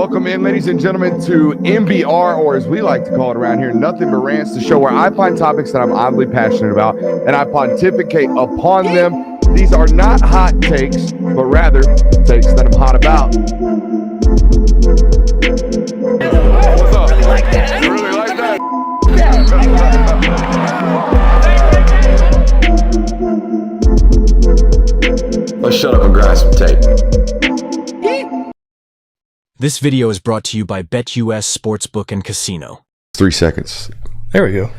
Welcome in, ladies and gentlemen, to MBR, or as we like to call it around here, Nothing But Rants, the show where I find topics that I'm oddly passionate about and I pontificate upon them. These are not hot takes, but rather takes that I'm hot about. What's up? Really like that. You really like that? Let's shut up and grind some tape. This video is brought to you by BetUS Sportsbook and Casino. 3 seconds. There we go.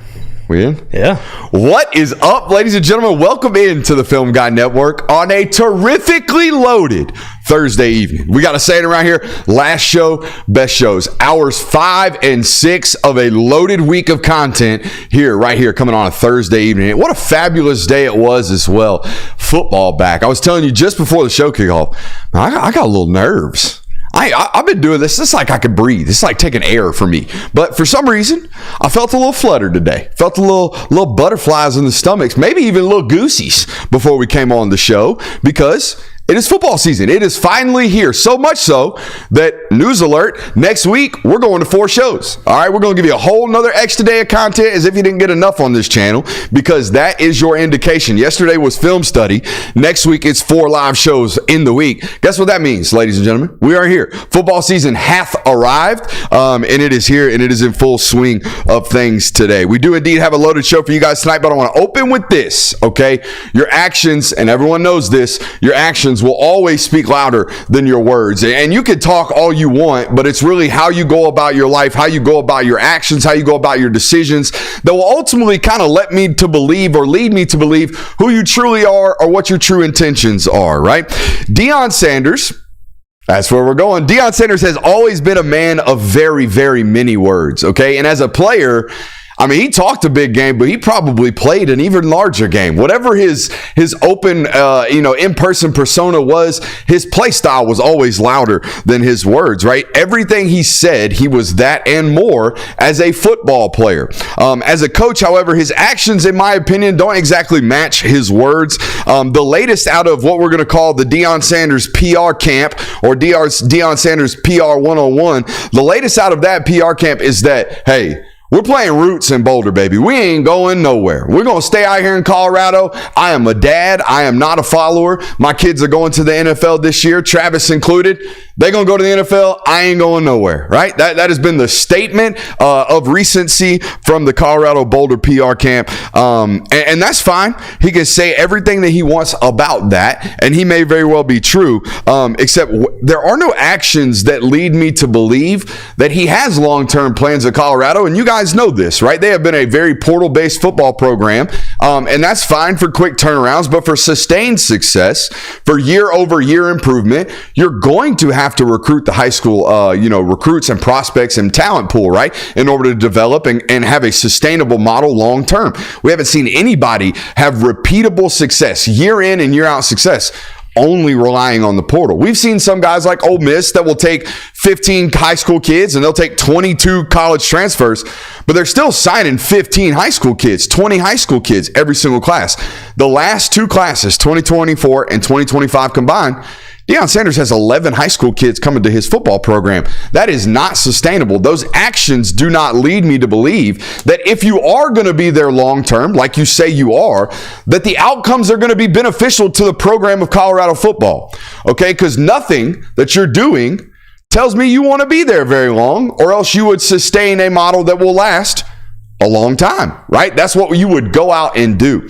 We in? Yeah. What is up, ladies and gentlemen? Welcome into the Film Guy Network on a terrifically loaded Thursday evening. We got to say it around here. Last show, best shows. Hours 5 and 6 of a loaded week of content here, right here, coming on a Thursday evening. What a fabulous day it was as well. Football back. I was telling you just before the show kickoff, I got a little nerves. I've been doing this. It's like I could breathe. It's like taking air for me. But for some reason, I felt a little fluttered today. Felt a little butterflies in the stomachs, maybe even little goosies before we came on the show, because it is football season. It is finally here. So much so that, news alert, next week, we're going to 4 shows. All right, we're going to give you a whole nother extra day of content as if you didn't get enough on this channel, because that is your indication. Yesterday was film study. Next week, it's 4 live shows in the week. Guess what that means, ladies and gentlemen? We are here. Football season hath arrived, and it is here, and it is in full swing of things today. We do indeed have a loaded show for you guys tonight, but I want to open with this, okay? Your actions, and everyone knows this, your actions will always speak louder than your words. And you can talk all you want, but it's really how you go about your life, how you go about your actions, how you go about your decisions that will ultimately kind of let me to believe or lead me to believe who you truly are or what your true intentions are, right? Deion Sanders, that's where we're going. Deion Sanders has always been a man of very, very many words, okay? And as a player, I mean, he talked a big game, but he probably played an even larger game. Whatever his open, in-person persona was, his play style was always louder than his words, right? Everything he said, he was that and more as a football player. As a coach, however, his actions, in my opinion, don't exactly match his words. The latest out of what we're going to call the Deion Sanders PR camp, or Deion Sanders PR 101, the latest out of that PR camp is that, hey, we're playing roots in Boulder, baby. We ain't going nowhere. We're going to stay out here in Colorado. I am a dad. I am not a follower. My kids are going to the NFL this year, Travis included. They're going to go to the NFL. I ain't going nowhere, right? That has been the statement of recency from the Colorado Boulder PR camp. And that's fine. He can say everything that he wants about that, and he may very well be true, except there are no actions that lead me to believe that he has long-term plans at Colorado, and you guys know this, right? They have been a very portal-based football program, and that's fine for quick turnarounds, but for sustained success, for year-over-year improvement, you're going to have to recruit the high school, recruits and prospects and talent pool, right? In order to develop and have a sustainable model long-term. We haven't seen anybody have repeatable success, year in and year out success, only relying on the portal. We've seen some guys like Ole Miss that will take 15 high school kids and they'll take 22 college transfers, but they're still signing 15 high school kids, 20 high school kids every single class. The last 2 classes, 2024 and 2025 combined, Deion Sanders has 11 high school kids coming to his football program. That is not sustainable. Those actions do not lead me to believe that if you are going to be there long term, like you say you are, that the outcomes are going to be beneficial to the program of Colorado football. Okay? Because nothing that you're doing tells me you want to be there very long, or else you would sustain a model that will last a long time, right? That's what you would go out and do.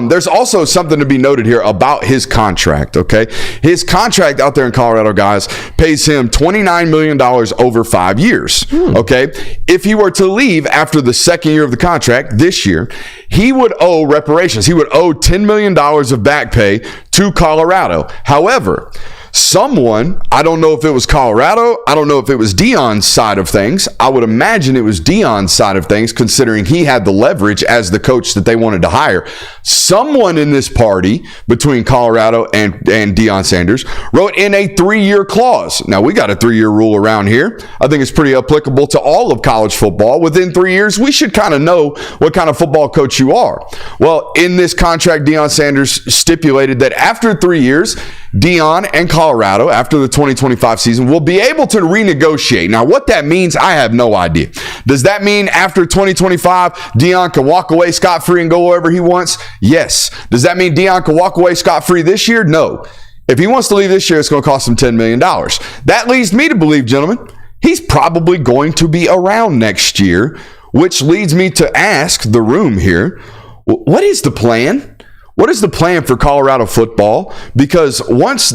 There's also something to be noted here about his contract, okay? His contract out there in Colorado, guys, pays him $29 million over 5 years, okay? If he were to leave after the second year of the contract this year, he would owe reparations. He would owe $10 million of back pay to Colorado. However, someone, I don't know if it was Colorado, I don't know if it was Deion's side of things. I would imagine it was Deion's side of things, considering he had the leverage as the coach that they wanted to hire. Someone in this party between Colorado and Deion Sanders wrote in a 3-year clause. Now, we got a 3-year rule around here. I think it's pretty applicable to all of college football. Within 3 years, we should kind of know what kind of football coach you are. Well, in this contract, Deion Sanders stipulated that after 3 years, Deion and Colorado, after the 2025 season, will be able to renegotiate. Now, what that means, I have no idea. Does that mean after 2025, Deion can walk away scot-free and go wherever he wants? Yes. Does that mean Deion can walk away scot-free this year? No. If he wants to leave this year, it's going to cost him $10 million. That leads me to believe, gentlemen, he's probably going to be around next year, which leads me to ask the room here, what is the plan? What is the plan for Colorado football? Because once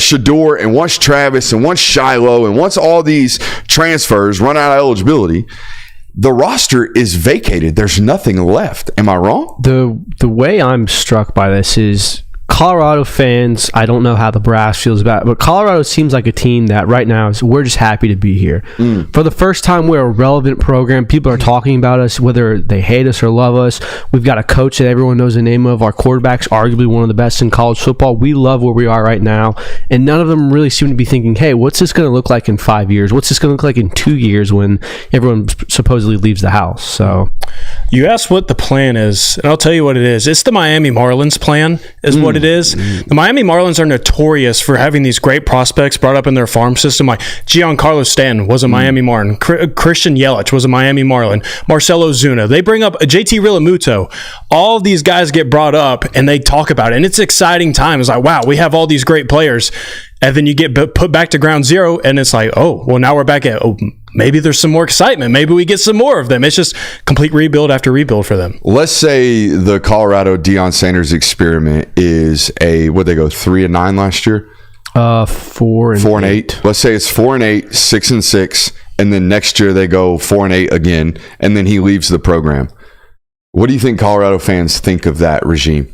Shador and once Travis and once Shiloh and once all these transfers run out of eligibility, the roster is vacated. There's nothing left. Am I wrong? The way I'm struck by this is Colorado fans, I don't know how the brass feels about it, but Colorado seems like a team that right now we're just happy to be here. For the first time, we're a relevant program. People are talking about us, whether they hate us or love us. We've got a coach that everyone knows the name of. Our quarterback's arguably one of the best in college football. We love where we are right now, and none of them really seem to be thinking, hey, what's this going to look like in 5 years? What's this going to look like in 2 years when everyone supposedly leaves the house? So you asked what the plan is, and I'll tell you what it is. It's the Miami Marlins plan is what it is. The Miami Marlins are notorious for having these great prospects brought up in their farm system. Like Giancarlo Stanton was a Miami Marlin. Christian Yelich was a Miami Marlin. Marcelo Zuna. They bring up JT Realmuto. All these guys get brought up, and they talk about it. And it's exciting time. It's like, wow, we have all these great players. And then you get put back to ground zero, and it's like, oh, well, now we're back at, maybe there's some more excitement. Maybe we get some more of them. It's just complete rebuild after rebuild for them. Let's say the Colorado Deion Sanders experiment is what'd they go, 3-9 last year? 4-8. Let's say it's 4-8, 6-6, and then next year they go 4-8 again, and then he leaves the program. What do you think Colorado fans think of that regime?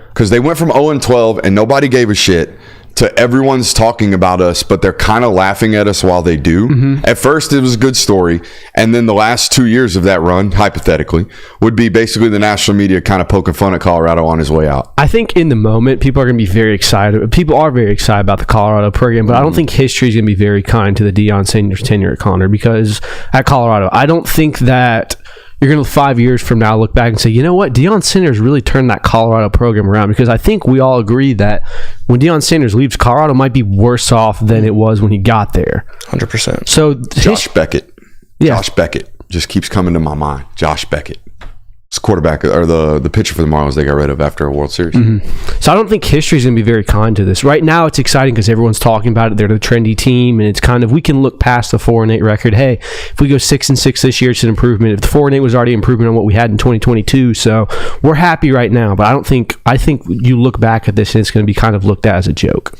Because they went from 0-12 and nobody gave a shit to everyone's talking about us, but they're kind of laughing at us while they do. At first, it was a good story. And then the last 2 years of that run, hypothetically, would be basically the national media kind of poking fun at Colorado on his way out. I think in the moment, people are going to be very excited. People are very excited about the Colorado program, but I don't think history is going to be very kind to the Deion Sanders tenure at Connor, because at Colorado, I don't think that you're going to 5 years from now look back and say, you know what, Deion Sanders really turned that Colorado program around, because I think we all agree that when Deion Sanders leaves, Colorado might be worse off than it was when he got there. 100%. So Josh Beckett. Yeah. Josh Beckett just keeps coming to my mind. Josh Beckett. It's quarterback or the pitcher for the Marlins they got rid of after a World Series. So I don't think history is going to be very kind to this. Right now, it's exciting because everyone's talking about it. They're the trendy team, and it's kind of, we can look past the 4-8 record. Hey, if we go 6-6 this year, it's an improvement. If the 4-8 was already improvement on what we had in 2022, so we're happy right now. But I think you look back at this and it's going to be kind of looked at as a joke.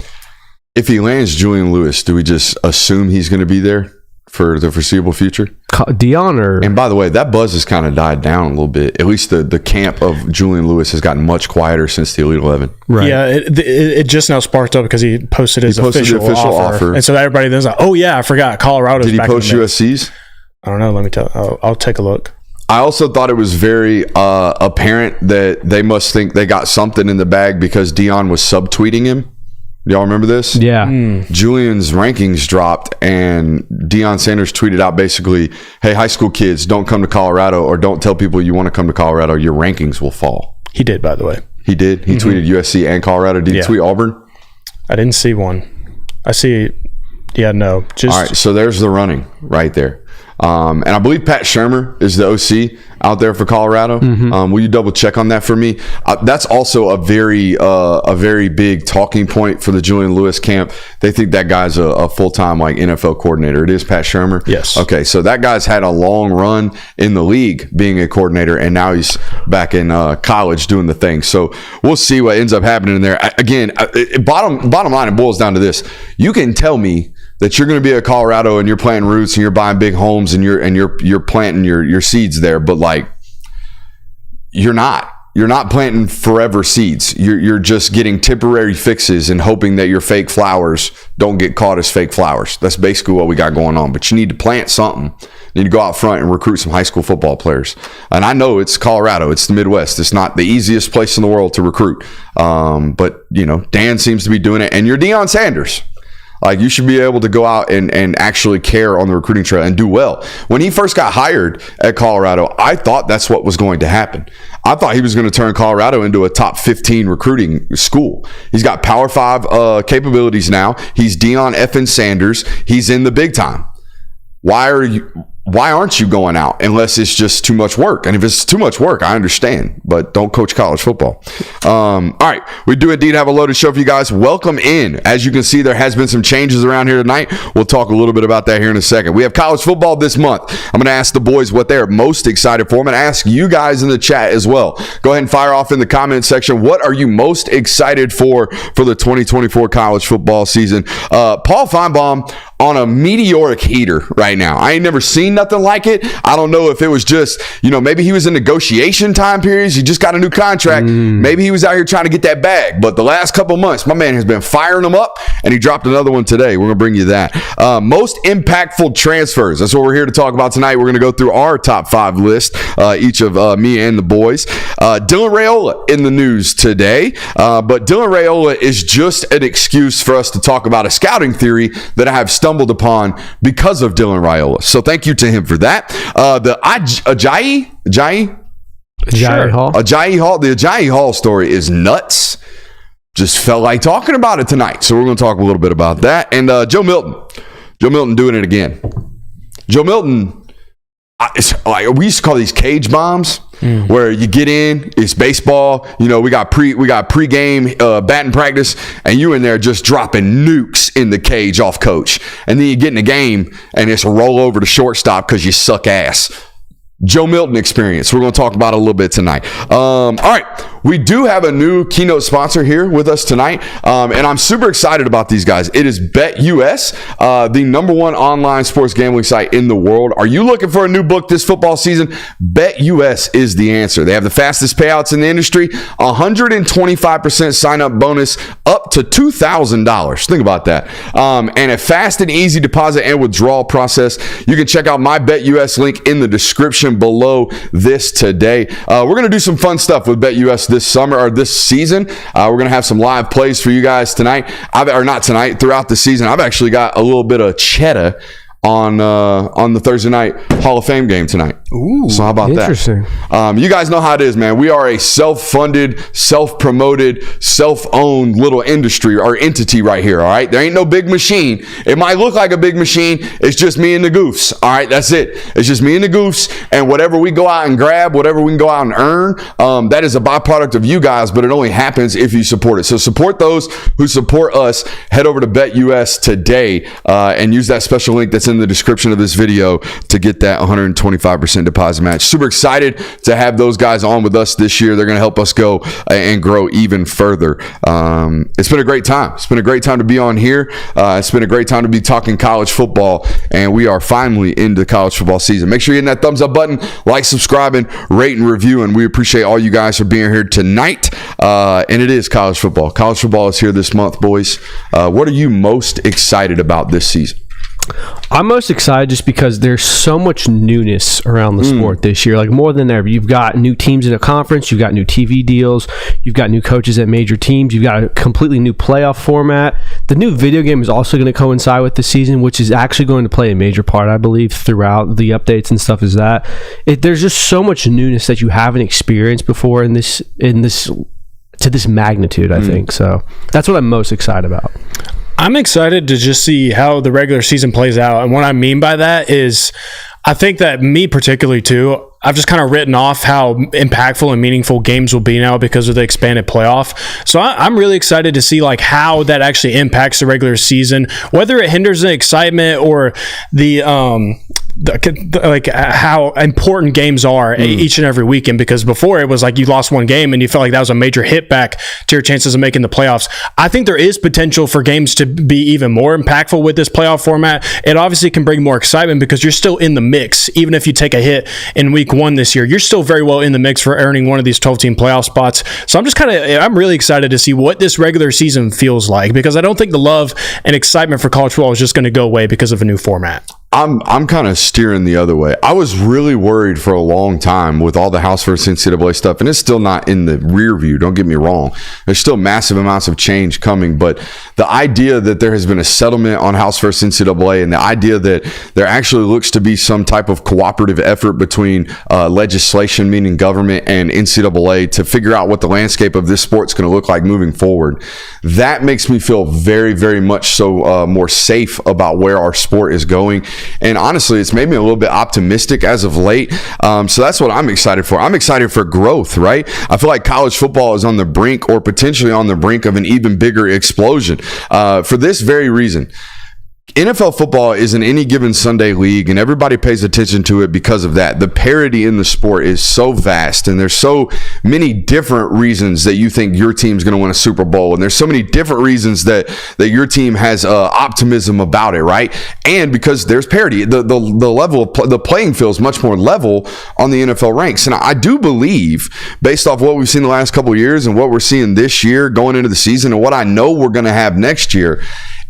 If he lands Julian Lewis, do we just assume he's going to be there for the foreseeable future? Deion or... And by the way, that buzz has kind of died down a little bit. At least the camp of Julian Lewis has gotten much quieter since the Elite 11. Right. Yeah, it just now sparked up because he posted his official offer. And so everybody then's like, oh yeah, I forgot. Colorado's Did he back post in the mix. USC's? I don't know. Let me tell. I'll take a look. I also thought it was very apparent that they must think they got something in the bag because Deion was subtweeting him. Y'all remember this? Yeah. Julian's rankings dropped, and Deion Sanders tweeted out basically, hey, high school kids, don't come to Colorado, or don't tell people you want to come to Colorado. Your rankings will fall. He did, by the way. He did? He tweeted USC and Colorado. Did he tweet Auburn? I didn't see one. I see... Yeah, no. All right, so there's the running right there. And I believe Pat Shermer is the OC out there for Colorado. Will you double check on that for me? That's also a very big talking point for the Julian Lewis camp. They think that guy's a full-time like NFL coordinator. It is Pat Shermer? Yes. Okay, so that guy's had a long run in the league being a coordinator, and now he's back in college doing the thing. So we'll see what ends up happening in there. Again, bottom line, it boils down to this. You can tell me that you're going to be at Colorado and you're planting roots and you're buying big homes and you're planting your seeds there, but like you're not planting forever seeds. You're just getting temporary fixes and hoping that your fake flowers don't get caught as fake flowers. That's basically what we got going on. But you need to plant something. You need to go out front and recruit some high school football players. And I know it's Colorado. It's the Midwest. It's not the easiest place in the world to recruit. But, Dan seems to be doing it. And you're Deion Sanders. Like, you should be able to go out and actually care on the recruiting trail and do well. When he first got hired at Colorado, I thought that's what was going to happen. I thought he was going to turn Colorado into a top 15 recruiting school. He's got Power 5 capabilities now. He's Deion effing Sanders. He's in the big time. Why aren't you going out unless it's just too much work? And if it's too much work, I understand, but don't coach college football. All right, we do indeed have a loaded show for you guys. Welcome in. As you can see, there has been some changes around here tonight. We'll talk a little bit about that here in a second. We have college football this month. I'm going to ask the boys what they're most excited for. I'm going to ask you guys in the chat as well. Go ahead and fire off in the comment section. What are you most excited for the 2024 college football season? Paul Finebaum on a meteoric heater right now. I ain't never seen nothing like it. I don't know if it was just, maybe he was in negotiation time periods. He just got a new contract. Maybe he was out here trying to get that bag. But the last couple months, my man has been firing them up, and he dropped another one today. We're going to bring you that. Most impactful transfers. That's what we're here to talk about tonight. We're going to go through our top 5 list, each of me and the boys. Dylan Raiola in the news today. But Dylan Raiola is just an excuse for us to talk about a scouting theory that I have stumbled upon because of Dylan Raiola. So thank you to him for that. The Ajayi Hall. The Ajayi Hall story is nuts. Just felt like talking about it tonight. So we're going to talk a little bit about that. And Joe Milton doing it again. Joe Milton, we used to call these cage bombs. Where you get in, it's baseball. We got pre-game batting practice, and you in there just dropping nukes in the cage off coach, and then you get in the game, and it's a roll over to shortstop because you suck ass. Joe Milton experience. We're going to talk about it a little bit tonight. All right. We do have a new keynote sponsor here with us tonight, and I'm super excited about these guys. It is BetUS, the #1 online sports gambling site in the world. Are you looking for a new book this football season? BetUS is the answer. They have the fastest payouts in the industry, 125% sign-up bonus up to $2,000. Think about that. And a fast and easy deposit and withdrawal process. You can check out my BetUS link in the description below this today. We're going to do some fun stuff with BetUS this summer or this season. We're going to have some live plays for you guys tonight. Throughout the season. I've actually got a little bit of cheddar on the Thursday night Hall of Fame game tonight. Ooh, so how about interesting. that? You guys know how it is, man. We are a self-funded, self-promoted, self-owned little industry or entity right here, all right? There ain't no big machine. It might look like a big machine. It's just me and the goofs, all right? That's it. It's just me and the goofs, and whatever we go out and grab, whatever we can go out and earn, that is a byproduct of you guys, but it only happens if you support it. So support those who support us. Head over to BetUS today and use that special link that's in the description of this video to get that 125% deposit match. Super excited to have those guys on with us this year. They're going to help us go and grow even further. It's been a great time. It's been a great time to be on here. It's been a great time to be talking college football, and we are finally into college football season. Make sure you're hitting that thumbs up button, like, subscribing, rate, and review, and we appreciate all you guys for being here tonight. And it is college football. College football is here this month, boys. What are you most excited about this season? I'm most excited just because there's so much newness around the sport this year, like more than ever. You've got new teams in a conference, you've got new TV deals, you've got new coaches at major teams, you've got a completely new playoff format. The new video game is also going to coincide with the season, which is actually going to play a major part, I believe, throughout the updates and stuff. There's just so much newness that you haven't experienced before to this magnitude, I think. So that's what I'm most excited about. I'm excited to just see how the regular season plays out. And what I mean by that is I think that me particularly too, I've just kind of written off how impactful and meaningful games will be now because of the expanded playoff. So I'm really excited to see like how that actually impacts the regular season, whether it hinders the excitement or the like how important games are each and every weekend, because before it was like you lost one game and you felt like that was a major hit back to your chances of making the playoffs. I think there is potential for games to be even more impactful with this playoff format. It obviously can bring more excitement because you're still in the mix. Even if you take a hit in week one this year, you're still very well in the mix for earning one of these 12-team playoff spots. So I'm really excited to see what this regular season feels like, because I don't think the love and excitement for college football is just going to go away because of a new format. I'm kind of steering the other way. I was really worried for a long time with all the House versus NCAA stuff, and it's still not in the rear view. Don't get me wrong. There's still massive amounts of change coming, but the idea that there has been a settlement on House versus NCAA, and the idea that there actually looks to be some type of cooperative effort between legislation, meaning government, and NCAA to figure out what the landscape of this sport's going to look like moving forward, that makes me feel very, very much so more safe about where our sport is going. And honestly, it's made me a little bit optimistic as of late. So that's what I'm excited for. I'm excited for growth, right? I feel like college football is on the brink or potentially on the brink of an even bigger explosion for this very reason. NFL football is an any given Sunday league, and everybody pays attention to it because of that. The parity in the sport is so vast, and there's so many different reasons that you think your team's going to win a Super Bowl, and there's so many different reasons that your team has optimism about it, right? And because there's parity, the level of the playing field is much more level on the NFL ranks. And I do believe, based off what we've seen the last couple of years and what we're seeing this year going into the season, and what I know we're going to have next year,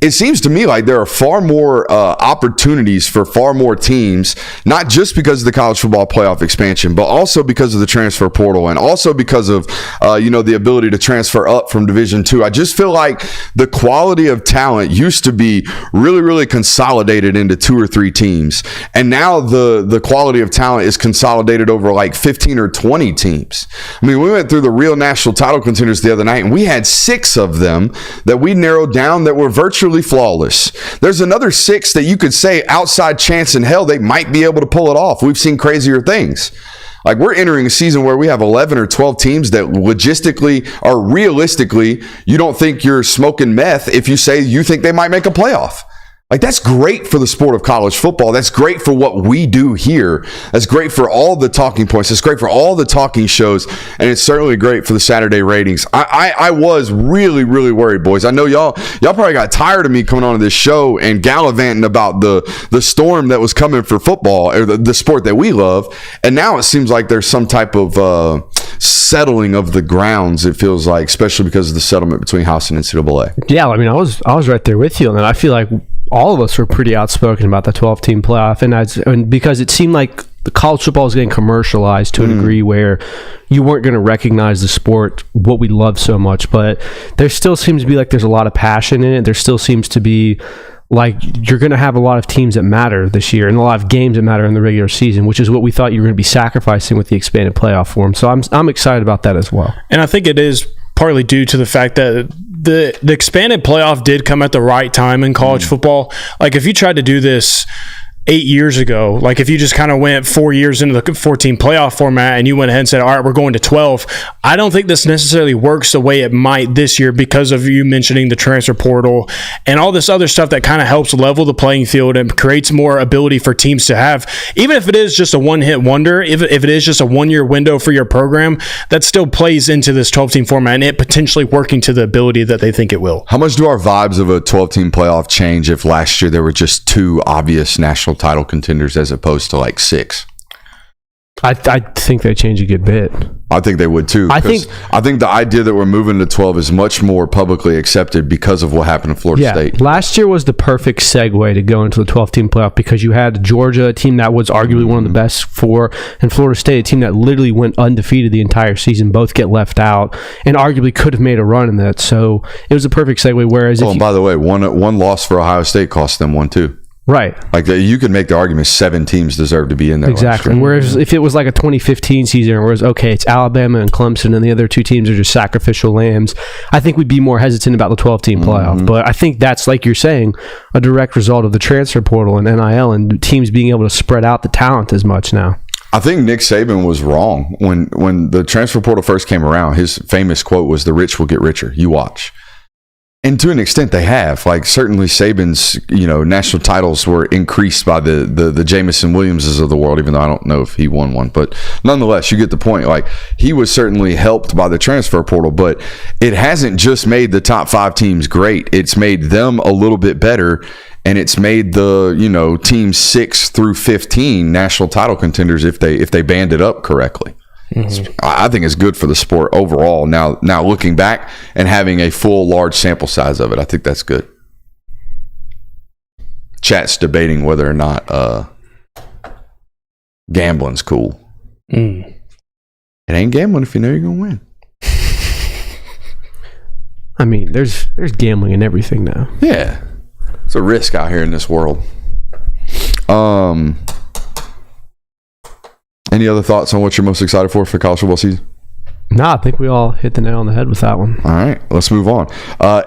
it seems to me like there are far more opportunities for far more teams, not just because of the college football playoff expansion, but also because of the transfer portal, and also because of the ability to transfer up from Division II. I just feel like the quality of talent used to be really, really consolidated into 2 or 3 teams, and now the quality of talent is consolidated over like 15 or 20 teams. I mean, we went through the real national title contenders the other night, and we had 6 of them that we narrowed down that were virtually flawless. There's another 6 that you could say outside chance in hell they might be able to pull it off. We've seen crazier things. Like, we're entering a season where we have 11 or 12 teams that logistically or realistically, you don't think you're smoking meth if you say you think they might make a playoff. Like, that's great for the sport of college football. That's great for what we do here. That's great for all the talking points. It's great for all the talking shows. And it's certainly great for the Saturday ratings. I was really, really worried, boys. I know y'all probably got tired of me coming on to this show and gallivanting about the storm that was coming for football, or the sport that we love. And now it seems like there's some type of settling of the grounds, it feels like, especially because of the settlement between House and NCAA. Yeah, I mean, I was right there with you, and I feel like all of us were pretty outspoken about the 12-team playoff, and because it seemed like the college football was getting commercialized to a degree where you weren't going to recognize the sport, what we love so much. But there still seems to be like there's a lot of passion in it. There still seems to be like you're going to have a lot of teams that matter this year and a lot of games that matter in the regular season, which is what we thought you were going to be sacrificing with the expanded playoff form. So I'm excited about that as well. And I think it is partly due to the fact that the expanded playoff did come at the right time in college football. Like, if you tried to do this 8 years ago, like if you just kind of went 4 years into the 14 playoff format and you went ahead and said, all right, we're going to 12, I don't think this necessarily works the way it might this year because of you mentioning the transfer portal and all this other stuff that kind of helps level the playing field and creates more ability for teams to have, even if it is just a one-hit wonder, if it is just a one-year window for your program, that still plays into this 12-team format and it potentially working to the ability that they think it will. How much do our vibes of a 12-team playoff change if last year there were just 2 obvious national title contenders as opposed to like 6? I think they change a good bit. I think they would too. I think the idea that we're moving to 12 is much more publicly accepted because of what happened in Florida State. Last year was the perfect segue to go into the 12-team playoff because you had Georgia, a team that was arguably one of the best 4, and Florida State, a team that literally went undefeated the entire season, both get left out and arguably could have made a run in that. So it was a perfect segue. Whereas, and by the way, one loss for Ohio State cost them one too. Right. Like, you could make the argument 7 teams deserve to be in there. Exactly. Whereas if it was like a 2015 season, whereas, okay, it's Alabama and Clemson and the other 2 teams are just sacrificial lambs, I think we'd be more hesitant about the 12-team playoff. But I think that's, like you're saying, a direct result of the transfer portal and NIL and teams being able to spread out the talent as much now. I think Nick Saban was wrong. When the transfer portal first came around, his famous quote was, "The rich will get richer. You watch." And to an extent, they have. Like, certainly Saban's, national titles were increased by the Jamison Williamses of the world, even though I don't know if he won one. But nonetheless, you get the point. Like, he was certainly helped by the transfer portal, but it hasn't just made the top 5 teams great. It's made them a little bit better, and it's made the, teams 6 through 15 national title contenders if they band it up correctly. I think it's good for the sport overall. Now looking back and having a full large sample size of it, I think that's good. chat's debating whether or not gambling's cool. It ain't gambling if you know you're gonna win. I mean, there's gambling in everything now. Yeah, it's a risk out here in this world. Any other thoughts on what you're most excited for college football season? No, I think we all hit the nail on the head with that one. All right, let's move on.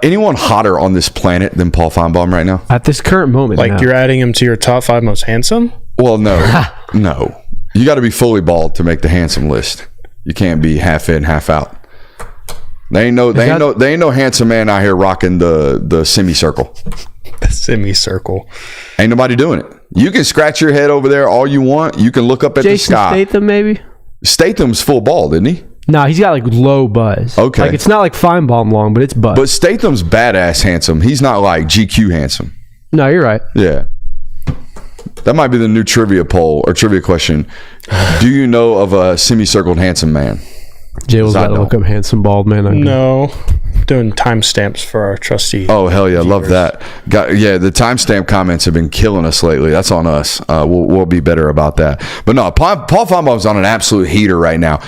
Anyone hotter on this planet than Paul Finebaum right now? At this current moment, Like, no. you're adding him to your top 5 most handsome? Well, no. No. You got to be fully bald to make the handsome list. You can't be half in, half out. They ain't no handsome man out here rocking the semicircle. Semicircle. Ain't nobody doing it. You can scratch your head over there all you want. You can look up at Jason the sky. Statham, maybe? Statham's full bald, isn't he? No, he's got like low buzz. Okay. Like, it's not like Finebaum long, but it's buzz. But Statham's badass handsome. He's not like GQ handsome. No, you're right. Yeah. That might be the new trivia poll or trivia question. Do you know of a semicircled handsome man? Jay was I got to look don't. up handsome bald man. No. Doing timestamps for our trustee. Oh, hell yeah. Love that. The timestamp comments have been killing us lately. That's on us. We'll be better about that. But no, Paul Finebaum's on an absolute heater right now.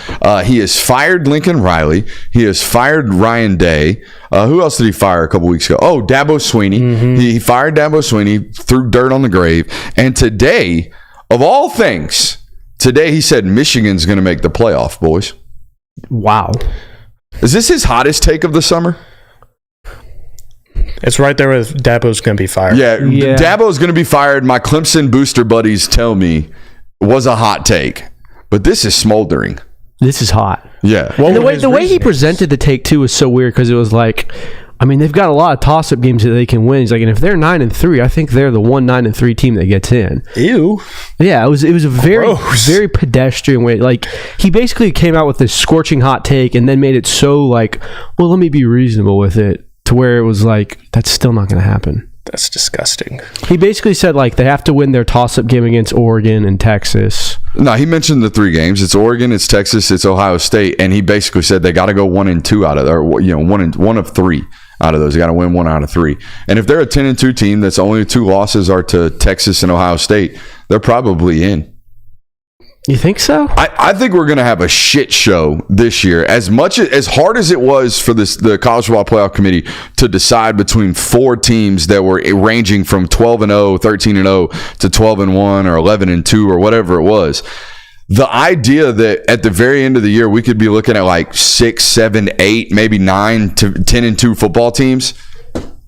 He has fired Lincoln Riley. He has fired Ryan Day. Who else did he fire a couple weeks ago? Oh, Dabo Swinney. He fired Dabo Swinney, threw dirt on the grave. And today, of all things, he said Michigan's going to make the playoff, boys. Wow. Is this his hottest take of the summer? It's right there with Dabo's going to be fired. Yeah. Yeah. Dabo's going to be fired. My Clemson booster buddies tell me was a hot take. But this is smoldering. This is hot. Yeah. And the way he presented the take too was so weird because it was like, I mean, they've got a lot of toss-up games that they can win. He's like, and if they're 9-3, I think they're the 9-3 team that gets in. Ew. Yeah, it was a very Gross. very pedestrian way. Like, he basically came out with this scorching hot take and then made it so like, well, let me be reasonable with it, to where it was like, that's still not going to happen. That's disgusting. He basically said like they have to win their toss-up game against Oregon and Texas. No, he mentioned the 3 games. It's Oregon, it's Texas, it's Ohio State, and he basically said they got to go 1-2 out of there, or one of 3 out of those. They got to win 1 out of 3. And if they're a 10-2 team, that's only 2 losses are to Texas and Ohio State, they're probably in. You think so? I think we're going to have a shit show this year. As hard as it was for the College Football Playoff Committee to decide between 4 teams that were ranging from 12-0, 13-0 to 12-1 or 11-2 or whatever it was. The idea that at the very end of the year we could be looking at like 6, 7, 8, maybe 9 to 10-2 football teams.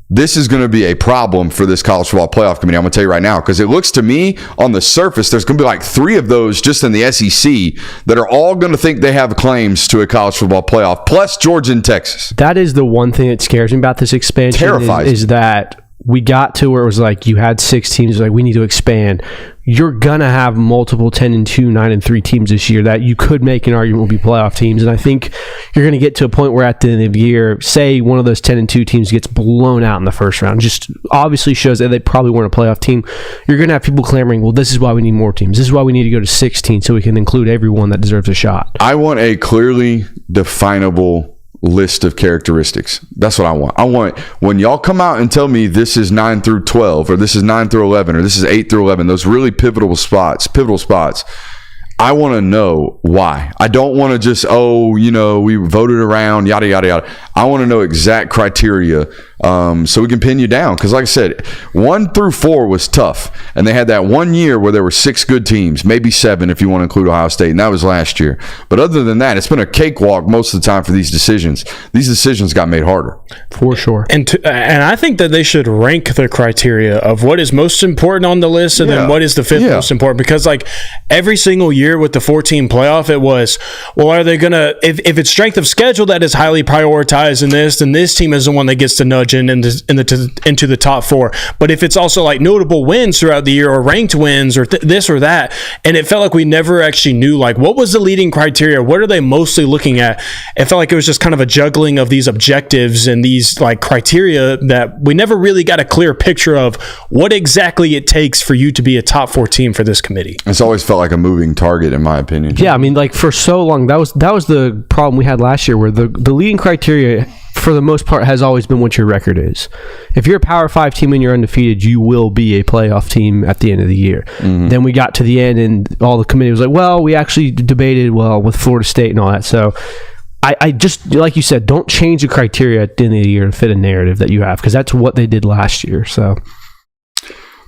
This is going to be a problem for this College Football Playoff Committee. I'm going to tell you right now, because it looks to me on the surface, there's going to be like 3 of those just in the SEC that are all going to think they have claims to a College Football Playoff, plus Georgia and Texas. That is the one thing that scares me about this expansion. Terrifies is that we got to where it was like you had 6 teams, like we need to expand. You're gonna have multiple 10-2, 9-3 teams this year that you could make an argument will be playoff teams, and I think you're gonna get to a point where at the end of the year, say one of those 10-2 teams gets blown out in the first round, just obviously shows that they probably weren't a playoff team. You're gonna have people clamoring, well, this is why we need more teams. This is why we need to go to 16 so we can include everyone that deserves a shot. I want a clearly definable list of characteristics. That's what I want. I want when y'all come out and tell me this is 9 through 12 or this is 9 through 11 or this is 8 through 11, those really pivotal spots. I want to know why. I don't want to just, we voted around, yada, yada, yada. I want to know exact criteria so we can pin you down. Because like I said, 1 through 4 was tough. And they had that one year where there were 6 good teams, maybe 7 if you want to include Ohio State. And that was last year. But other than that, it's been a cakewalk most of the time for these decisions. These decisions got made harder. For sure. And I think that they should rank the criteria of what is most important on the list and then what is the 5th most important. Because like every single year with the 14 playoff, it was, well, are they going to, if it's strength of schedule that is highly prioritized in this, then this team is the one that gets to nudge into the top 4. But if it's also like notable wins throughout the year or ranked wins or this or that, and it felt like we never actually knew like what was the leading criteria, what are they mostly looking at? It felt like it was just kind of a juggling of these objectives and these like criteria that we never really got a clear picture of what exactly it takes for you to be a top 4 team for this committee. It's always felt like a moving target in my opinion. Yeah, I mean, like for so long, that was the problem we had last year, where the leading criteria for the most part, has always been what your record is. If you're a Power 5 team and you're undefeated, you will be a playoff team at the end of the year. Then we got to the end, and all the committee was like, well, we actually debated, with Florida State and all that. So I just, like you said, don't change the criteria at the end of the year to fit a narrative that you have, because that's what they did last year. So,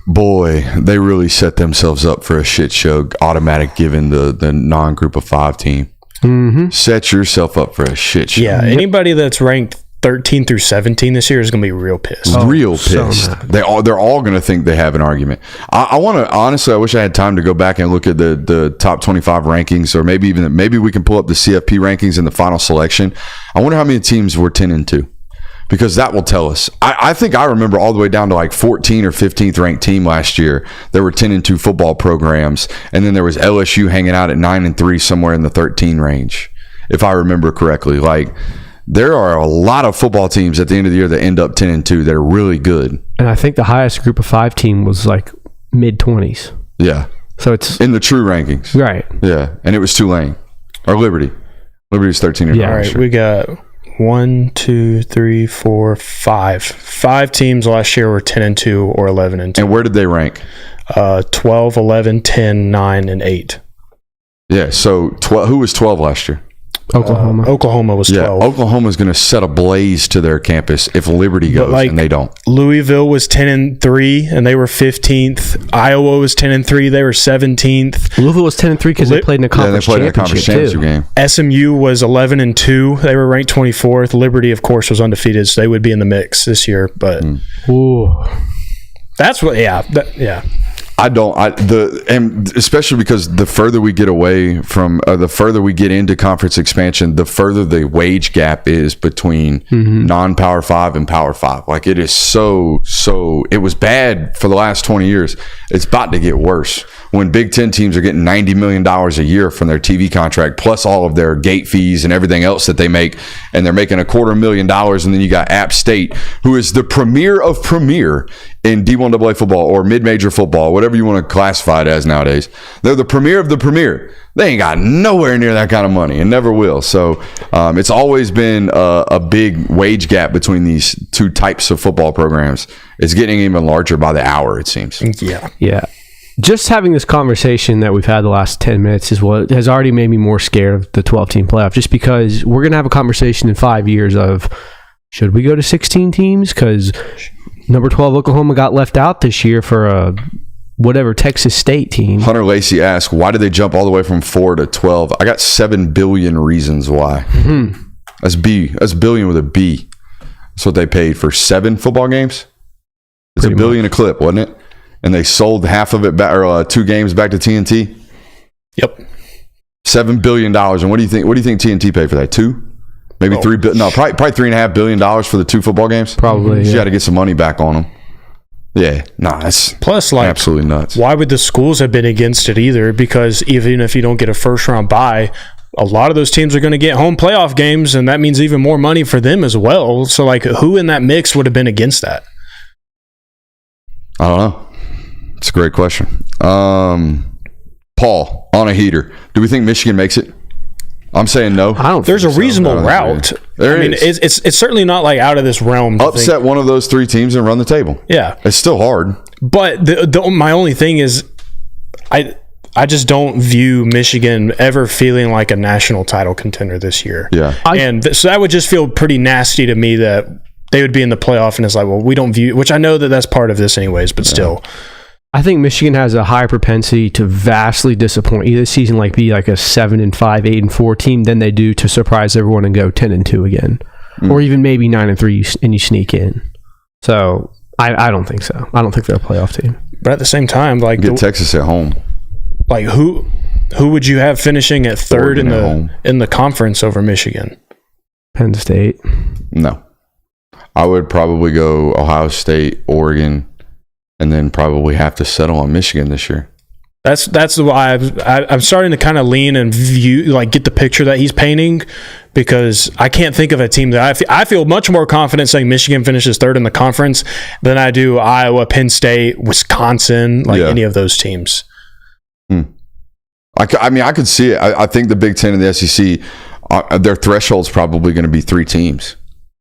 boy, they really set themselves up for a shit show, automatic given the non-group of 5 team. Set yourself up for a shit show. Yeah, anybody that's ranked 13 through 17 this year is going to be real pissed. Real pissed. So They're all going to think they have an argument. I want to, honestly, I wish I had time to go back and look at the top 25 rankings, or maybe we can pull up the CFP rankings in the final selection. I wonder how many teams were 10-2, because that will tell us. I think I remember all the way down to like 14 or 15th ranked team last year. There were 10-2 football programs, and then there was LSU hanging out at 9-3 somewhere in the 13 range, if I remember correctly. Like, there are a lot of football teams at the end of the year that end up 10-2 that are really good. And I think the highest group of 5 team was like mid-20s. Yeah. So it's in the true rankings. right. Yeah. And it was Tulane or Liberty. Liberty's 13 or 9. All right, we got 1, 2, 3, 4, 5. 5 teams last year were 10-2 or 11-2. And where did they rank? 12, 11, 10, 9, and 8. Yeah. So who was 12 last year? Oklahoma. Oklahoma was 12. Yeah, Oklahoma's going to set a blaze to their campus if Liberty goes, and they don't. Louisville was 10-3, and they were 15th. Iowa was 10-3, they were 17th. Louisville was 10-3 because they played in a conference championship game. SMU was 11-2, they were ranked 24th. Liberty, of course, was undefeated, so they would be in the mix this year. But that's what, yeah. And especially because the further we get away from, the further we get into conference expansion, the further the wage gap is between non-Power 5 and Power 5. Like, it is it was bad for the last 20 years. It's about to get worse when Big Ten teams are getting $90 million a year from their TV contract, plus all of their gate fees and everything else that they make, and they're making $250,000. And then you got App State, who is the premier of premier in D1AA football or mid-major football, whatever you want to classify it as nowadays. They're the premier of the premier. They ain't got nowhere near that kind of money and never will. So it's always been a big wage gap between these two types of football programs. It's getting even larger by the hour, it seems. Yeah. Just having this conversation that we've had the last 10 minutes is what has already made me more scared of the 12-team playoff, just because we're going to have a conversation in 5 years of, should we go to 16 teams? Because number 12 Oklahoma got left out this year for a whatever Texas State team. Hunter Lacey asked, why did they jump all the way from 4 to 12? I got 7 billion reasons why. That's B. That's billion with a B. That's what they paid for 7 football games. It's $1 billion a clip, wasn't it? And they sold half of it back, or 2 games back to TNT. Yep. $7 billion. And what do you think TNT paid for that? 2? Maybe $3 billion. No, probably $3.5 billion for the 2 football games. Probably. You got to get some money back on them. Yeah, that's plus, like, absolutely nuts. Why would the schools have been against it either? Because even if you don't get a first round bye, a lot of those teams are going to get home playoff games, and that means even more money for them as well. So, like, who in that mix would have been against that? I don't know. It's a great question. Paul, on a heater, do we think Michigan makes it? I'm saying no. I don't. There's a reasonable route. There I mean, it's certainly not like out of this realm. Upset one of those 3 teams and run the table. Yeah, it's still hard. But my only thing is, I just don't view Michigan ever feeling like a national title contender this year. Yeah, so that would just feel pretty nasty to me that they would be in the playoff, and it's like, well, we don't view, which I know that that's part of this anyways, but still. I think Michigan has a high propensity to vastly disappoint you this season, like be like a 7-5, 8-4 team, than they do to surprise everyone and go 10-2 again, or even maybe 9-3 and you sneak in. So I don't think so. I don't think they're a playoff team. But at the same time, like, get Texas at home. Like, who would you have finishing at third in the conference over Michigan? Penn State. No, I would probably go Ohio State, Oregon, and then probably have to settle on Michigan this year. That's why I'm starting to kind of lean and view, like, get the picture that he's painting, because I can't think of a team that I feel much more confident saying Michigan finishes third in the conference than I do Iowa, Penn State, Wisconsin, any of those teams. I mean, I could see it. I think the Big Ten and the SEC, their threshold's probably going to be 3 teams.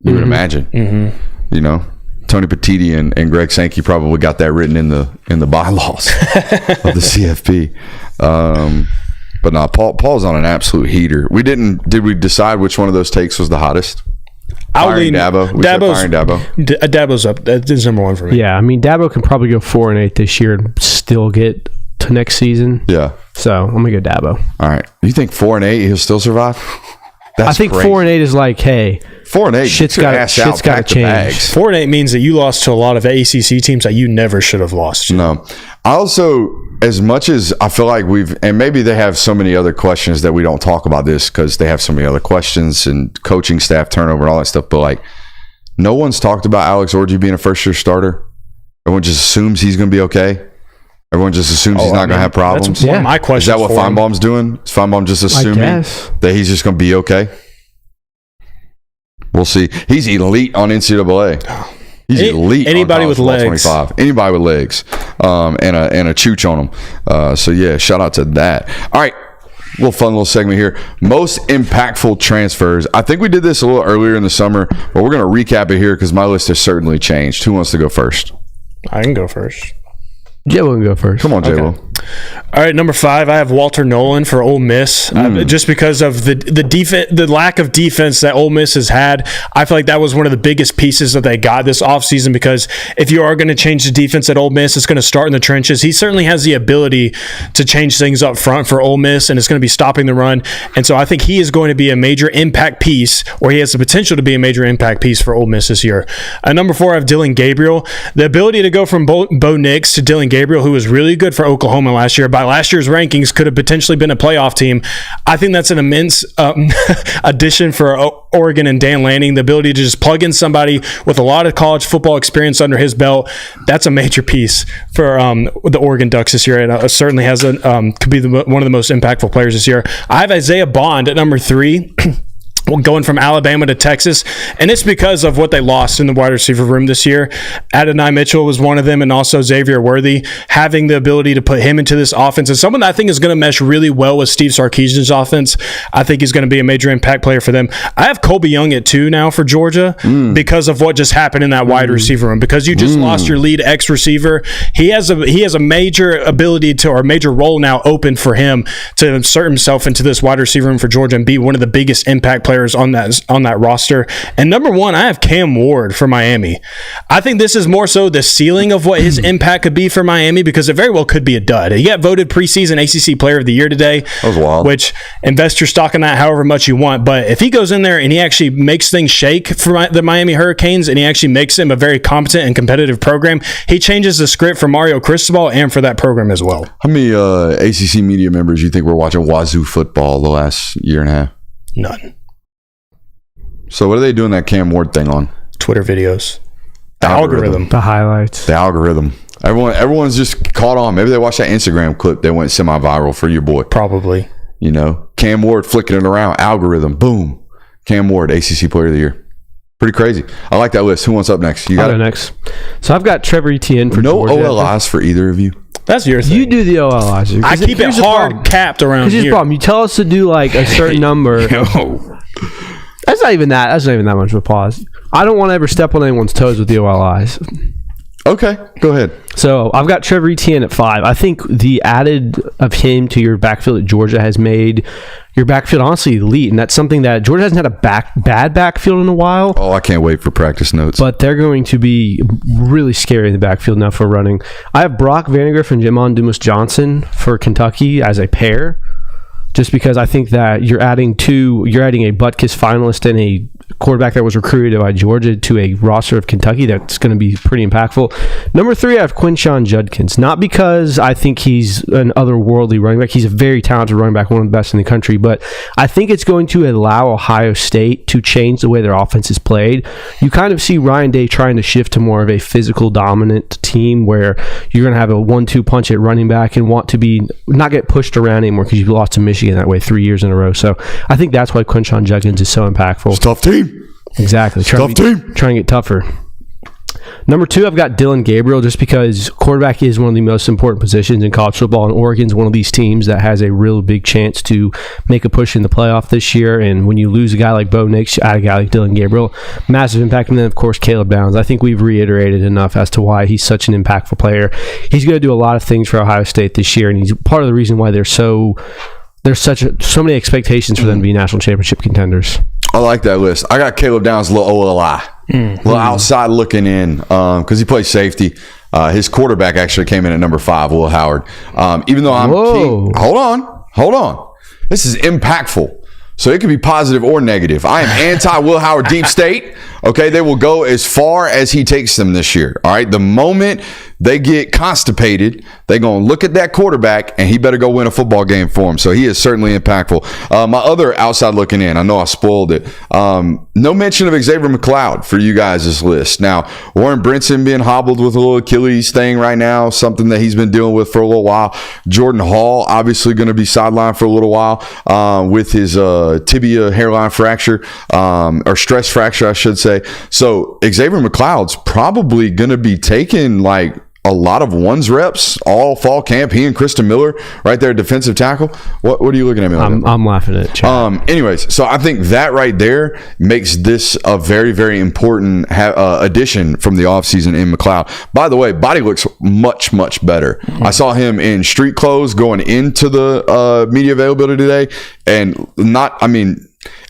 You would imagine. You know, Tony Petitti and Greg Sankey probably got that written in the bylaws of the CFP. But no, Paul's on an absolute heater. Did we decide which one of those takes was the hottest? Firing Dabo. Dabo's up. That is number one for me. Yeah, I mean, Dabo can probably go 4-8 this year and still get to next season. Yeah. So I'm gonna go Dabo. All right. You think 4-8 he'll still survive? I think 4-8 is like, hey, 4-8. Shit's got to change. 4-8 means that you lost to a lot of ACC teams that you never should have lost. No. I also, as much as I feel like and maybe they have so many other questions that we don't talk about this because they have so many other questions and coaching staff turnover and all that stuff, but like, no one's talked about Alex Orji being a first-year starter. Everyone just assumes he's going to be okay. Everyone just assumes he's not going to have problems. That's one of my questions. Is that what Finebaum's doing? Is Finebaum just assuming that he's just going to be okay? We'll see. He's elite on NCAA. He's elite. Anybody with legs. 25. Anybody with legs, and a chooch on him. So yeah, shout out to that. All right, fun little segment here. Most impactful transfers. I think we did this a little earlier in the summer, but we're going to recap it here because my list has certainly changed. Who wants to go first? I can go first. J-Will can go first. Come on, J-Will. All right, number 5, I have Walter Nolan for Ole Miss. Just because of the lack of defense that Ole Miss has had, I feel like that was one of the biggest pieces that they got this offseason, because if you are going to change the defense at Ole Miss, it's going to start in the trenches. He certainly has the ability to change things up front for Ole Miss, and it's going to be stopping the run. And so I think he is going to be a major impact piece, or he has the potential to be a major impact piece for Ole Miss this year. Number 4, I have Dylan Gabriel. The ability to go from Bo Nix to Dylan Gabriel, who was really good for Oklahoma last year, by last year's rankings could have potentially been a playoff team. I think that's an immense addition for Oregon and Dan Lanning. The ability to just plug in somebody with a lot of college football experience under his belt, that's a major piece for the Oregon Ducks this year, and certainly has could be one of the most impactful players this year. I have Isaiah Bond at number 3. Going from Alabama to Texas, and it's because of what they lost in the wide receiver room this year. Adonai Mitchell was one of them, and also Xavier Worthy. Having the ability to put him into this offense, and someone that I think is going to mesh really well with Steve Sarkisian's offense. I think he's going to be a major impact player for them. I have Colby Young at 2 now for Georgia because of what just happened in that wide receiver room. Because you just lost your lead X receiver, he has a major ability to, or a major role now open for him to insert himself into this wide receiver room for Georgia and be one of the biggest impact players on that roster. And number 1, I have Cam Ward for Miami. I think this is more so the ceiling of what his impact could be for Miami, because it very well could be a dud. He got voted preseason ACC Player of the Year today. That was wild. Which investors stock in that however much you want. But if he goes in there and he actually makes things shake for the Miami Hurricanes, and he actually makes them a very competent and competitive program, he changes the script for Mario Cristobal and for that program as well. How many ACC media members you think were watching Wazoo football the last year and a half? None. So what are they doing that Cam Ward thing on? Twitter videos. The algorithm. The highlights. The algorithm. Everyone's just caught on. Maybe they watched that Instagram clip that went semi-viral for your boy. Probably. You know, Cam Ward flicking it around. Algorithm. Boom. Cam Ward, ACC Player of the Year. Pretty crazy. I like that list. Who wants up next? You got it next. So I've got Trevor Etienne for Georgia. No OLIs for either of you. That's your thing. You do the OLIs. I keep it hard capped around here. Here's the problem. You tell us to do like a certain number. That's not even that much of a pause. I don't want to ever step on anyone's toes with the OLIs. Okay, go ahead. So I've got Trevor Etienne at 5. I think the added of him to your backfield at Georgia has made your backfield honestly elite, and that's something that Georgia hasn't had a bad backfield in a while. Oh, I can't wait for practice notes. But they're going to be really scary in the backfield now for running. I have Brock Vandagriff and Jamon Dumas-Johnson for Kentucky as a pair, just because I think that you're adding a Butkus finalist and a quarterback that was recruited by Georgia to a roster of Kentucky that's going to be pretty impactful. Number 3, I have Quinshon Judkins. Not because I think he's an otherworldly running back. He's a very talented running back, one of the best in the country, but I think it's going to allow Ohio State to change the way their offense is played. You kind of see Ryan Day trying to shift to more of a physical dominant team where you're going to have a 1-2 punch at running back and want to not get pushed around anymore because you've lost to Michigan that way 3 years in a row. So I think that's why Quinshon Judkins is so impactful. It's a tough team. Exactly. Tough team. Trying to get tougher. Number 2, I've got Dylan Gabriel, just because quarterback is one of the most important positions in college football, and Oregon's one of these teams that has a real big chance to make a push in the playoff this year. And when you lose a guy like Bo Nix, you add a guy like Dylan Gabriel, massive impact. And then, of course, Caleb Downs. I think we've reiterated enough as to why he's such an impactful player. He's going to do a lot of things for Ohio State this year, and he's part of the reason why there's so many expectations for them to be national championship contenders. I like that list. I got Caleb Downs, a little OLI, a little outside looking in, because he plays safety. His quarterback actually came in at number 5, Will Howard. Even though I'm hold on. This is impactful. So it could be positive or negative. I am anti-Will Howard deep state. Okay, they will go as far as he takes them this year. All right, the moment they get constipated, they're going to look at that quarterback, and he better go win a football game for him. So he is certainly impactful. My other outside looking in, I know I spoiled it. No mention of Xavier McLeod for you guys' list. Now, Warren Brinson being hobbled with a little Achilles thing right now, something that he's been dealing with for a little while. Jordan Hall, obviously going to be sidelined for a little while with his tibia hairline fracture, or stress fracture, I should say. So Xavier McLeod's probably going to be taking like a lot of ones reps all fall camp. He and Kristen Miller right there, defensive tackle. What are you looking at me like? I'm laughing at Chad. Anyways, so I think that right there makes this a very, very important addition from the offseason in McLeod. By the way, body looks much, much better. I saw him in street clothes going into the media availability today, and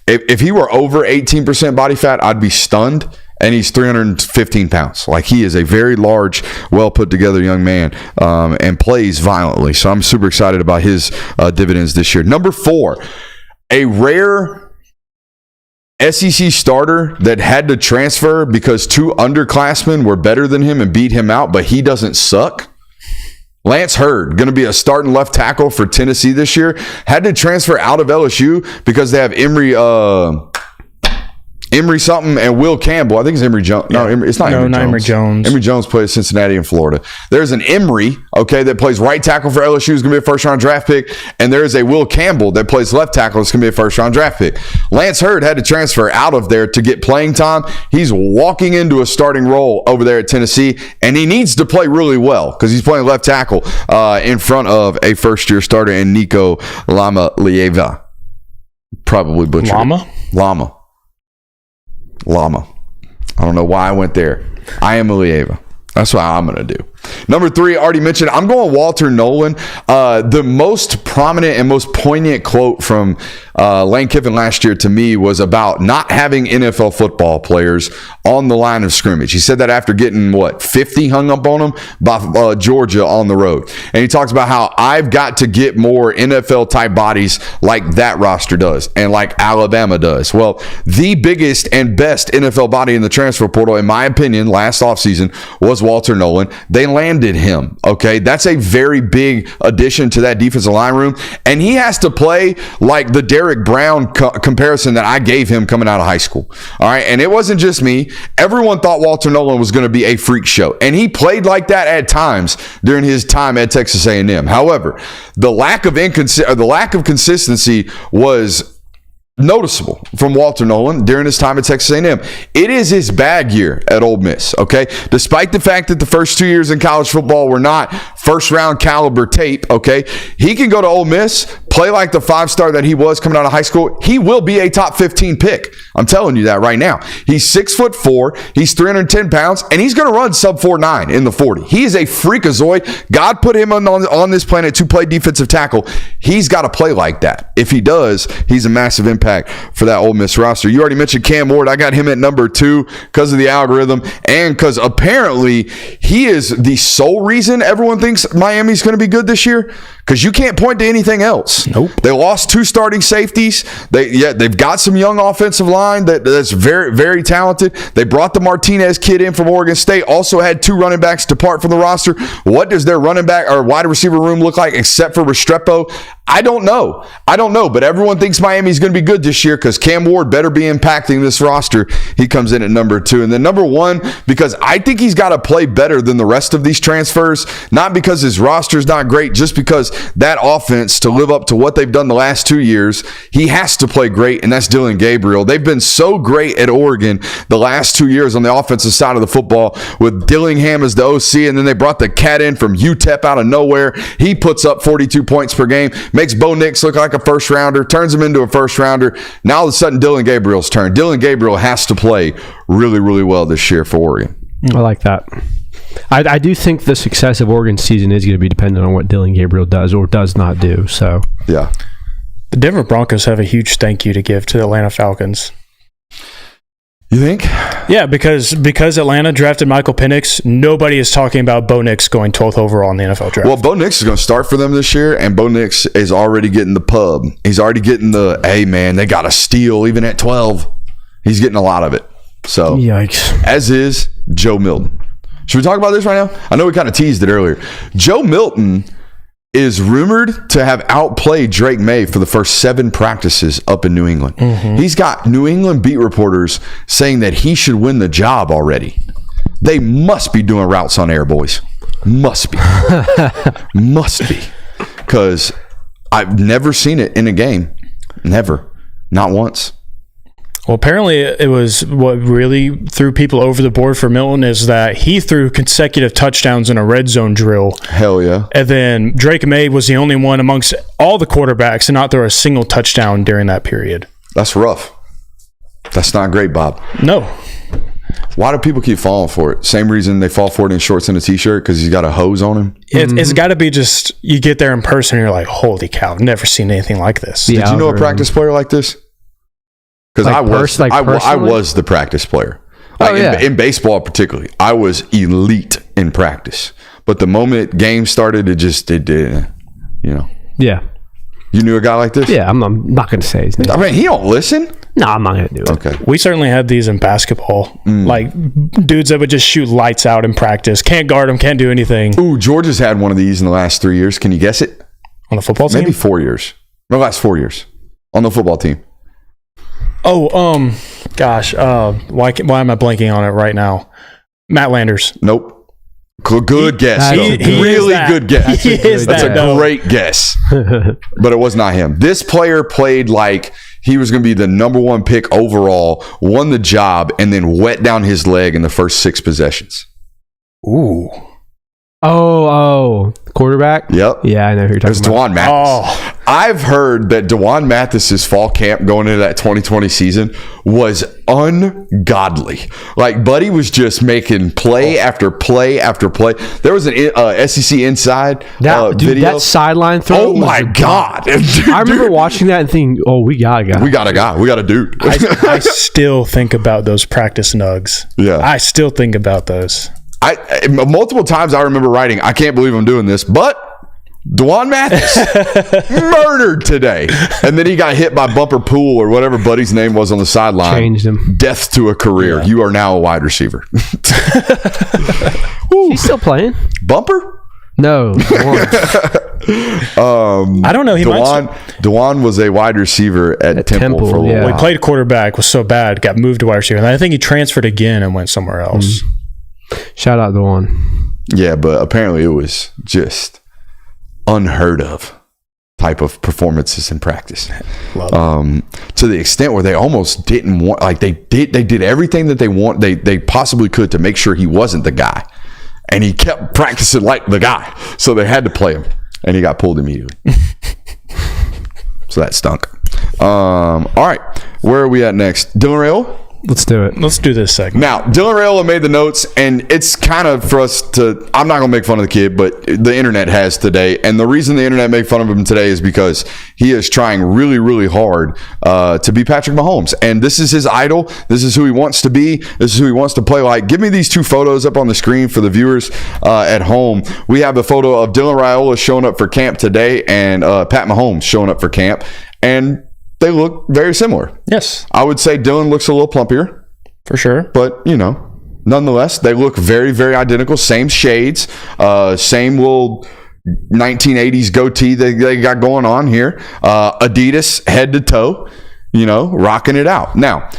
if he were over 18% body fat, I'd be stunned. And he's 315 pounds. Like, he is a very large, well put together young man, and plays violently. So I'm super excited about his dividends this year. Number 4, a rare SEC starter that had to transfer because 2 underclassmen were better than him and beat him out, but he doesn't suck. Lance Hurd, going to be a starting left tackle for Tennessee this year, had to transfer out of LSU because they have Emory something and Will Campbell. I think it's Emory Jones. No, it's not Emory Jones. Emory Jones. Emory Jones plays Cincinnati and Florida. There's an Emory, that plays right tackle for LSU. Is going to be a first-round draft pick. And there is a Will Campbell that plays left tackle. It's going to be a first-round draft pick. Lance Hurd had to transfer out of there to get playing time. He's walking into a starting role over there at Tennessee, and he needs to play really well because he's playing left tackle in front of a first-year starter in Nico Lama-Lieva. Probably butchered. Llama. I don't know why I went there. I am Lieva. That's what I'm going to do. Number 3, already mentioned, I'm going Walter Nolan. The most prominent and most poignant quote from Lane Kiffin last year to me was about not having NFL football players on the line of scrimmage. He said that after getting, 50 hung up on him by Georgia on the road. And he talks about how I've got to get more NFL-type bodies like that roster does and like Alabama does. Well, the biggest and best NFL body in the transfer portal, in my opinion, last offseason was Walter Nolan. They landed him, okay? That's a very big addition to that defensive line room, and he has to play like the Derek Brown comparison that I gave him coming out of high school, all right? And it wasn't just me. Everyone thought Walter Nolan was going to be a freak show, and he played like that at times during his time at Texas A&M. However, the lack of consistency was noticeable from Walter Nolan during his time at Texas A&M. It is his bag year at Ole Miss, okay? Despite the fact that the first 2 years in college football were not first-round caliber tape, okay? He can go to Ole Miss, play like the 5-star that he was coming out of high school. He will be a top 15 pick. I'm telling you that right now. He's 6'4", he's 310 pounds, and he's going to run sub 4.9 in the 40. He is a freakazoid. God put him on this planet to play defensive tackle. He's got to play like that. If he does, he's a massive impact for that Ole Miss roster. You already mentioned Cam Ward. I got him at number 2 because of the algorithm and because apparently he is the sole reason everyone thinks Miami's going to be good this year, because you can't point to anything else. Nope. They lost 2 starting safeties. They've got some young offensive line that's very, very talented. They brought the Martinez kid in from Oregon State. Also had 2 running backs depart from the roster. What does their running back or wide receiver room look like except for Restrepo? I don't know, but everyone thinks Miami's going to be good this year because Cam Ward better be impacting this roster. He comes in at number 2. And then number 1, because I think he's got to play better than the rest of these transfers, not because his roster's not great, just because that offense to live up to what they've done the last 2 years, he has to play great, and that's Dillon Gabriel. They've been so great at Oregon the last 2 years on the offensive side of the football with Dillingham as the OC, and then they brought the cat in from UTEP out of nowhere. He puts up 42 points per game, makes Bo Nix look like a first-rounder, turns him into a first-rounder. Now all of a sudden, Dillon Gabriel's turn. Dillon Gabriel has to play really, really well this year for Oregon. I like that. I do think the success of Oregon's season is going to be dependent on what Dillon Gabriel does or does not do. So, yeah. The Denver Broncos have a huge thank you to give to the Atlanta Falcons. You think? Yeah, because Atlanta drafted Michael Penix, nobody is talking about Bo Nix going 12th overall in the NFL draft. Well, Bo Nix is going to start for them this year, and Bo Nix is already getting the pub. He's already getting the, hey, man, they got a steal even at 12. He's getting a lot of it. So, yikes. As is Joe Milton. Should we talk about this right now? I know we kind of teased it earlier. Joe Milton is rumored to have outplayed Drake May for the first 7 practices up in New England. Mm-hmm. He's got New England beat reporters saying that he should win the job already. They must be doing routes on air, boys. Must be. Must be. Because I've never seen it in a game. Never. Not once. Well, apparently it was what really threw people over the board for Milton is that he threw consecutive touchdowns in a red zone drill. Hell yeah. And then Drake May was the only one amongst all the quarterbacks to not throw a single touchdown during that period. That's rough. That's not great, Bob. No. Why do people keep falling for it? Same reason they fall for it in shorts and a t-shirt, because he's got a hose on him? It's got to be just, you get there in person and you're like, holy cow, I've never seen anything like this. Did you know a practice player like this? Because I was the practice player. In baseball particularly, I was elite in practice. But the moment games started, it did, Yeah. You knew a guy like this? Yeah, I'm not going to say his name. I mean, he don't listen. No, I'm not going to do it. Okay. We certainly had these in basketball. Like, dudes that would just shoot lights out in practice. Can't guard them, can't do anything. Ooh, Georgia's had one of these in the last 3 years. Can you guess it? On the football team? Maybe 4 years. The last 4 years. On the football team. Oh, gosh. Why am I blanking on it right now? Matt Landers. Nope. Good guess. Really good guess. That's a great guess. But it was not him. This player played like he was going to be the number 1 pick overall, won the job, and then wet down his leg in the first 6 possessions. Ooh. Oh, quarterback? Yep. Yeah, I know who you're talking about. Dewan Mathis. Oh. I've heard that Dewan Mathis's fall camp going into that 2020 season was ungodly. Like, Buddy was just making play after play after play. There was an SEC Inside video. That sideline throw. Oh, my God. Dude, I remember watching that and thinking, we got a guy. We got a guy. We got a dude. I still think about those practice nugs. Yeah. I still think about those. Multiple times I remember writing, I can't believe I'm doing this, but Dewan Mathis murdered today. And then he got hit by Bumper Pool or whatever Buddy's name was on the sideline. Changed him. Death to a career. Yeah. You are now a wide receiver. He's still playing? Bumper? I No. don't know. Dewan was a wide receiver at Temple for a little while. He played quarterback, was so bad, got moved to wide receiver. And I think he transferred again and went somewhere else. Shout out Dewan. Yeah, but apparently it was just unheard of type of performances in practice. To the extent where they almost didn't want, like they did everything that they possibly could to make sure he wasn't the guy. And he kept practicing like the guy. So they had to play him. And he got pulled immediately. So that stunk. All right. Where are we at next? Dylan Raiola? Let's do it. Let's do this segment. Now, Dylan Raiola made the notes, and it's kind of for us to, I'm not going to make fun of the kid, but the internet has today. And the reason the internet made fun of him today is because he is trying really, really hard to be Patrick Mahomes. And this is his idol. This is who he wants to be. This is who he wants to play like. Give me these 2 photos up on the screen for the viewers at home. We have the photo of Dylan Raiola showing up for camp today and Pat Mahomes showing up for camp. And they look very similar. Yes. I would say Dylan looks a little plumpier. For sure. But, nonetheless, they look very, very identical. Same shades. Same little 1980s goatee they got going on here. Adidas head to toe, rocking it out. Now,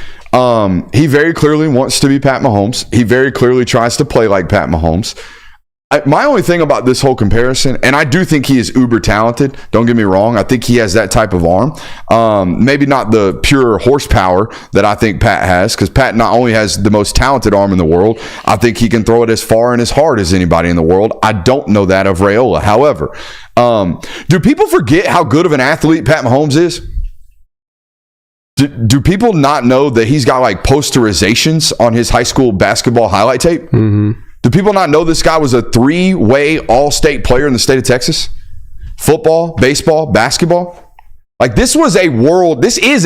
he very clearly wants to be Pat Mahomes. He very clearly tries to play like Pat Mahomes. My only thing about this whole comparison, and I do think he is uber talented. Don't get me wrong. I think he has that type of arm. Maybe not the pure horsepower that I think Pat has, because Pat not only has the most talented arm in the world, I think he can throw it as far and as hard as anybody in the world. I don't know that of Raiola. However, do people forget how good of an athlete Pat Mahomes is? Do people not know that he's got like posterizations on his high school basketball highlight tape? Mm-hmm. Do people not know this guy was a 3-way all-state player in the state of Texas? Football, baseball, basketball. Like this is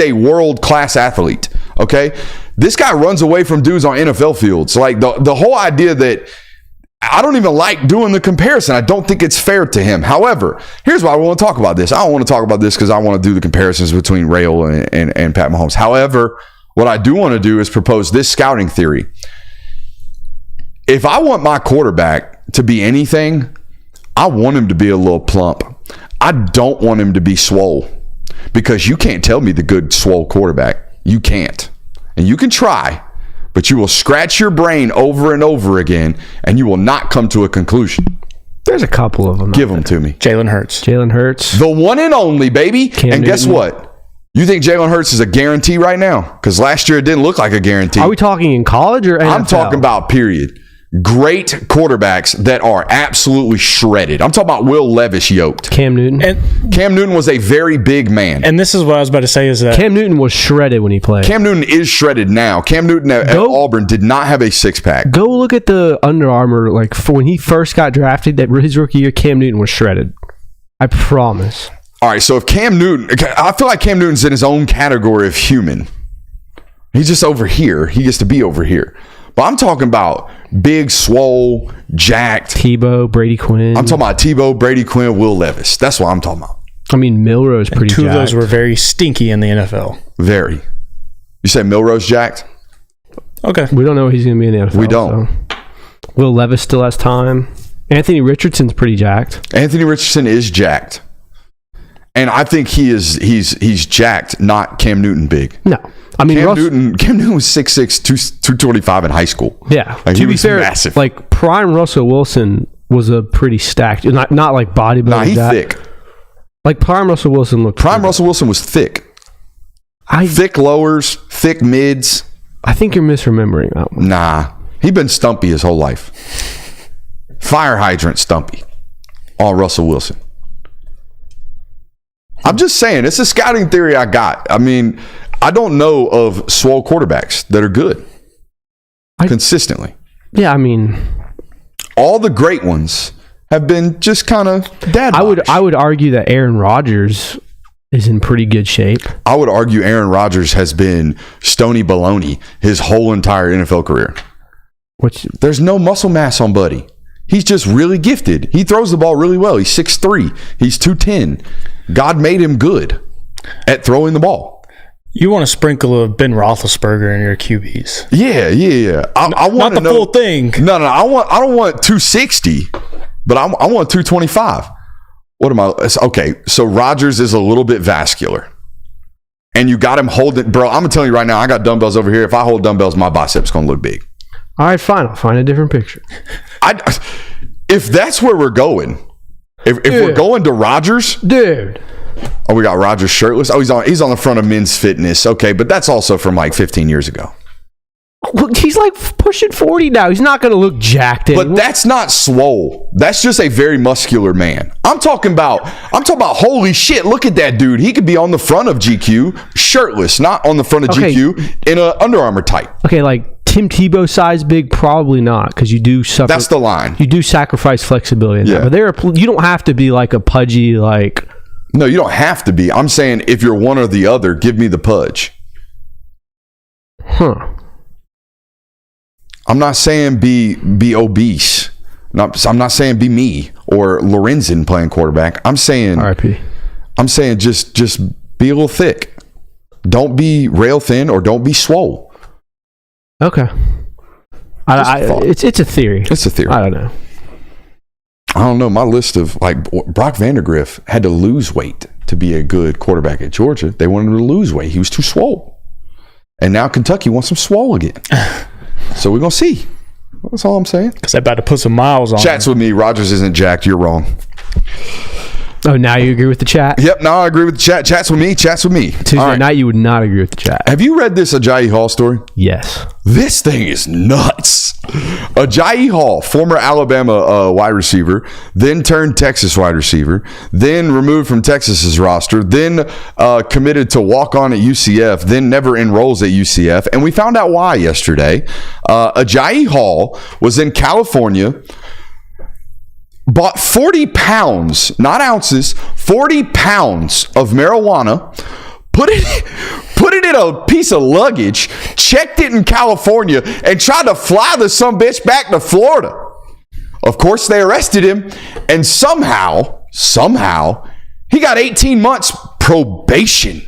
a world-class athlete, okay? This guy runs away from dudes on NFL fields. Like the whole idea that I don't even like doing the comparison. I don't think it's fair to him. However, here's why I want to talk about this. I don't want to talk about this because I want to do the comparisons between Raiola and Pat Mahomes. However, what I do want to do is propose this scouting theory. If I want my quarterback to be anything, I want him to be a little plump. I don't want him to be swole, because you can't tell me the good swole quarterback. You can't. And you can try, but you will scratch your brain over and over again, and you will not come to a conclusion. There's a couple of them. Give them to me. Jalen Hurts. The one and only, baby. Cam and guess Newton. what? You think Jalen Hurts is a guarantee right now? Because last year it didn't look like a guarantee. Are we talking in college or NFL? I'm talking about period. Great quarterbacks that are absolutely shredded. I'm talking about Will Levis yoked. Cam Newton. And Cam Newton was a very big man. and this is what I was about to say is that Cam Newton was shredded when he played. Cam Newton is shredded now. Cam Newton at Auburn did not have a six-pack. Go look at the Under Armour. Like for when he first got drafted, that his rookie year, Cam Newton was shredded. I promise. All right, so if Cam Newton, I feel like Cam Newton's in his own category of human. He's just over here. He gets to be over here. But I'm talking about big, swole, jacked. Tebow, Brady Quinn. I'm talking about Tebow, Brady Quinn, Will Levis. That's what I'm talking about. I mean, Milrose pretty two jacked. of those were very stinky in the NFL. Very. You say Milrose jacked? Okay. We don't know what he's going to be in the NFL. We don't. So. Will Levis still has time. Anthony Richardson's pretty jacked. Anthony Richardson is jacked. And I think he's jacked, not Cam Newton big. No. I mean, Cam Newton was 6'6", 225 in high school. Yeah. Like, to he be was fair, massive. like prime Russell Wilson was a pretty stacked, not like bodybuilder. Nah, he's thick. Like prime Russell Wilson looked. Prime Russell Wilson was thick. Thick lowers, thick mids. I think you're misremembering that one. Nah, he been stumpy his whole life. Fire hydrant stumpy. All Russell Wilson. I'm just saying, it's a scouting theory I got. I mean, I don't know of swole quarterbacks that are good consistently. Yeah, I mean, all the great ones have been just kind of dad box. I would argue that Aaron Rodgers is in pretty good shape. I would argue Aaron Rodgers has been stony baloney his whole entire NFL career. There's no muscle mass on Buddy. He's just really gifted. He throws the ball really well. He's 6'3". He's 210. God made him good at throwing the ball. You want to sprinkle a Ben Roethlisberger in your QBs? Yeah. I want not the full thing. No. I don't want 260, but I want 225. What am I? Okay, so Rodgers is a little bit vascular, and you got him holding. Bro, I'm gonna tell you right now. I got dumbbells over here. If I hold dumbbells, my biceps gonna look big. All right, fine. I'll find a different picture. If that's where we're going, if we're going to Rodgers, dude. Oh, we got Rodgers shirtless. Oh, he's on the front of Men's Fitness. Okay, but that's also from like 15 years ago. Look, he's like pushing 40 now. He's not going to look jacked anymore. But that's not swole. That's just a very muscular man. I'm talking about holy shit, look at that dude. He could be on the front of GQ shirtless, not on the front of GQ in an Under Armour type. Okay, like Tim Tebow size big, probably not, because you do suffer. That's the line. You do sacrifice flexibility in that. But you don't have to be like a pudgy, like. No, you don't have to be. I'm saying if you're one or the other, give me the pudge. Huh. I'm not saying be obese. I'm not saying be me or Lorenzen playing quarterback. I'm saying RIP. I'm saying just be a little thick. Don't be rail thin or don't be swole. Okay. It's a theory. It's a theory. I don't know. I don't know. My list of like Brock Vandagriff had to lose weight to be a good quarterback at Georgia. They wanted him to lose weight. He was too swole. And now Kentucky wants him swole again. So we're going to see. That's all I'm saying. Because they're about to put some miles on. Chats with me. Rodgers isn't jacked. You're wrong. Oh, now you agree with the chat? Yep, no, I agree with the chat. Chats with me. Tuesday night, you would not agree with the chat. Have you read this Ajayi Hall story? Yes. This thing is nuts. Ajayi Hall, former Alabama wide receiver, then turned Texas wide receiver, then removed from Texas's roster, then committed to walk on at UCF, then never enrolls at UCF. And we found out why yesterday. Ajayi Hall was in California, bought 40 pounds, not ounces, 40 pounds of marijuana, put it in a piece of luggage, checked it in California, and tried to fly the sumbitch back to Florida. Of course, they arrested him, and somehow, he got 18 months probation.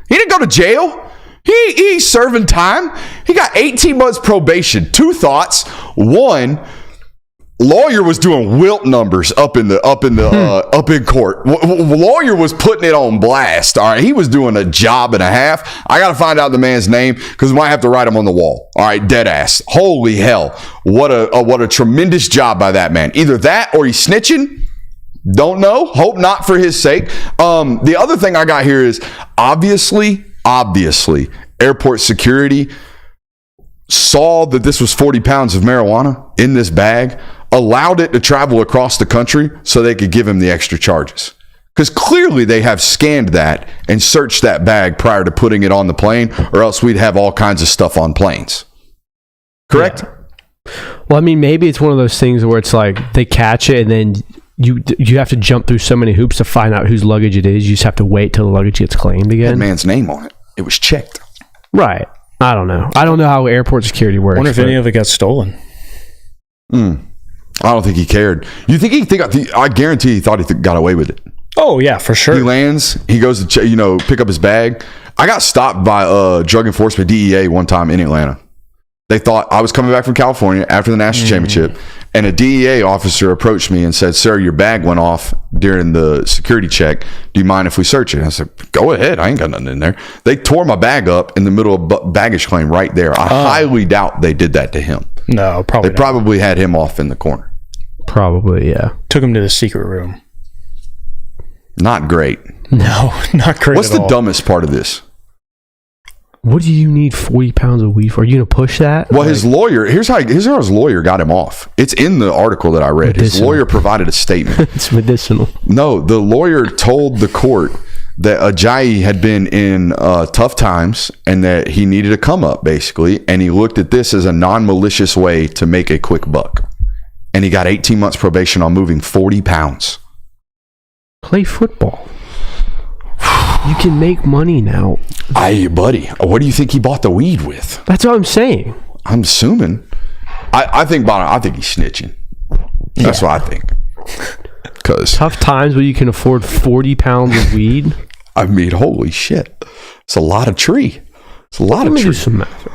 He didn't go to jail. He's serving time. He got 18 months probation. Two thoughts. One, lawyer was doing wilt numbers up in court. Lawyer was putting it on blast. All right, he was doing a job and a half. I got to find out the man's name because we might have to write him on the wall. All right, dead ass. Holy hell! What a tremendous job by that man. Either that or he's snitching. Don't know. Hope not for his sake. The other thing I got here is obviously, airport security saw that this was 40 pounds of marijuana in this bag, allowed it to travel across the country so they could give him the extra charges. Because clearly they have scanned that and searched that bag prior to putting it on the plane, or else we'd have all kinds of stuff on planes. Correct? Yeah. Well, I mean, maybe it's one of those things where it's like they catch it and then you have to jump through so many hoops to find out whose luggage it is. You just have to wait till the luggage gets claimed again. That man's name on it. It was checked. Right. I don't know. I don't know how airport security works. I wonder if any of it got stolen. I don't think he cared. You think I guarantee he thought he got away with it. Oh, yeah, for sure. He lands. He goes to pick up his bag. I got stopped by drug enforcement, DEA, one time in Atlanta. They thought I was coming back from California after the national championship, and a DEA officer approached me and said, "Sir, your bag went off during the security check. Do you mind if we search it?" And I said, "Go ahead. I ain't got nothing in there." They tore my bag up in the middle of baggage claim right there. I highly doubt they did that to him. No, probably They probably had him off in the corner. Probably, yeah. Took him to the secret room. Not great. No, not great. What's the dumbest part of this? What do you need 40 pounds of weed for? Are you going to push that? Well, his lawyer, here's how his lawyer got him off. It's in the article that I read. His lawyer provided a statement. It's medicinal. No, the lawyer told the court that Ajayi had been in tough times and that he needed a come up, basically. And he looked at this as a non-malicious way to make a quick buck. And he got 18 months probation on moving 40 pounds. Play football. You can make money now. Buddy, what do you think he bought the weed with? That's what I'm saying. I'm assuming. I think he's snitching. That's what I think. Because tough times where you can afford 40 pounds of weed. I mean, holy shit. It's a lot of tree. It's a lot Let of me tree. do some math.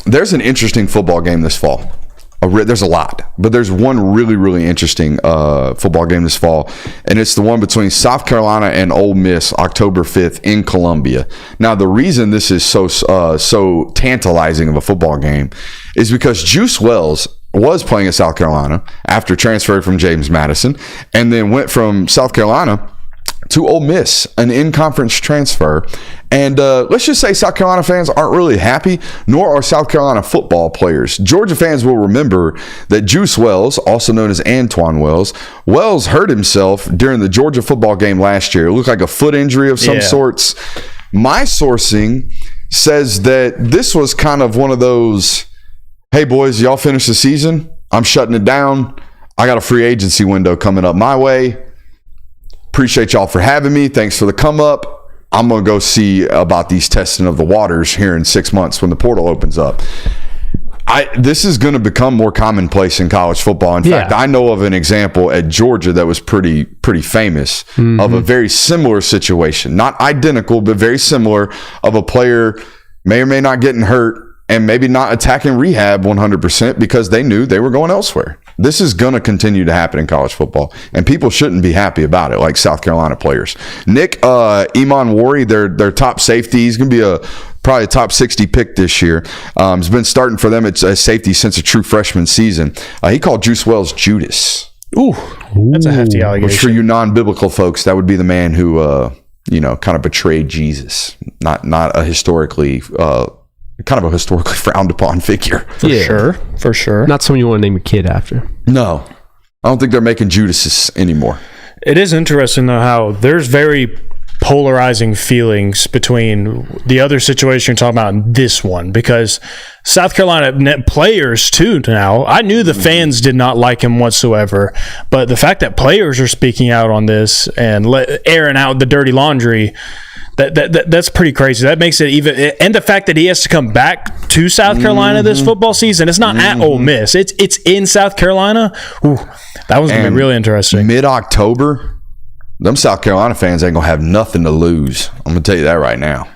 There's an interesting football game this fall. There's a lot, but there's one really, really interesting football game this fall, and it's the one between South Carolina and Ole Miss, October 5th in Columbia. Now, the reason this is so tantalizing of a football game is because Juice Wells was playing at South Carolina after transferring from James Madison, and then went from South Carolina to Ole Miss, an in-conference transfer. And let's just say South Carolina fans aren't really happy, nor are South Carolina football players. Georgia fans will remember that Juice Wells, also known as Antoine Wells hurt himself during the Georgia football game last year. It looked like a foot injury of some sorts. My sourcing says that this was kind of one of those, hey boys, y'all finish the season? I'm shutting it down. I got a free agency window coming up my way. Appreciate y'all for having me. Thanks for the come up. I'm going to go see about these testing of the waters here in 6 months when the portal opens up. This is going to become more commonplace in college football. In fact, I know of an example at Georgia that was pretty famous of a very similar situation. Not identical, but very similar, of a player may or may not getting hurt and maybe not attacking rehab 100% because they knew they were going elsewhere. This is going to continue to happen in college football, and people shouldn't be happy about it, like South Carolina players. Nick Iman Wari, their top safety, he's going to be a probably a top 60 pick this year. Has been starting for them at safety since a true freshman season. He called Juice Wells Judas. Ooh, that's a hefty allegation. Which for you non-biblical folks, that would be the man who, kind of betrayed Jesus. Not a historically, kind of a historically frowned upon figure. For sure. Not someone you want to name your kid after. No, I don't think they're making Judases anymore. It is interesting, though, how there's very polarizing feelings between the other situation you're talking about and this one, because South Carolina players too now, I knew the fans did not like him whatsoever, but the fact that players are speaking out on this and airing out the dirty laundry, that's pretty crazy. That makes it even, and the fact that he has to come back to South Carolina this football season, it's not at Ole Miss, it's in South Carolina. Ooh, that was going to be really interesting. Mid-October, them South Carolina fans ain't going to have nothing to lose. I'm going to tell you that right now.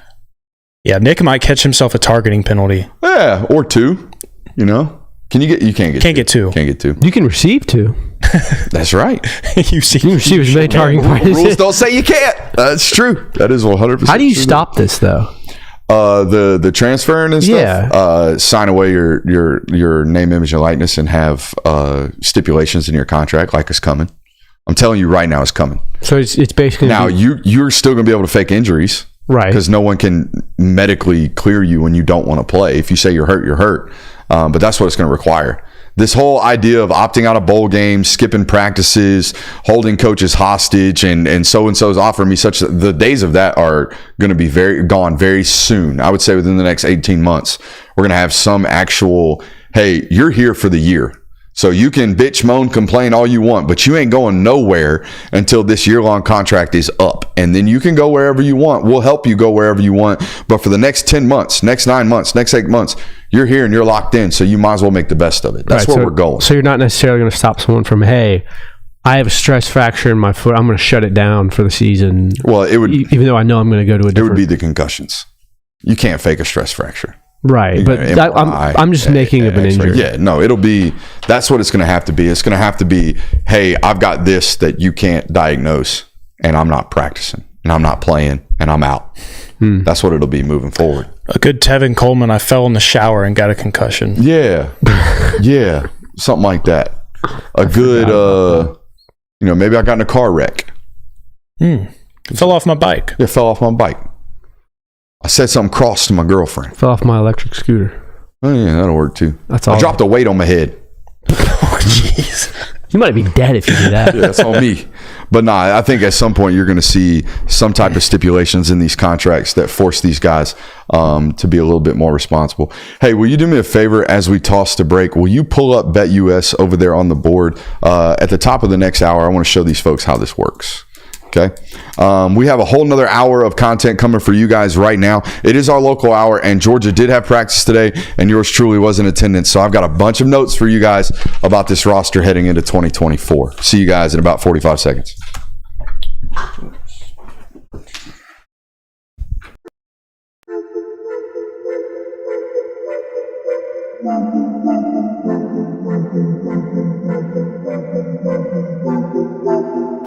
Yeah, Nick might catch himself a targeting penalty. Yeah, or two, you can't get two. Can't get two. You can receive 2. That's right. You receive as many targeting practices. Rules don't say you can't. That's true. That is 100%. How do you stop this, though? The transferring and stuff. Sign away your name, image, and likeness, and have stipulations in your contract, like it's coming. I'm telling you right now, it's coming. So it's basically now you're still going to be able to fake injuries, right? Because no one can medically clear you when you don't want to play. If you say you're hurt, you're hurt. But that's what it's going to require. This whole idea of opting out of bowl games, skipping practices, holding coaches hostage, and so-and-so's offering me such, the days of that are going to be gone very soon. I would say within the next 18 months, we're going to have some actual, hey, you're here for the year. So you can bitch, moan, complain all you want, but you ain't going nowhere until this year-long contract is up. And then you can go wherever you want. We'll help you go wherever you want. But for the next 10 months, next 9 months, next 8 months, you're here and you're locked in. So you might as well make the best of it. That's where we're going. So you're not necessarily going to stop someone from, hey, I have a stress fracture in my foot, I'm going to shut it down for the season. Well, it would, even though I know I'm going to go to a different. It would be the concussions. You can't fake a stress fracture. Right, but I'm just making of an injury. Yeah, no, that's what it's going to have to be. It's going to have to be, hey, I've got this that you can't diagnose, and I'm not practicing, and I'm not playing, and I'm out. That's what it'll be moving forward. A good Tevin Coleman, I fell in the shower and got a concussion. Yeah, yeah, something like that. A good, maybe I got in a car wreck. Fell off my bike. Yeah, fell off my bike. I said something cross to my girlfriend. Fell off my electric scooter. Oh, yeah, that'll work too. That's all. I dropped a weight on my head. Oh, jeez. You might be dead if you do that. Yeah, that's on me. But I think at some point you're going to see some type of stipulations in these contracts that force these guys to be a little bit more responsible. Hey, will you do me a favor as we toss to break? Will you pull up BetUS over there on the board? At the top of the next hour, I want to show these folks how this works. Okay. We have a whole nother hour of content coming for you guys right now. It is our local hour, and Georgia did have practice today, and yours truly was in attendance. So I've got a bunch of notes for you guys about this roster heading into 2024. See you guys in about 45 seconds.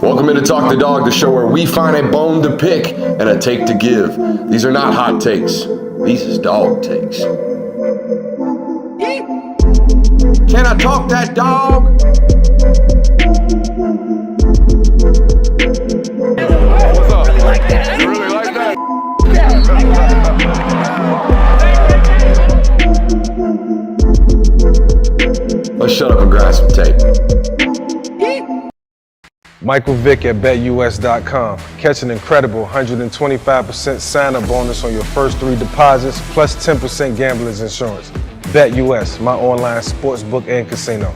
Welcome into Talk the Dog, the show where we find a bone to pick and a take to give. These are not hot takes. These is dog takes. Can I talk that dog? What's up? You really like that? Let's shut up and grind some tape. Michael Vick at BetUS.com. Catch an incredible 125% sign-up bonus on your first 3 deposits, plus 10% gambler's insurance. BetUS, my online sportsbook and casino.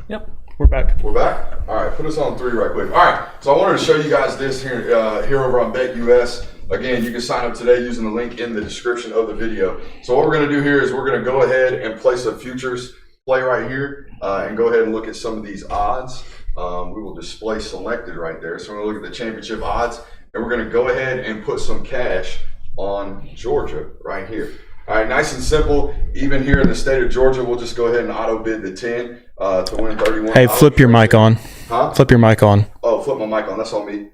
Yep, we're back. We're back? All right, put us on 3 right quick. All right, so I wanted to show you guys this here over on BetUS. Again, you can sign up today using the link in the description of the video. So what we're going to do here is we're going to go ahead and place a futures play right here and go ahead and look at some of these odds. We will display selected right there. So we're going to look at the championship odds, and we're going to go ahead and put some cash on Georgia right here. All right, nice and simple. Even here in the state of Georgia, we'll just go ahead and auto bid the 10 to win 31. Hey, flip your mic on. Huh? Flip your mic on. Oh, flip my mic on. That's on me.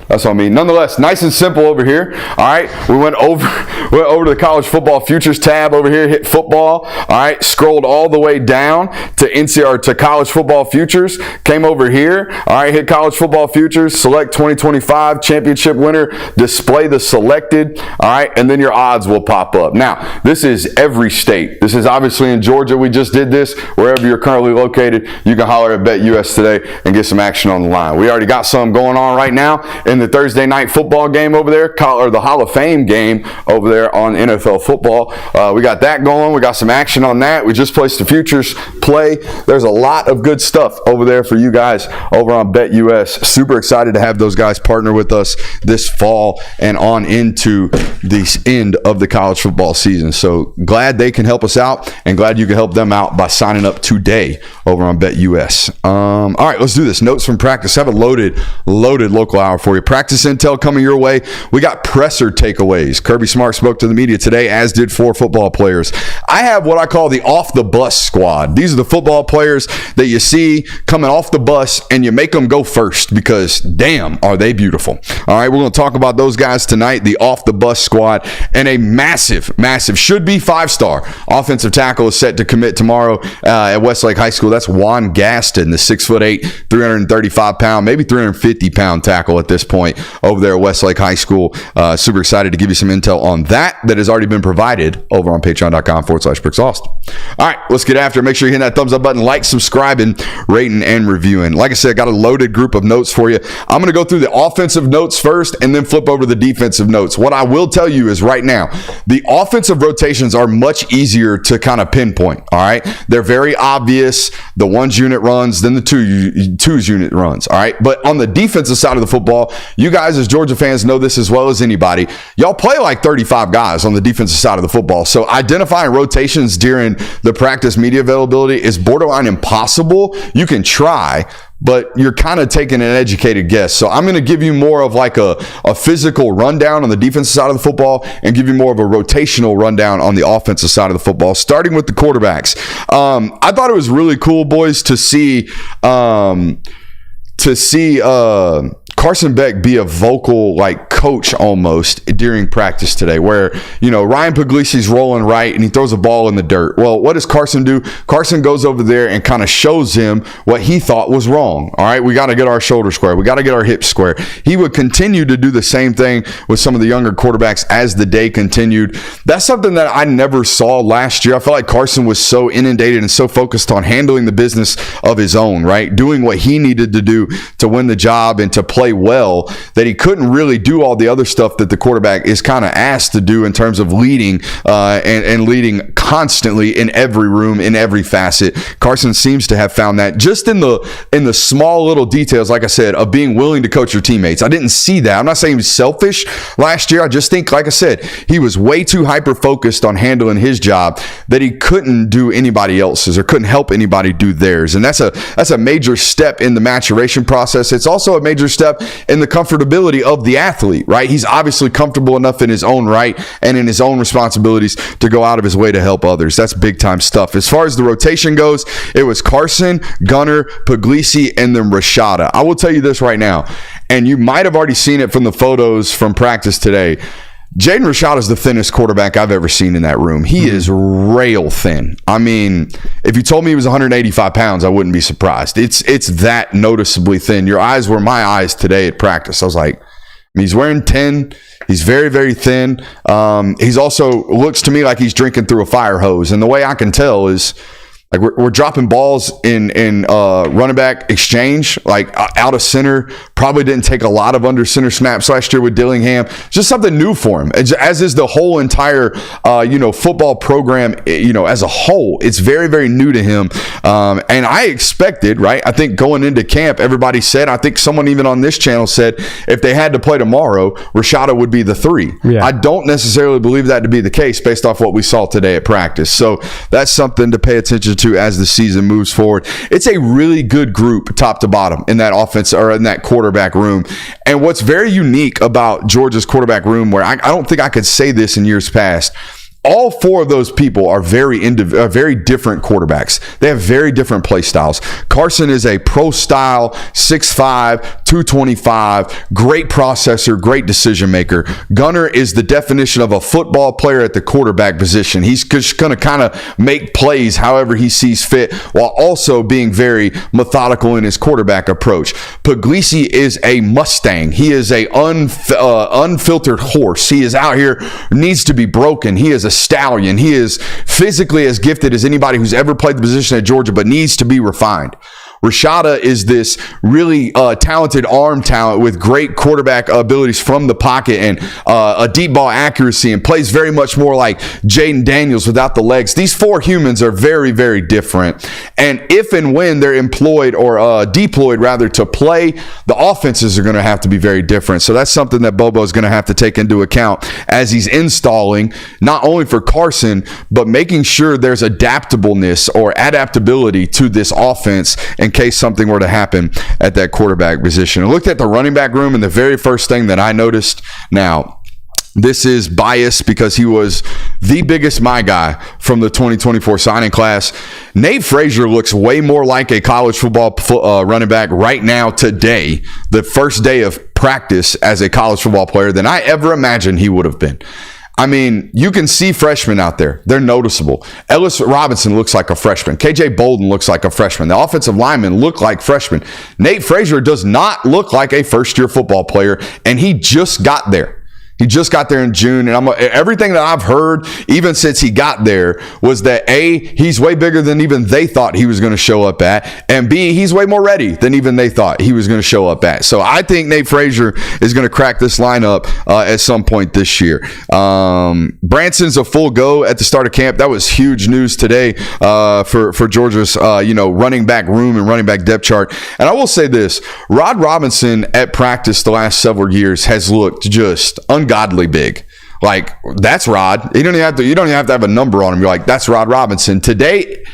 That's on me. Nonetheless, nice and simple over here. All right, we went over to the college football futures tab over here. Hit football. All right, scrolled all the way down to NCR to college football futures. Came over here. All right, hit college football futures. Select 2025 championship winner. Display the selected. All right, and then your odds will pop up. Now, this is every state. This is obviously in Georgia. We just did this. Wherever you're currently located, you can holler at BetUS today and get some action on the line. We already got some going on right now in the Thursday night football game over there, or the Hall of Fame game over there on NFL football. We got that going. We got some action on that. We just placed the futures play. There's a lot of good stuff over there for you guys over on BetUS. Super excited to have those guys partner with us this fall and on into the end of the college football season. So glad they can help us out and glad you can help them out by signing up today over on BetUS. All right, let's do this. Notes from practice. Have a loaded local hour for you. Practice intel coming your way. We got presser takeaways. Kirby Smart spoke to the media today, as did 4 football players. I have what I call the off the bus squad. These are the football players that you see coming off the bus and you make them go first because damn, are they beautiful. All right, we're going to talk about those guys tonight, the off the bus squad, and a massive, should be 5-star offensive tackle is set to commit tomorrow at Westlake High School. That's Juan Gaston, the 6'8", 335-pound, maybe 350-pound tackle at this point over there at Westlake High School. Super excited to give you some intel on that has already been provided over on patreon.com/BricksAustin. All right, let's get after it. Make sure you hit that thumbs up button, like, subscribing, rating, and reviewing. Like I said, I got a loaded group of notes for you. I'm going to go through the offensive notes first and then flip over to the defensive notes. What I will tell you is right now, the offensive rotations are much easier to kind of pinpoint. All right, they're very obvious. The 1's unit runs, then the 2's unit runs. All right, but on the defensive side of the football, you guys as Georgia fans know this as well as anybody. Y'all play like 35 guys on the defensive side of the football. So identifying rotations during the practice media availability is borderline impossible. You can try, but you're kind of taking an educated guess. So I'm going to give you more of like a physical rundown on the defensive side of the football and give you more of a rotational rundown on the offensive side of the football, starting with the quarterbacks. I thought it was really cool, boys, to see Carson Beck be a vocal like coach almost during practice today, where Ryan Puglisi's rolling right and he throws a ball in the dirt. Well, what does Carson do? Carson goes over there and kind of shows him what he thought was wrong. All right, we got to get our shoulders square. We got to get our hips square. He would continue to do the same thing with some of the younger quarterbacks as the day continued. That's something that I never saw last year. I felt like Carson was so inundated and so focused on handling the business of his own, right? Doing what he needed to do to win the job and to play well, that he couldn't really do all the other stuff that the quarterback is kind of asked to do in terms of leading and leading constantly in every room, in every facet. Carson seems to have found that just in the small little details, like I said, of being willing to coach your teammates. I didn't see that. I'm not saying he was selfish last year. I just think, like I said, he was way too hyper-focused on handling his job that he couldn't do anybody else's or couldn't help anybody do theirs. And that's a major step in the maturation process. It's also a major step in the comfortability of the athlete, right? He's obviously comfortable enough in his own right and in his own responsibilities to go out of his way to help others. That's big time stuff. As far as the rotation goes, it was Carson, Gunner, Puglisi, and then Rashada. I will tell you this right now, and you might have already seen it from the photos from practice today. Jaden Rashada is the thinnest quarterback I've ever seen in that room. He is rail thin. I mean, if you told me he was 185 pounds, I wouldn't be surprised. It's that noticeably thin. Your eyes were my eyes today at practice. I was like, he's wearing 10. He's very, very thin. He's also looks to me like he's drinking through a fire hose. And the way I can tell is like we're dropping balls in running back exchange, like out of center. Probably didn't take a lot of under center snaps last year with Dillingham. Just something new for him, as is the whole entire football program. As a whole, it's very, very new to him. And I expected, right? I think going into camp, everybody said. I think someone even on this channel said if they had to play tomorrow, Rashada would be the 3. Yeah. I don't necessarily believe that to be the case based off what we saw today at practice. So that's something to pay attention to as the season moves forward. It's a really good group top to bottom in that offense or in that quarterback room. And what's very unique about Georgia's quarterback room, where I don't think I could say this in years past, all four of those people are very different quarterbacks. They have very different play styles. Carson is a pro style, 6'5", 225, great processor, great decision maker. Gunner is the definition of a football player at the quarterback position. He's just going to kind of make plays however he sees fit, while also being very methodical in his quarterback approach. Puglisi is a Mustang. He is a unfiltered horse. He is out here, needs to be broken. He is a stallion. He is physically as gifted as anybody who's ever played the position at Georgia, but needs to be refined. Rashada is this really talented arm talent with great quarterback abilities from the pocket and a deep ball accuracy, and plays very much more like Jaden Daniels without the legs. These four humans are very, very different. And if and when they're employed or deployed rather to play, the offenses are going to have to be very different. So that's something that Bobo is going to have to take into account as he's installing, not only for Carson, but making sure there's adaptableness or adaptability to this offense in case something were to happen at that quarterback position. I looked at the running back room, and the very first thing that I noticed, now this is biased because he was the biggest my guy from the 2024 signing class. Nate Frazier looks way more like a college football running back right now today, the first day of practice as a college football player, than I ever imagined he would have been. I mean, you can see freshmen out there. They're noticeable. Ellis Robinson looks like a freshman. KJ Bolden looks like a freshman. The offensive linemen look like freshmen. Nate Frazier does not look like a first-year football player, and he just got there. He just got there in June, and everything that I've heard, even since he got there, was that A, he's way bigger than even they thought he was going to show up at, and B, he's way more ready than even they thought he was going to show up at. So I think Nate Frazier is going to crack this lineup at some point this year. Branson's a full go at the start of camp. That was huge news today for Georgia's running back room and running back depth chart. And I will say this: Rod Robinson at practice the last several years has looked just ungodly big. Like, that's Rod. You don't even have to have a number on him. You're like, that's Rod Robinson. Today,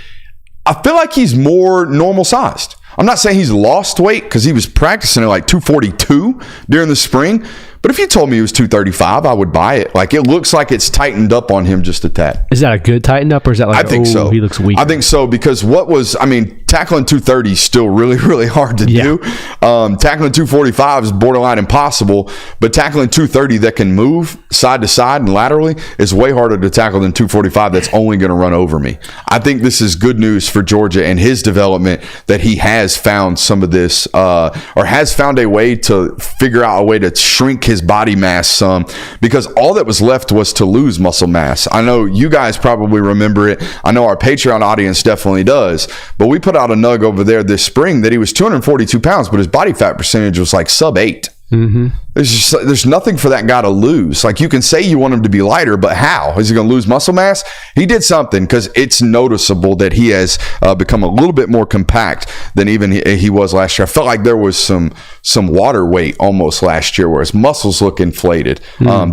I feel like he's more normal sized. I'm not saying he's lost weight, because he was practicing at like 242 during the spring. But if you told me he was 235, I would buy it. Like, it looks like it's tightened up on him just a tad. Is that a good tighten up, or is that like, I think so. He looks weak? I think so, because tackling 230 is still really, really hard to do. Tackling 245 is borderline impossible, but tackling 230 that can move side to side and laterally is way harder to tackle than 245 that's only going to run over me. I think this is good news for Georgia and his development, that he has found some of this, or has found a way to figure out a way to shrink his body mass some, because all that was left was to lose muscle mass. I know you guys probably remember it. I know our Patreon audience definitely does, but we put out a nug over there this spring that he was 242 pounds, but his body fat percentage was like sub 8. Mm-hmm. There's nothing for that guy to lose. Like, you can say you want him to be lighter, but how? Is he going to lose muscle mass? He did something, because it's noticeable that he has become a little bit more compact than even he was last year. I felt like there was some water weight almost last year, where his muscles look inflated.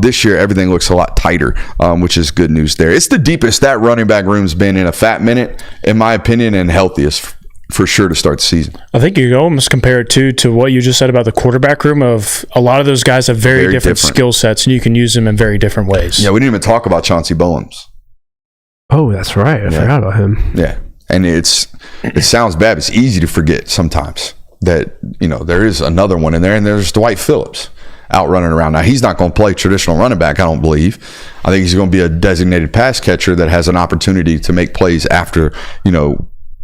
This year, everything looks a lot tighter, which is good news there. It's the deepest that running back room's been in a fat minute, in my opinion, and healthiest for sure to start the season. I think you almost compare it to what you just said about the quarterback room. Of a lot of those guys have very different skill sets, and you can use them in very different ways. Yeah, we didn't even talk about Chauncey Bowens. Oh, that's right. I forgot about him. Yeah, and it sounds bad. It's easy to forget sometimes that there is another one in there, and there's Dwight Phillips out running around. Now, he's not going to play traditional running back, I don't believe. I think he's going to be a designated pass catcher that has an opportunity to make plays after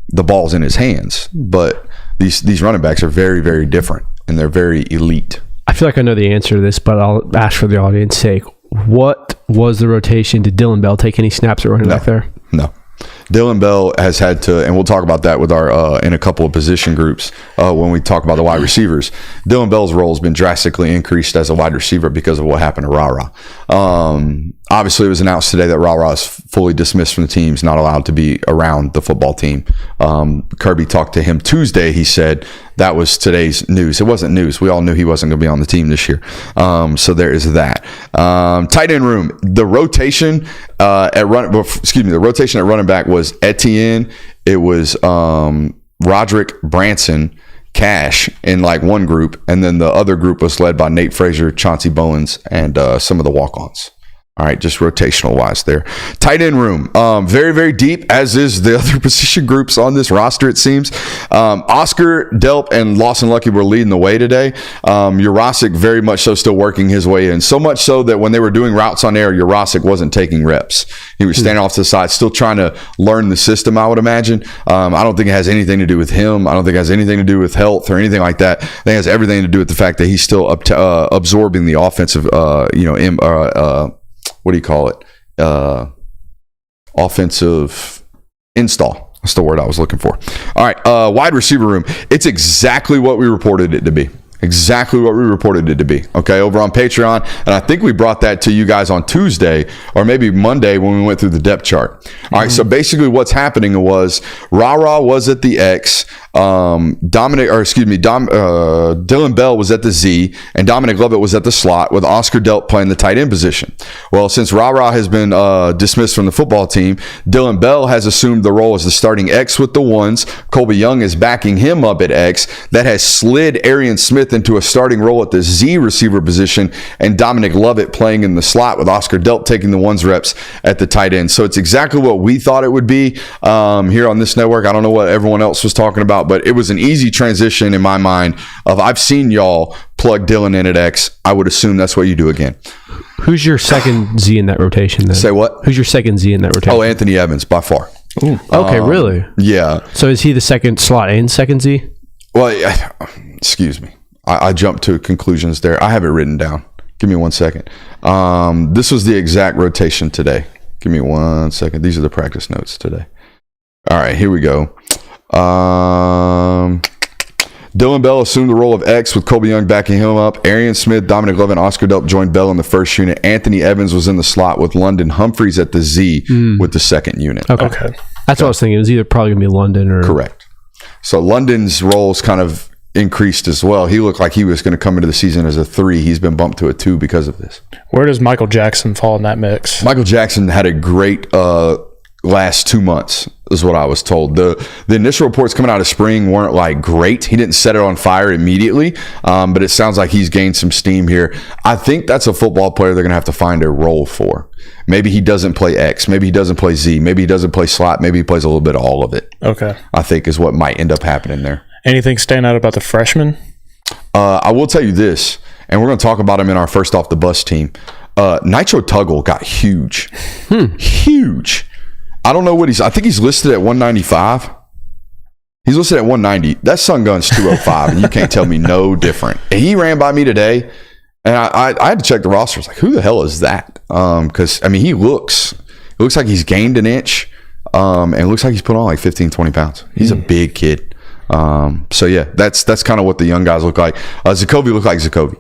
the ball's in his hands. But these running backs are very, very different, and they're very elite. I feel like I know the answer to this, but I'll ask for the audience's sake. What was the rotation? Did Dylan Bell take any snaps at running back there? No. Dylan Bell has had to, and we'll talk about that with our in a couple of position groups when we talk about the wide receivers. Dylan Bell's role has been drastically increased as a wide receiver because of what happened to Rara. Obviously, it was announced today that Rara is fully dismissed from the team. He's not allowed to be around the football team. Kirby talked to him Tuesday. He said that was today's news. It wasn't news. We all knew he wasn't going to be on the team this year. So there is that. Tight end room. The rotation the rotation at running back was Etienne. It was Roderick, Branson, Cash in like one group, and then the other group was led by Nate Frazier, Chauncey Bowens, and some of the walk-ons. All right, just rotational wise there. Tight end room, very, very deep, as is the other position groups on this roster, it seems. Oscar, Delp, and Lawson Lucky were leading the way today. Jurasic very much so still working his way in. So much so that when they were doing routes on air, Jurasic wasn't taking reps. He was standing off to the side, still trying to learn the system, I would imagine. I don't think it has anything to do with him. I don't think it has anything to do with health or anything like that. I think it has everything to do with the fact that he's still absorbing the offensive, what do you call it? Offensive install. That's the word I was looking for. All right, wide receiver room. It's exactly what we reported it to be. Exactly what we reported it to be. Okay, over on Patreon. And I think we brought that to you guys on Tuesday or maybe Monday when we went through the depth chart. All right, so basically what's happening was Ra was at the X, Dylan Bell was at the Z, and Dominic Lovett was at the slot with Oscar Delp playing the tight end position. Well, since Ra has been dismissed from the football team, Dylan Bell has assumed the role as the starting X with the ones. Colby Young is backing him up at X. That has slid Arian Smith into a starting role at the Z receiver position, and Dominic Lovett playing in the slot with Oscar Delp taking the ones reps at the tight end. So it's exactly what we thought it would be here on this network. I don't know what everyone else was talking about, but it was an easy transition in my mind of I've seen y'all plug Dylan in at X. I would assume that's what you do again. Who's your second Z in that rotation then? Say what? Who's your second Z in that rotation? Oh, Anthony Evans, by far. Ooh. Okay, really? Yeah. So is he the second slot and second Z? Well, excuse me. I jumped to conclusions there. I have it written down. Give me 1 second. This was the exact rotation today. Give me 1 second. These are the practice notes today. All right, here we go. Dylan Bell assumed the role of X with Colby Young backing him up. Arian Smith, Dominic Lovett, and Oscar Delp joined Bell in the first unit. Anthony Evans was in the slot with London Humphreys at the Z with the second unit. Okay. That's what I was thinking. It was either probably going to be London or... Correct. So London's roles kind of increased as well. He looked like he was going to come into the season as a 3. He's been bumped to a 2 because of this. Where does Michael Jackson fall in that mix? Michael Jackson had a great last 2 months is what I was told. The initial reports coming out of spring weren't like great. He didn't set it on fire immediately, but it sounds like he's gained some steam here. I think that's a football player they're going to have to find a role for. Maybe he doesn't play X. Maybe he doesn't play Z. Maybe he doesn't play slot. Maybe he plays a little bit of all of it. Okay. I think is what might end up happening there. Anything stand out about the freshman? I will tell you this, and we're going to talk about him in our first off the bus team. Nitro Tuggle got huge. Huge. I don't know what I think he's listed at 195. He's listed at 190. That sun gun's 205, and you can't tell me no different. And he ran by me today, and I had to check the roster. I was like, who the hell is that? Because, I mean, it looks like he's gained an inch, and it looks like he's put on like 15, 20 pounds. He's a big kid. So, yeah, that's kind of what the young guys look like. Zakovi looked like Zakovi,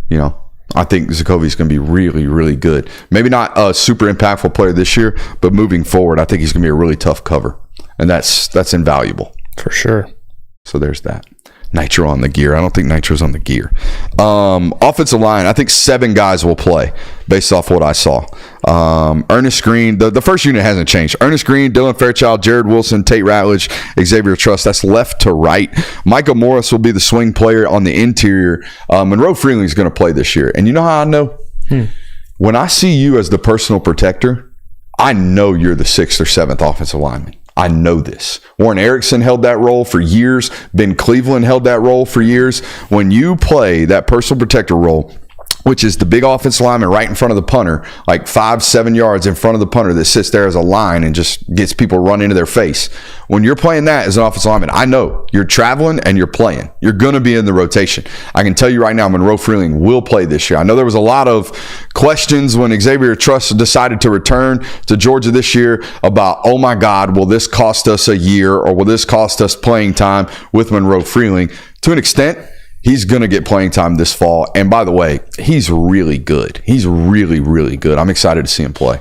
you know. I think Zakovi's going to be really, really good. Maybe not a super impactful player this year, but moving forward, I think he's going to be a really tough cover. And that's invaluable. For sure. So there's that. Nitro on the gear. I don't think Nitro's on the gear. Offensive line, I think 7 guys will play based off what I saw. Ernest Green, the first unit hasn't changed. Ernest Green, Dylan Fairchild, Jared Wilson, Tate Ratledge, Xavier Truss. That's left to right. Micah Morris will be the swing player on the interior. Monroe Freeling is going to play this year. And you know how I know? When I see you as the personal protector, I know you're the 6th or 7th offensive lineman. I know this. Warren Erickson held that role for years. Ben Cleveland held that role for years. When you play that personal protector role, which is the big offensive lineman right in front of the punter, like 5-7 yards in front of the punter that sits there as a line and just gets people run into their face. When you're playing that as an offensive lineman, I know you're traveling and you're playing. You're going to be in the rotation. I can tell you right now, Monroe Freeling will play this year. I know there was a lot of questions when Xavier Truss decided to return to Georgia this year about, oh my God, will this cost us a year or will this cost us playing time with Monroe Freeling? To an extent, he's going to get playing time this fall. And by the way, he's really good. He's really, really good. I'm excited to see him play.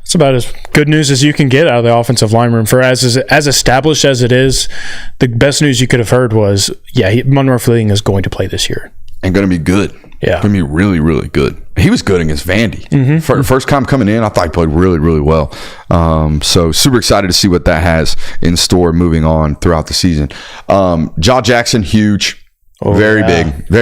It's about as good news as you can get out of the offensive line room. For as established as it is, the best news you could have heard was, Monroe Freeling is going to play this year. And going to be good. Yeah. Going to be really, really good. He was good against Vandy. First time coming in, I thought he played really, really well. So super excited to see what that has in store moving on throughout the season. Jaw Jackson, huge. Very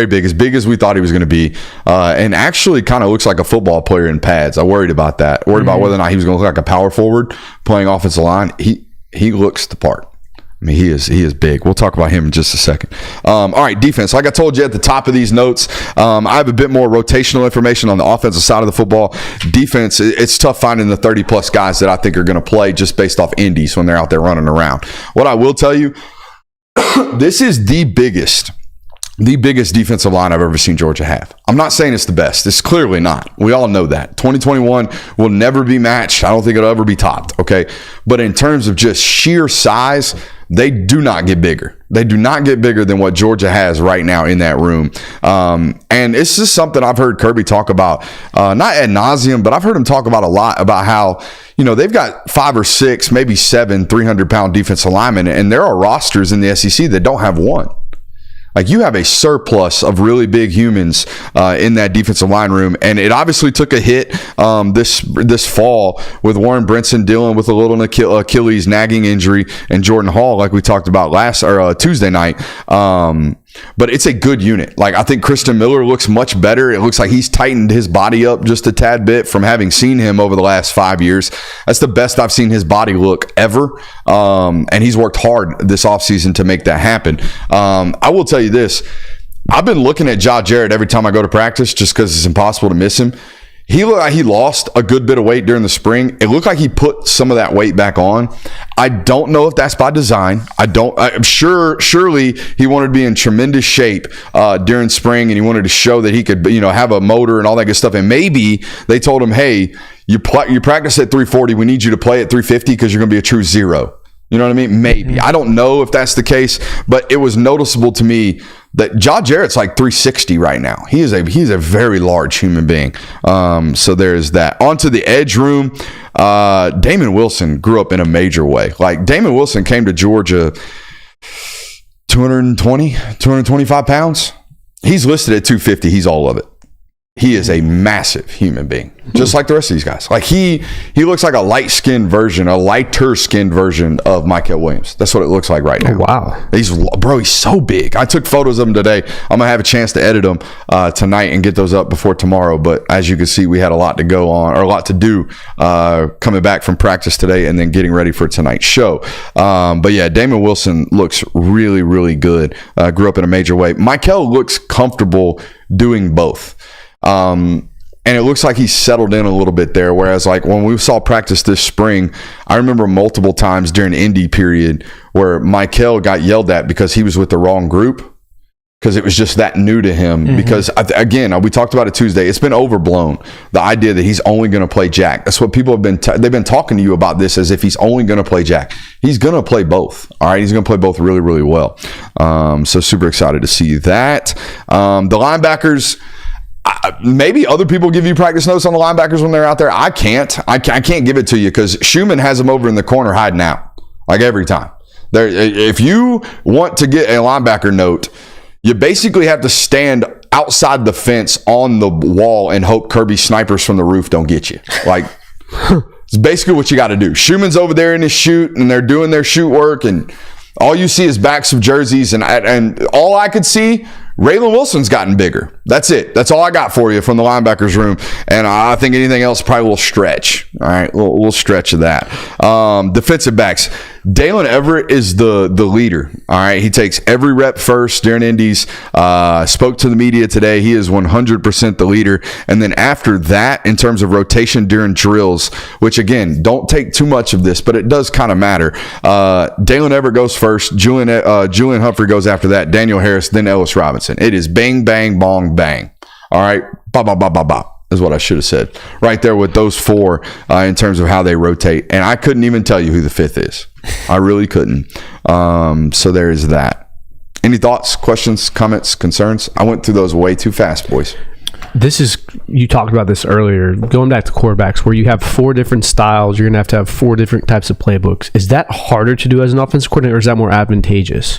big, as big as we thought he was going to be, and actually kind of looks like a football player in pads. I worried about that. Worried about whether or not he was going to look like a power forward playing offensive line. He looks the part. I mean, he is big. We'll talk about him in just a second. All right, defense. Like I told you at the top of these notes, I have a bit more rotational information on the offensive side of the football. Defense, it's tough finding the 30-plus guys that I think are going to play just based off indies when they're out there running around. What I will tell you, this is the biggest defensive line I've ever seen Georgia have. I'm not saying it's the best. It's clearly not. We all know that. 2021 will never be matched. I don't think it'll ever be topped, okay? But in terms of just sheer size, they do not get bigger. They do not get bigger than what Georgia has right now in that room. And it's just something I've heard Kirby talk about, not ad nauseum, but I've heard him talk about a lot about how, they've got 5 or 6, maybe 7 300-pound defensive linemen, and there are rosters in the SEC that don't have one. Like, you have a surplus of really big humans in that defensive line room, and it obviously took a hit this fall with Warren Brinson dealing with a little Achilles nagging injury and Jordan Hall, like we talked about Tuesday night. But it's a good unit. Like, I think Christian Miller looks much better. It looks like he's tightened his body up just a tad bit from having seen him over the last 5 years. That's the best I've seen his body look ever. And he's worked hard this offseason to make that happen. I will tell you this. I've been looking at Ja Jarrett every time I go to practice just because it's impossible to miss him. He looked like he lost a good bit of weight during the spring. It looked like he put some of that weight back on. I don't know if that's by design. I'm surely he wanted to be in tremendous shape during spring, and he wanted to show that he could, have a motor and all that good stuff. And maybe they told him, hey, you practice at 340. We need you to play at 350 because you're going to be a true zero. You know what I mean? Maybe. I don't know if that's the case, but it was noticeable to me that Ja Jarrett's like 360 right now. He's a very large human being. So there's that. Onto the edge room. Damon Wilson grew up in a major way. Like, Damon Wilson came to Georgia 225 pounds. He's listed at 250. He's all of it. He is a massive human being, just like the rest of these guys. Like, he looks like a lighter-skinned version of Michael Williams. That's what it looks like right now. Oh, wow. He's so big. I took photos of him today. I'm going to have a chance to edit them tonight and get those up before tomorrow. But as you can see, we had a lot to go on, or a lot to do coming back from practice today and then getting ready for tonight's show. But yeah, Damon Wilson looks really, really good. Grew up in a major way. Michael looks comfortable doing both. And it looks like he's settled in a little bit there. Whereas, like, when we saw practice this spring, I remember multiple times during the Indy period where Michael got yelled at because he was with the wrong group, because it was just that new to him. Mm-hmm. Because, again, we talked about it Tuesday. It's been overblown, the idea that he's only going to play Jack. That's what people have been they've been talking to you about this, as if he's only going to play Jack. He's going to play both. All right, he's going to play both really, really well. So super excited to see that. The linebackers. Maybe other people give you practice notes on the linebackers when they're out there. I can't give it to you because Schumann has them over in the corner hiding out, like, every time. If you want to get a linebacker note, you basically have to stand outside the fence on the wall and hope Kirby snipers from the roof don't get you. Like, it's basically what you got to do. Schumann's over there in his shoot, and they're doing their shoot work, and all you see is backs of jerseys, and all I could see, Raylan Wilson's gotten bigger. That's it. That's all I got for you from the linebackers room. And I think anything else probably will stretch. All right, we'll stretch of that. Defensive backs. Dalen Everett is the leader. All right, he takes every rep first during Indies. Spoke to the media today. He is 100% the leader. And then after that, in terms of rotation during drills, which, again, don't take too much of this, but it does kind of matter. Dalen Everett goes first. Julian Humphrey goes after that. Daniel Harris, then Ellis Robinson. It is bang, bang, bong, bang. All right, ba, ba, ba, ba, ba. Is what I should have said right there with those four in terms of how they rotate. And I couldn't even tell you who the fifth is. I really couldn't. So there is that. Any thoughts, questions, comments, concerns? I went through those way too fast, boys. You talked about this earlier, going back to quarterbacks, where you have 4 different styles. You're going to have 4 different types of playbooks. Is that harder to do as an offensive coordinator, or is that more advantageous?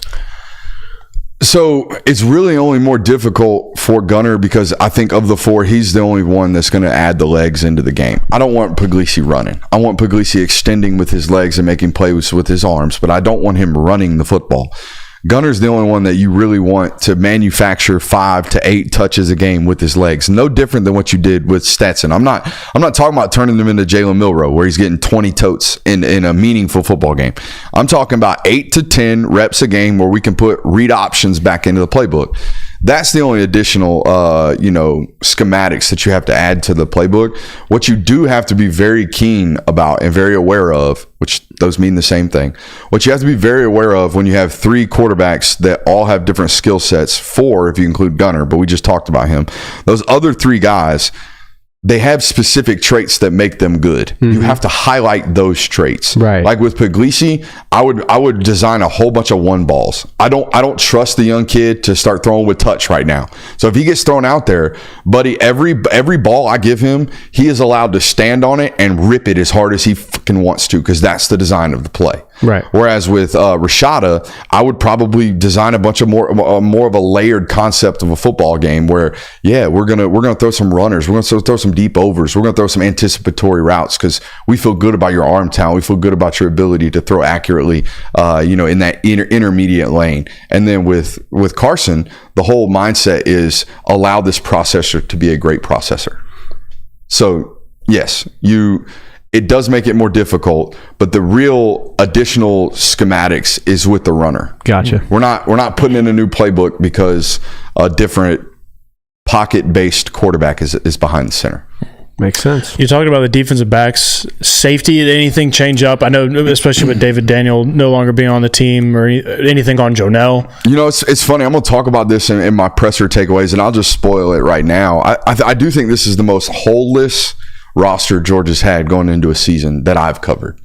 So it's really only more difficult for Gunner because I think of the 4, he's the only one that's going to add the legs into the game. I don't want Puglisi running. I want Puglisi extending with his legs and making plays with his arms, but I don't want him running the football. Gunner's the only one that you really want to manufacture 5 to 8 touches a game with his legs. No different than what you did with Stetson. I'm not talking about turning him into Jalen Milroe where he's getting 20 totes in a meaningful football game. I'm talking about 8 to 10 reps a game where we can put read options back into the playbook. That's the only additional, schematics that you have to add to the playbook. What you do have to be very keen about and very aware of, which those mean the same thing. What you have to be very aware of when you have 3 quarterbacks that all have different skill sets, 4 if you include Gunner, but we just talked about him. Those other 3 guys, they have specific traits that make them good. Mm-hmm. You have to highlight those traits. Right. Like with Puglisi, I would design a whole bunch of 1 balls. I don't trust the young kid to start throwing with touch right now. So if he gets thrown out there, buddy, every ball I give him, he is allowed to stand on it and rip it as hard as he fucking wants to, because that's the design of the play. Right. Whereas with Rashada, I would probably design a bunch of more of a layered concept of a football game where, we're gonna throw some runners, we're gonna throw some deep overs, we're gonna throw some anticipatory routes because we feel good about your arm talent, we feel good about your ability to throw accurately, in that intermediate lane. And then with Carson, the whole mindset is allow this processor to be a great processor. So yes, it does make it more difficult, but the real additional schematics is with the runner. Gotcha. We're not putting in a new playbook because a different pocket-based quarterback is behind the center. Makes sense. You talked about the defensive backs. Safety, did anything change up? I know, especially with David Daniel no longer being on the team, or anything on Jonell. It's funny. I'm going to talk about this in my presser takeaways, and I'll just spoil it right now. I do think this is the most holeless roster Georgia's had going into a season that I've covered.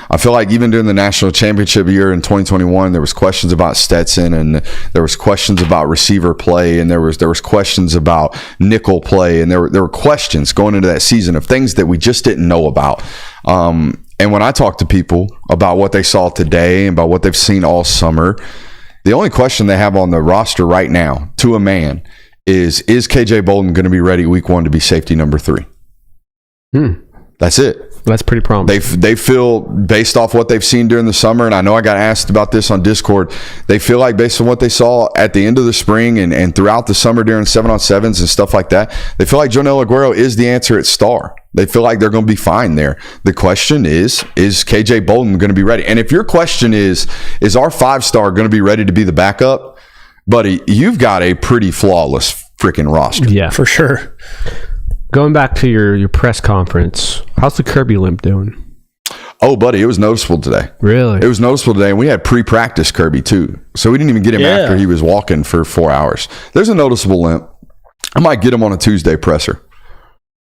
I feel like even during the national championship year in 2021, there was questions about Stetson, and there was questions about receiver play, and there was questions about nickel play, and there were questions going into that season of things that we just didn't know about. And when I talk to people about what they saw today and about what they've seen all summer, the only question they have on the roster right now, to a man, is KJ Bolden going to be ready week 1 to be safety number 3? That's it. That's pretty promising. They feel, based off what they've seen during the summer, and I know I got asked about this on Discord, they feel like based on what they saw at the end of the spring and throughout the summer during 7-on-7s and stuff like that, they feel like Jonell Aguero is the answer at star. They feel like they're going to be fine there. The question is KJ Bolden going to be ready? And if your question is our 5-star going to be ready to be the backup, buddy, you've got a pretty flawless freaking roster. Yeah, for sure. Going back to your press conference, how's the Kirby limp doing? Oh, buddy, it was noticeable today. Really? It was noticeable today, and we had pre-practice Kirby, too. So we didn't even get him after he was walking for 4 hours. There's a noticeable limp. I might get him on a Tuesday presser,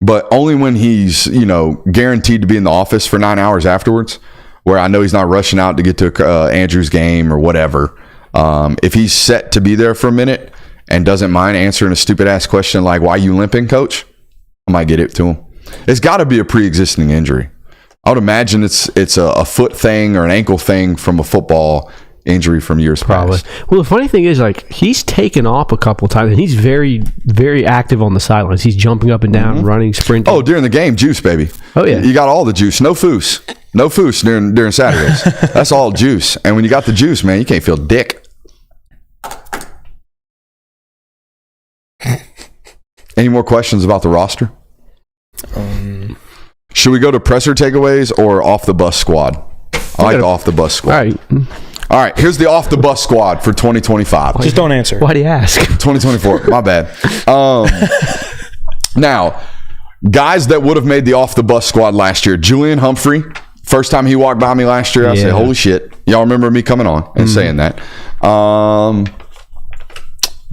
but only when he's, guaranteed to be in the office for 9 hours afterwards, where I know he's not rushing out to get to Andrew's game or whatever. If he's set to be there for a minute and doesn't mind answering a stupid-ass question like, why you limping, coach? I might get it to him. It's got to be a pre-existing injury. I would imagine it's a foot thing or an ankle thing from a football injury from years past. Well, the funny thing is, he's taken off a couple times, and he's very, very active on the sidelines. He's jumping up and down, running, sprinting. Oh, during the game, juice, baby. Oh, yeah. You got all the juice. No foos. No foos during Saturdays. That's all juice. And when you got the juice, man, you can't feel dick. Any more questions about the roster? Should we go to presser takeaways or off the bus squad? I like the off the bus squad. All right. Here's the off the bus squad for 2025. Just don't answer. Why do you ask? 2024. My bad. Now, guys that would have made the off the bus squad last year. Julian Humphrey. First time he walked by me last year, I said, holy shit. Y'all remember me coming on and saying that.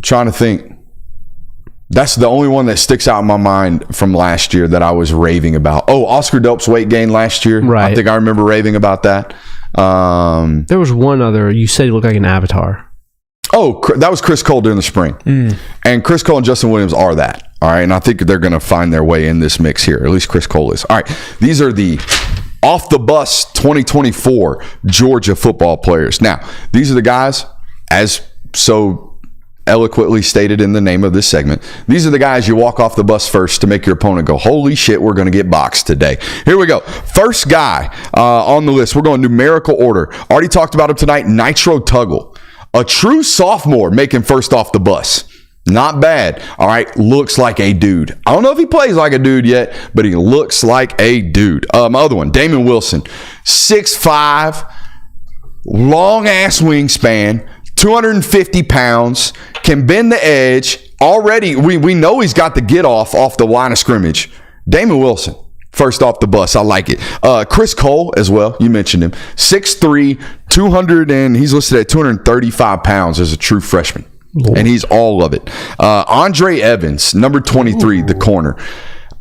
Trying to think. That's the only one that sticks out in my mind from last year that I was raving about. Oh, Oscar Delp's weight gain last year. Right. I think I remember raving about that. There was one other. You said he looked like an avatar. Oh, that was Chris Cole during the spring. And Chris Cole and Justin Williams are that. All right. And I think they're going to find their way in this mix here. At least Chris Cole is. All right. These are the off the bus 2024 Georgia football players. Now, these are the guys, as so eloquently stated in the name of this segment, these are the guys you walk off the bus first to make your opponent go, holy shit, we're going to get boxed today. Here we go. First guy on the list, we're going numerical order. Already talked about him tonight, Nitro Tuggle. A true sophomore making first off the bus. Not bad. All right. Looks like a dude. I don't know if he plays like a dude yet, but he looks like a dude. My other one, Damon Wilson, 6'5", long ass wingspan, 250 pounds, can bend the edge. Already, we know he's got the get off the line of scrimmage. Damon Wilson, first off the bus. I like it. Chris Cole as well. You mentioned him. 6'3", 200, and he's listed at 235 pounds as a true freshman. And he's all of it. Andre Evans, number 23, the corner.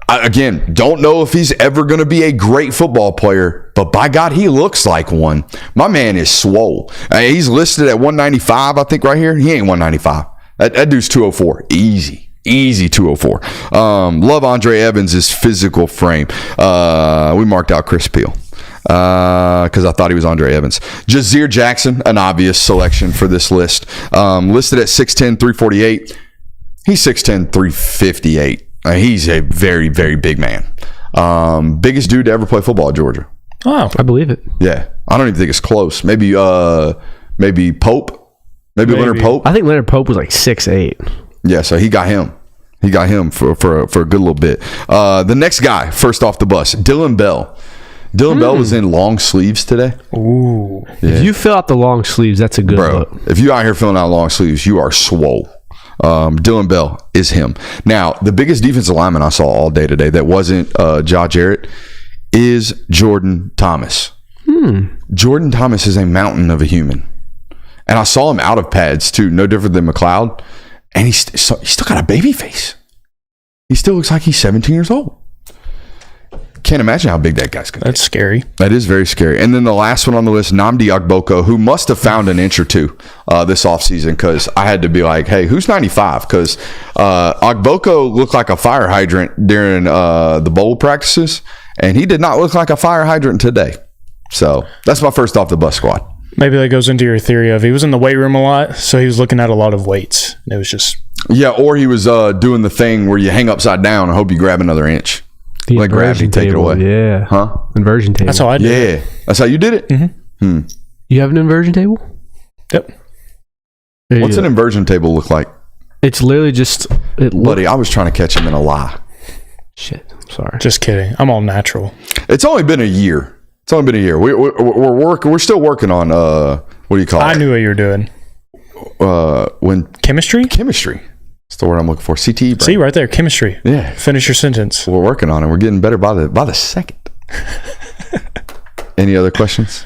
Again, don't know if he's ever going to be a great football player, but by God, he looks like one. My man is swole. He's listed at 195, I think, right here. He ain't 195. That dude's 204. Easy 204. Love Andre Evans' physical frame. We marked out Chris Peel because I thought he was Andre Evans. Jazir Jackson, an obvious selection for this list. Listed at 6'10", 348. He's 6'10", 358. He's a very, very big man. Biggest dude to ever play football at Georgia. Oh, I believe it. Yeah. I don't even think it's close. Maybe Pope. Maybe Leonard Pope. I think Leonard Pope was like 6'8". Yeah, so he got him. He got him for a good little bit. The next guy, first off the bus, Dylan Bell. Dylan Bell was in long sleeves today. Ooh. Yeah. If you fill out the long sleeves, that's a good look. If you out here filling out long sleeves, you are swole. Dylan Bell is him. Now, the biggest defensive lineman I saw all day today that wasn't Josh Jarrett is Jordan Thomas. Jordan Thomas is a mountain of a human. And I saw him out of pads, too. No different than McLeod. And he's still got a baby face. He still looks like he's 17 years old. Can't imagine how big that guy's going to be. That's scary. That is very scary. And then the last one on the list, Nnamdi Ogboko, who must have found an inch or two this offseason, because I had to be like, hey, who's 95? Because Ogboko looked like a fire hydrant during the bowl practices, and he did not look like a fire hydrant today. So that's my first off the bus squad. Maybe that goes into your theory of he was in the weight room a lot, so he was looking at a lot of weights. It was just... Yeah, or he was doing the thing where you hang upside down and hope you grab another inch. The Like gravity, inversion take it table, away. Yeah. Huh? Inversion table. That's how I did it. Yeah. That's how you did it? Mm-hmm. You have an inversion table? Yep. What's an inversion table look like? It's literally just... Buddy, I was trying to catch him in a lie. Shit. I'm sorry. Just kidding. I'm all natural. It's only been a year. We're still working on what do you call it? I knew what you were doing. Chemistry? Chemistry. That's the word I'm looking for. CTE. Brain. See, right there, chemistry. Yeah. Finish your sentence. We're working on it. We're getting better by the second. Any other questions?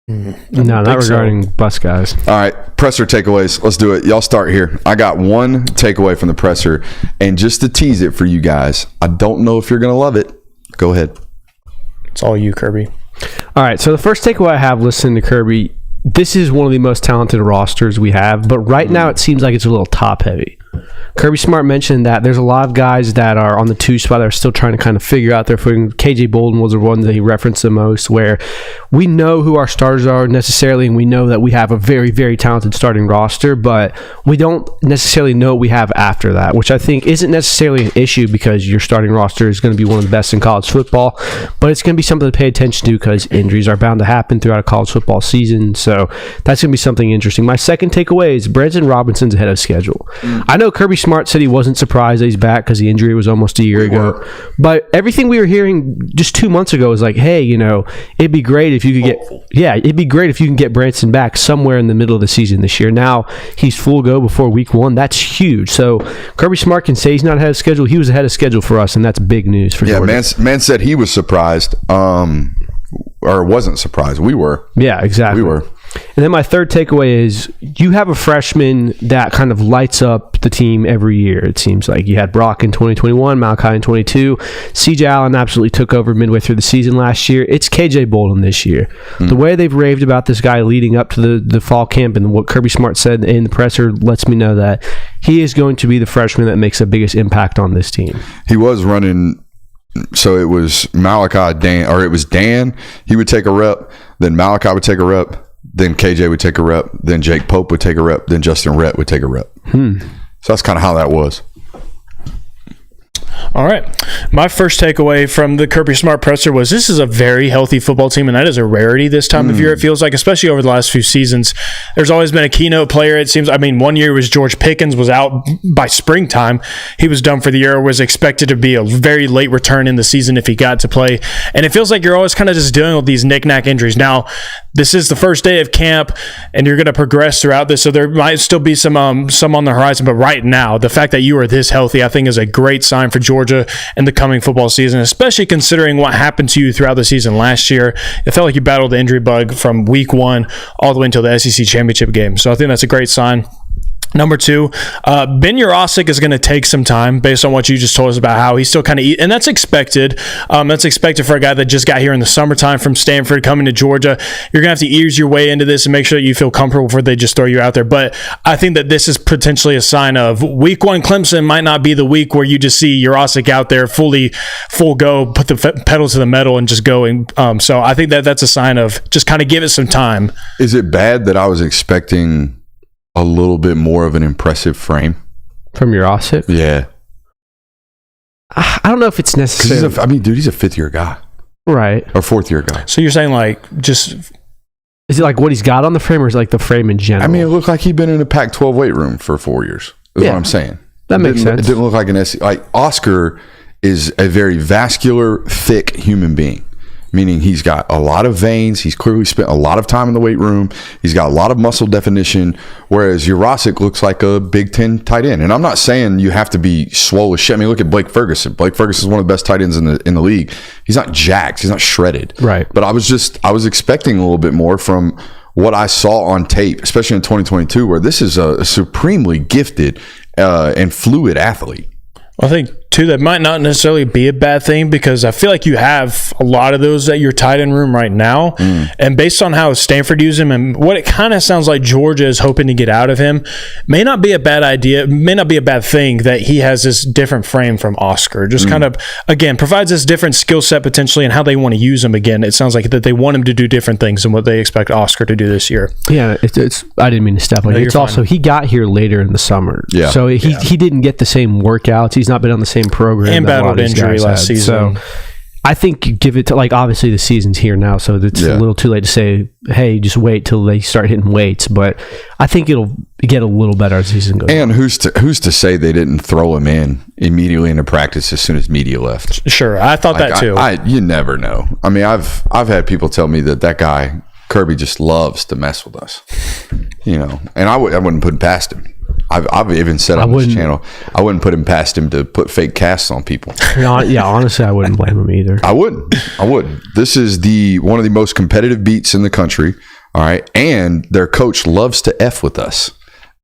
No, not regarding bus guys. All right, presser takeaways. Let's do it. Y'all start here. I got one takeaway from the presser, and just to tease it for you guys, I don't know if you're going to love it. Go ahead. It's all you, Kirby. All right, so the first takeaway I have listening to Kirby, this is one of the most talented rosters we have, but right now it seems like it's a little top heavy. Kirby Smart mentioned that there's a lot of guys that are on the 2 spot that are still trying to kind of figure out their footing. KJ Bolden was the one that he referenced the most, where we know who our starters are necessarily, and we know that we have a very, very talented starting roster, but we don't necessarily know what we have after that, which I think isn't necessarily an issue because your starting roster is going to be one of the best in college football, but it's going to be something to pay attention to because injuries are bound to happen throughout a college football season, so that's going to be something interesting. My second takeaway is Branson Robinson's ahead of schedule. I know Kirby Smart said he wasn't surprised that he's back because the injury was almost a year ago. But everything we were hearing just 2 months ago was like, hey, it'd be great if you could it'd be great if you can get Branson back somewhere in the middle of the season this year. Now he's full go before week 1. That's huge. So Kirby Smart can say he's not ahead of schedule. He was ahead of schedule for us, and that's big news for Georgia. Man said he was surprised, or wasn't surprised. We were. Yeah, exactly. We were. And then my third takeaway is you have a freshman that kind of lights up the team every year, it seems like. You had Brock in 2021, Malachi in 22. CJ Allen absolutely took over midway through the season last year. It's KJ Bolden this year. The way they've raved about this guy leading up to the fall camp and what Kirby Smart said in the presser lets me know that he is going to be the freshman that makes the biggest impact on this team. He was running... So it was it was Dan. He would take a rep. Then Malachi would take a rep. Then KJ would take a rep. Then Jake Pope would take a rep. Then Justin Rhett would take a rep. So that's kind of how that was. All right. My first takeaway from the Kirby Smart presser was this is a very healthy football team, and that is a rarity this time of year, it feels like, especially over the last few seasons. There's always been a keynote player, it seems. I mean, one year was George Pickens was out by springtime. He was done for the year, was expected to be a very late return in the season if he got to play. And it feels like you're always kind of just dealing with these knick-knack injuries. Now, this is the first day of camp, and you're going to progress throughout this, so there might still be some on the horizon. But right now, the fact that you are this healthy, I think, is a great sign for Georgia in the coming football season, especially considering what happened to you throughout the season last year. It felt like you battled the injury bug from week 1 all the way until the SEC championship game. So I think that's a great sign. Number 2, Ben Yurosek is going to take some time based on what you just told us about how he's still kind of and that's expected. That's expected for a guy that just got here in the summertime from Stanford coming to Georgia. You're going to have to ease your way into this and make sure that you feel comfortable before they just throw you out there. But I think that this is potentially a sign of week 1 Clemson might not be the week where you just see Yurosek out there full go, put the pedal to the metal and just going. So I think that that's a sign of just kind of give it some time. Is it bad that I was expecting a little bit more of an impressive frame from Yurosek? Yeah. I don't know if it's necessary. He's a 5th-year guy. Right. Or 4th-year guy. So you're saying just... Is it like what he's got on the frame, or is it like the frame in general? I mean, it looked like he'd been in a Pac-12 weight room for 4 years. That's what I'm saying. That makes sense. It didn't look like an SEC. Like, Oscar is a very vascular, thick human being. Meaning he's got a lot of veins. He's clearly spent a lot of time in the weight room. He's got a lot of muscle definition, whereas Yurosek looks like a Big Ten tight end. And I'm not saying you have to be swole as shit. I mean, look at Blake Ferguson. Blake Ferguson is one of the best tight ends in the league. He's not jacked. He's not shredded. Right. But I was expecting a little bit more from what I saw on tape, especially in 2022, where this is a supremely gifted and fluid athlete. I think, too, that might not necessarily be a bad thing because I feel like you have a lot of those at your tight end room right now. And based on how Stanford used him and what it kind of sounds like Georgia is hoping to get out of him, may not be a bad idea, may not be a bad thing that he has this different frame from Oscar. Just kind of, again, provides this different skill set potentially and how they want to use him again. It sounds like that they want him to do different things than what they expect Oscar to do this year. Yeah, it's I didn't mean to step on it. It's also, he got here later in the summer. Yeah. So he didn't get the same workouts. He's not been on the same program. And battled injury last season. So I think you give it to, like, obviously the season's here now, so it's a little too late to say, hey, just wait till they start hitting weights. But I think it'll get a little better as the season goes on. And who's to say they didn't throw him in immediately into practice as soon as media left? Sure, I thought that too. You never know. I mean, I've had people tell me that guy Kirby just loves to mess with us, and I wouldn't put it past him. I've even said on this channel, I wouldn't put him past him to put fake casts on people. Honestly, I wouldn't blame him either. I wouldn't. This is one of the most competitive beats in the country. All right. And their coach loves to F with us.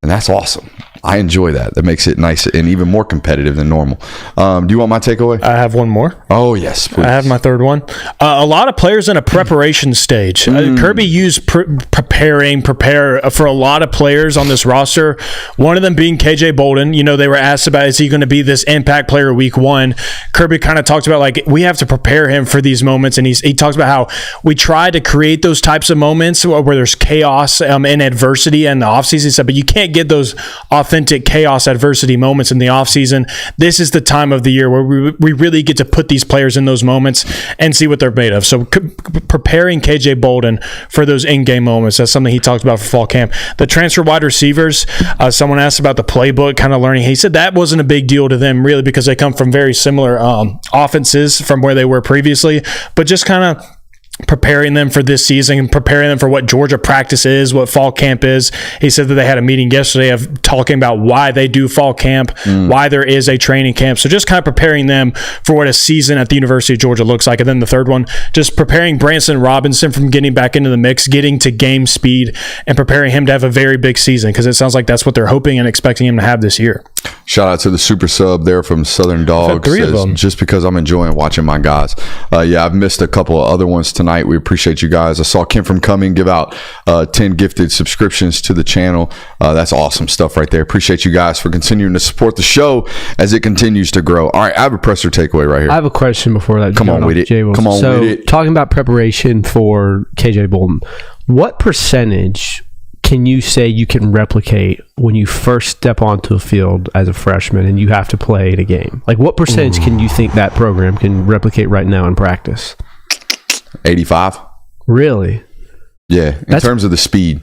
And that's awesome. I enjoy that. That makes it nice and even more competitive than normal. Do you want my takeaway? I have one more. Oh, yes, please. I have my third one. A lot of players in a preparation stage. Kirby used prepare for a lot of players on this roster. One of them being KJ Bolden. They were asked about, is he going to be this impact player week 1? Kirby kind of talked about, like, we have to prepare him for these moments. And he talks about how we try to create those types of moments where there's chaos and adversity in the offseason. He said, but you can't get those authentic chaos adversity moments in the offseason. This is the time of the year where we really get to put these players in those moments and see what they're made of. So preparing KJ Bolden for those in-game moments, that's something he talked about for fall camp. The transfer wide receivers, someone asked about the playbook, kind of learning. He said that wasn't a big deal to them really because they come from very similar offenses from where they were previously, but just kind of preparing them for this season and preparing them for what Georgia practice is, what fall camp is. He said that they had a meeting yesterday of talking about why they do fall camp, why there is a training camp. So just kind of preparing them for what a season at the University of Georgia looks like. And then the third one, just preparing Branson Robinson from getting back into the mix, getting to game speed, and preparing him to have a very big season because it sounds like that's what they're hoping and expecting him to have this year. Shout out to the super sub there from Southern Dog. Three of them. Just because I'm enjoying watching my guys. I've missed a couple of other ones tonight. We appreciate you guys. I saw Kim from Cumming give out 10 gifted subscriptions to the channel. That's awesome stuff right there. Appreciate you guys for continuing to support the show as it continues to grow. All right, I have a presser takeaway right here. I have a question before that. Come on with it. So, talking about preparation for KJ Bolden, what percentage can you say you can replicate when you first step onto a field as a freshman and you have to play in a game? Like, what percentage can you think that program can replicate right now in practice? 85. Really? Yeah, in terms of the speed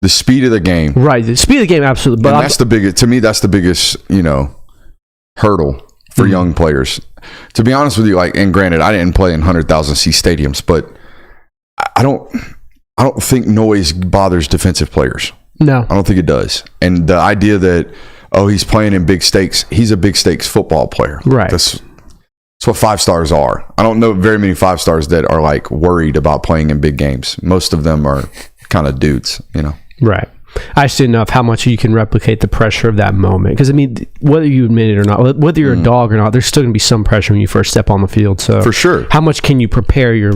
of the game. Right, the speed of the game, absolutely. But that's the biggest. To me, that's the biggest, hurdle for young players. To be honest with you, and granted, I didn't play in 100,000 seat stadiums, but I don't think noise bothers defensive players. No, I don't think it does. And the idea that he's playing in big stakes, he's a big stakes football player. Right. That's what 5-stars are. I don't know very many 5-stars that are worried about playing in big games. Most of them are kind of dudes, Right. I just didn't know how much you can replicate the pressure of that moment. Because, whether you admit it or not, whether you're a dog or not, there's still going to be some pressure when you first step on the field. So, for sure. How much can you prepare your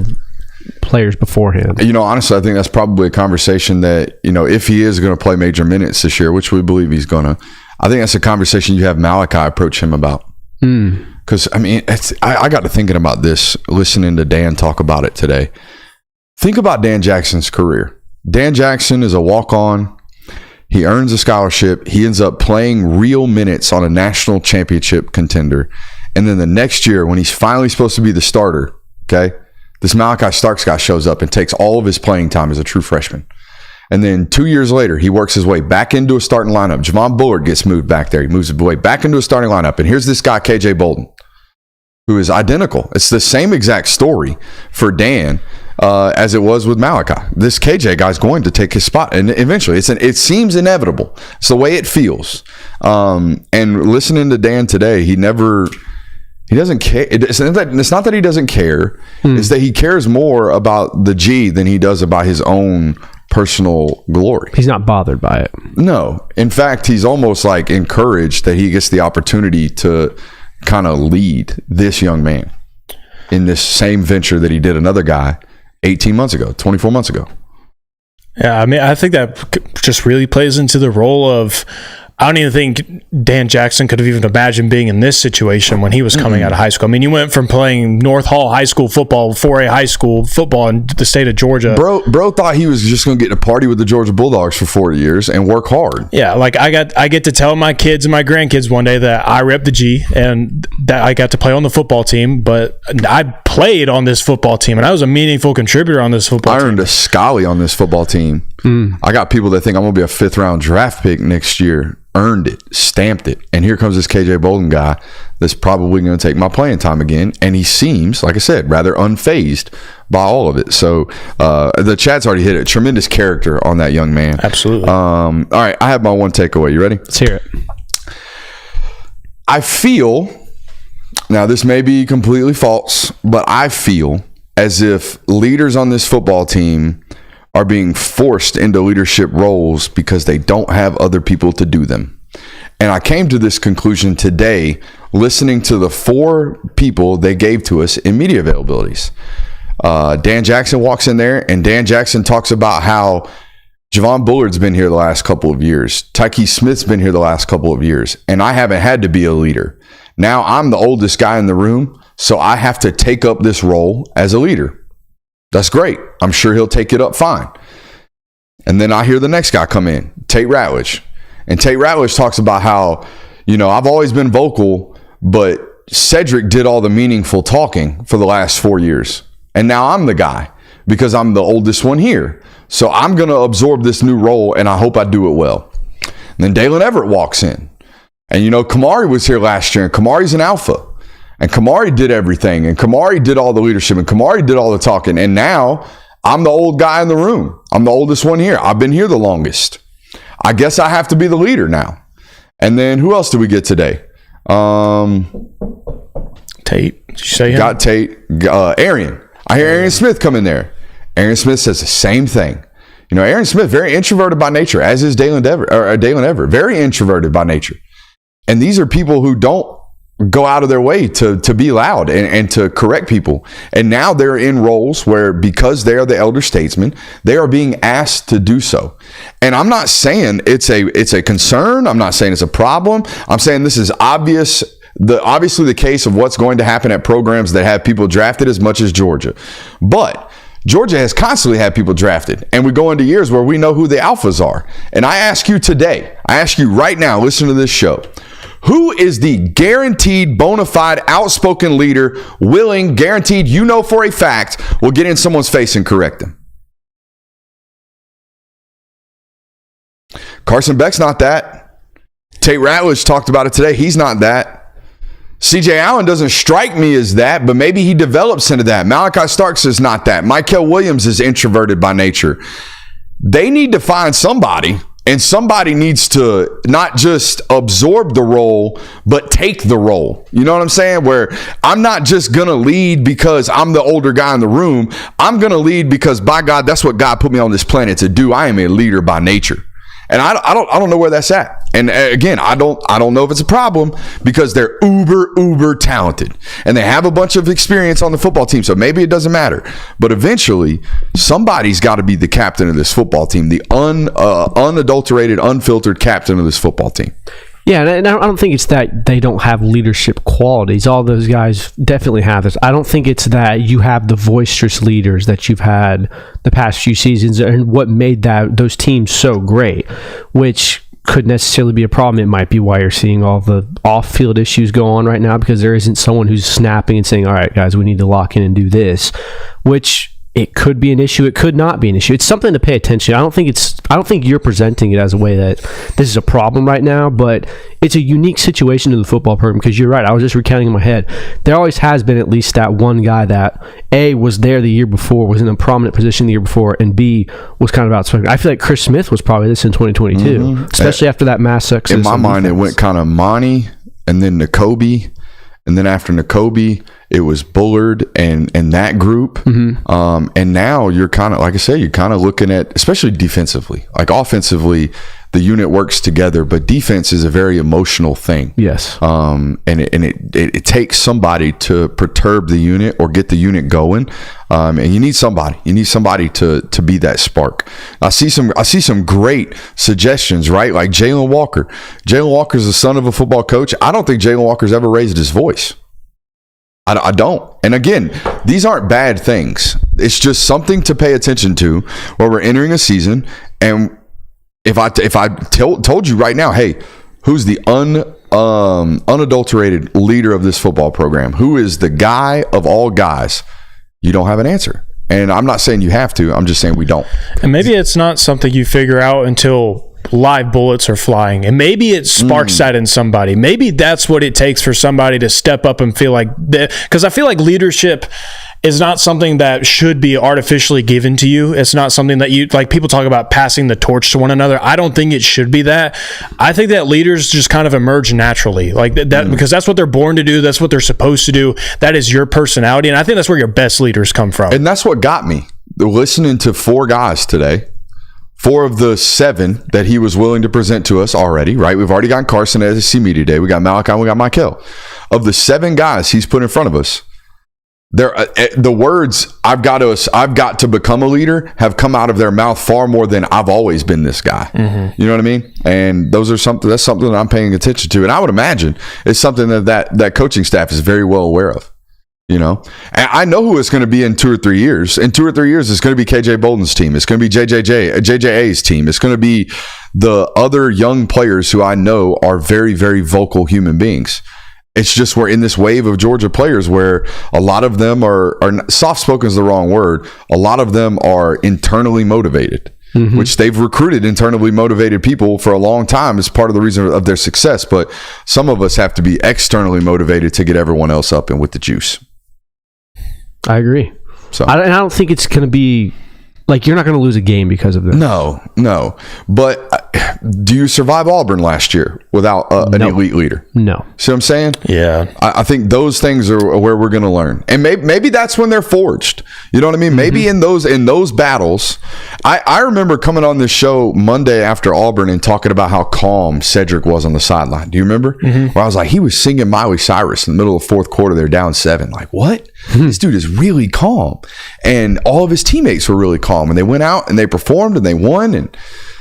players beforehand? Honestly, I think that's probably a conversation that, if he is going to play major minutes this year, which we believe he's going to, I think that's a conversation you have Malachi approach him about. Because, I got to thinking about this, listening to Dan talk about it today. Think about Dan Jackson's career. Dan Jackson is a walk-on. He earns a scholarship. He ends up playing real minutes on a national championship contender. And then the next year, when he's finally supposed to be the starter, okay, this Malachi Starks guy shows up and takes all of his playing time as a true freshman. And then 2 years later, he works his way back into a starting lineup. Javon Bullard gets moved back there. He moves his way back into a starting lineup. And here's this guy, KJ Bolden, who is identical. It's the same exact story for Dan as it was with Malachi. This KJ guy's going to take his spot, and eventually, it seems inevitable. It's the way it feels. And listening to Dan today, he doesn't care. It's not that he doesn't care. It's that he cares more about the G than he does about his own personal glory. He's not bothered by it. No. In fact, he's almost encouraged that he gets the opportunity to kind of lead this young man in this same venture that he did another guy 18 months ago, 24 months ago. Yeah, I think that just really plays into the role of, I don't even think Dan Jackson could have even imagined being in this situation when he was coming out of high school. You went from playing North Hall High School football, 4A high school football in the state of Georgia. Bro thought he was just going to get to party with the Georgia Bulldogs for 4 years and work hard. Yeah, I get to tell my kids and my grandkids one day that I rep the G and that I got to play on the football team, but I played on this football team and I was a meaningful contributor on this football team. I earned a Scully on this football team. I got people that think I'm going to be a 5th round draft pick next year. Earned it, stamped it, and here comes this KJ Bolden guy that's probably going to take my playing time again, and he seems, like I said, rather unfazed by all of it. So the chat's already hit it. Tremendous character on that young man. Absolutely. All right, I have my one takeaway. You ready? Let's hear it. I feel, now this may be completely false, but I feel as if leaders on this football team are being forced into leadership roles because they don't have other people to do them. And I came to this conclusion today listening to the 4 people they gave to us in media availabilities. Dan Jackson walks in there, and Dan Jackson talks about how Javon Bullard's been here the last couple of years. Tyke Smith's been here the last couple of years, and I haven't had to be a leader. Now I'm the oldest guy in the room, so I have to take up this role as a leader. That's great. I'm sure he'll take it up fine. And then I hear the next guy come in, Tate Ratledge. And Tate Ratledge talks about how, I've always been vocal, but Cedric did all the meaningful talking for the last 4 years. And now I'm the guy because I'm the oldest one here. So I'm going to absorb this new role, and I hope I do it well. And then Dalen Everett walks in. And, Kamari was here last year, and Kamari's an alpha. And Kamari did everything, and Kamari did all the leadership, and Kamari did all the talking. And now I'm the old guy in the room. I'm the oldest one here. I've been here the longest. I guess I have to be the leader now. And then who else did we get today? Tate. Did you say him? Got Tate. Arian. I hear Arian Smith come in there. Arian Smith says the same thing. Arian Smith, very introverted by nature, as is Dalen Everett. Very introverted by nature. And these are people who don't go out of their way to be loud and to correct people. And now they're in roles where, because they are the elder statesmen, they are being asked to do so. And I'm not saying it's a concern. I'm not saying it's a problem. I'm saying this is obviously the case of what's going to happen at programs that have people drafted as much as Georgia. But Georgia has constantly had people drafted, and we go into years where we know who the alphas are. And I ask you today, I ask you right now, listen to this show. Who is the guaranteed, bona fide, outspoken leader, willing, guaranteed, you know for a fact, will get in someone's face and correct them? Carson Beck's not that. Tate Ratledge talked about it today. He's not that. C.J. Allen doesn't strike me as that, but maybe he develops into that. Malachi Starks is not that. Mykel Williams is introverted by nature. They need to find somebody, and somebody needs to not just absorb the role, but take the role. You know what I'm saying? Where I'm not just going to lead because I'm the older guy in the room. I'm going to lead because, by God, that's what God put me on this planet to do. I am a leader by nature. And I don't know where that's at. And again, I don't know if it's a problem because they're uber talented and they have a bunch of experience on the football team. So maybe it doesn't matter. But eventually, somebody's got to be the captain of this football team, the unadulterated, unfiltered captain of this football team. Yeah, and I don't think it's that they don't have leadership qualities. All those guys definitely have this. I don't think it's that you have the boisterous leaders that you've had the past few seasons and what made those teams so great, which could necessarily be a problem. It might be why you're seeing all the off-field issues go on right now, because there isn't someone who's snapping and saying, all right, guys, we need to lock in and do this, which it could be an issue. It could not be an issue. It's something to pay attention to. I don't think you're presenting it as a way that this is a problem right now, but it's a unique situation in the football program because you're right. I was just recounting in my head. There always has been at least that one guy that A, was there the year before, was in a prominent position the year before, and B, was kind of outspoken. I feel like Chris Smith was probably this in 2022, especially after that mass success. In my mind, it went kind of Monty and then Nakobe. And then after Nakobe, it was Bullard and that group. Mm-hmm. And now you're kind of, like I say, you're kind of looking at, especially defensively. Like offensively, the unit works together, but defense is a very emotional thing. Yes. And it takes somebody to perturb the unit or get the unit going. And you need somebody. You need somebody to be that spark. I see some great suggestions, right? Like Jalen Walker. Jalen Walker's the son of a football coach. I don't think Jalen Walker's ever raised his voice. I don't. And again, these aren't bad things. It's just something to pay attention to where we're entering a season. And if I told you right now, hey, who's the unadulterated leader of this football program? Who is the guy of all guys? You don't have an answer. And I'm not saying you have to. I'm just saying we don't. And maybe it's not something you figure out until live bullets are flying, and maybe it sparks that in somebody. Maybe that's what it takes for somebody to step up and feel like that, because I feel like leadership is not something that should be artificially given to you. It's not something that you, like, people talk about passing the torch to one another. I don't think it should be that. I think that leaders just kind of emerge naturally, like that because that's what they're born to do. That's what they're supposed to do. That is your personality, and I think that's where your best leaders come from. And that's what got me listening to 4 guys today. 4 of the 7 that he was willing to present to us already, right? We've already got Carson at SEC Media Day. We got Malachi, we got Mykel. Of the 7 guys he's put in front of us, the words "I've got to become a leader" have come out of their mouth far more than "I've always been this guy." Mm-hmm. You know what I mean? And that's something that I'm paying attention to, and I would imagine it's something that coaching staff is very well aware of. You know, and I know who it's going to be in 2 or 3 years. In 2 or 3 years, it's going to be KJ Bolden's team. It's going to be JJA's team. It's going to be the other young players who I know are very, very vocal human beings. It's just we're in this wave of Georgia players where a lot of them are soft-spoken is the wrong word. A lot of them are internally motivated, which they've recruited internally motivated people for a long time as part of the reason of their success. But some of us have to be externally motivated to get everyone else up and with the juice. I agree. So I don't think it's going to be like you're not going to lose a game because of this. No. But do you survive Auburn last year without an elite leader? No. See what I'm saying? Yeah. I think those things are where we're going to learn. And maybe that's when they're forged. You know what I mean? Maybe in those battles. I remember coming on this show Monday after Auburn and talking about how calm Cedric was on the sideline. Do you remember? Where I was like, he was singing Miley Cyrus in the middle of the 4th quarter. They're down 7. Like, what? This dude is really calm. And all of his teammates were really calm. And they went out and they performed and they won. And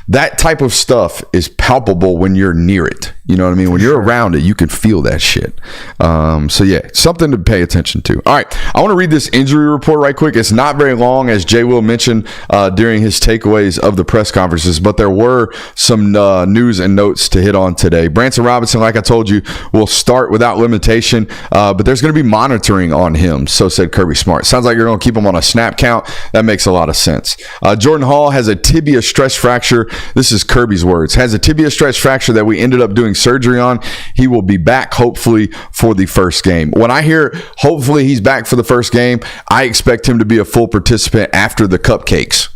that type of stuff is palpable when you're near it. You know what I mean? When you're around it, you can feel that shit. So yeah, something to pay attention to. All right, I want to read this injury report right quick. It's not very long, as Jay Will mentioned during his takeaways of the press conferences, but there were some news and notes to hit on today. Branson Robinson, like I told you, will start without limitation, but there's going to be monitoring on him, so said Kirby Smart. Sounds like you're going to keep him on a snap count. That makes a lot of sense. Jordan Hall has a tibia stress fracture. This is Kirby's words. Has a tibia stress fracture that we ended up doing surgery on. He will be back hopefully for the first game. When I hear hopefully he's back for the first game, I expect him to be a full participant after the cupcakes.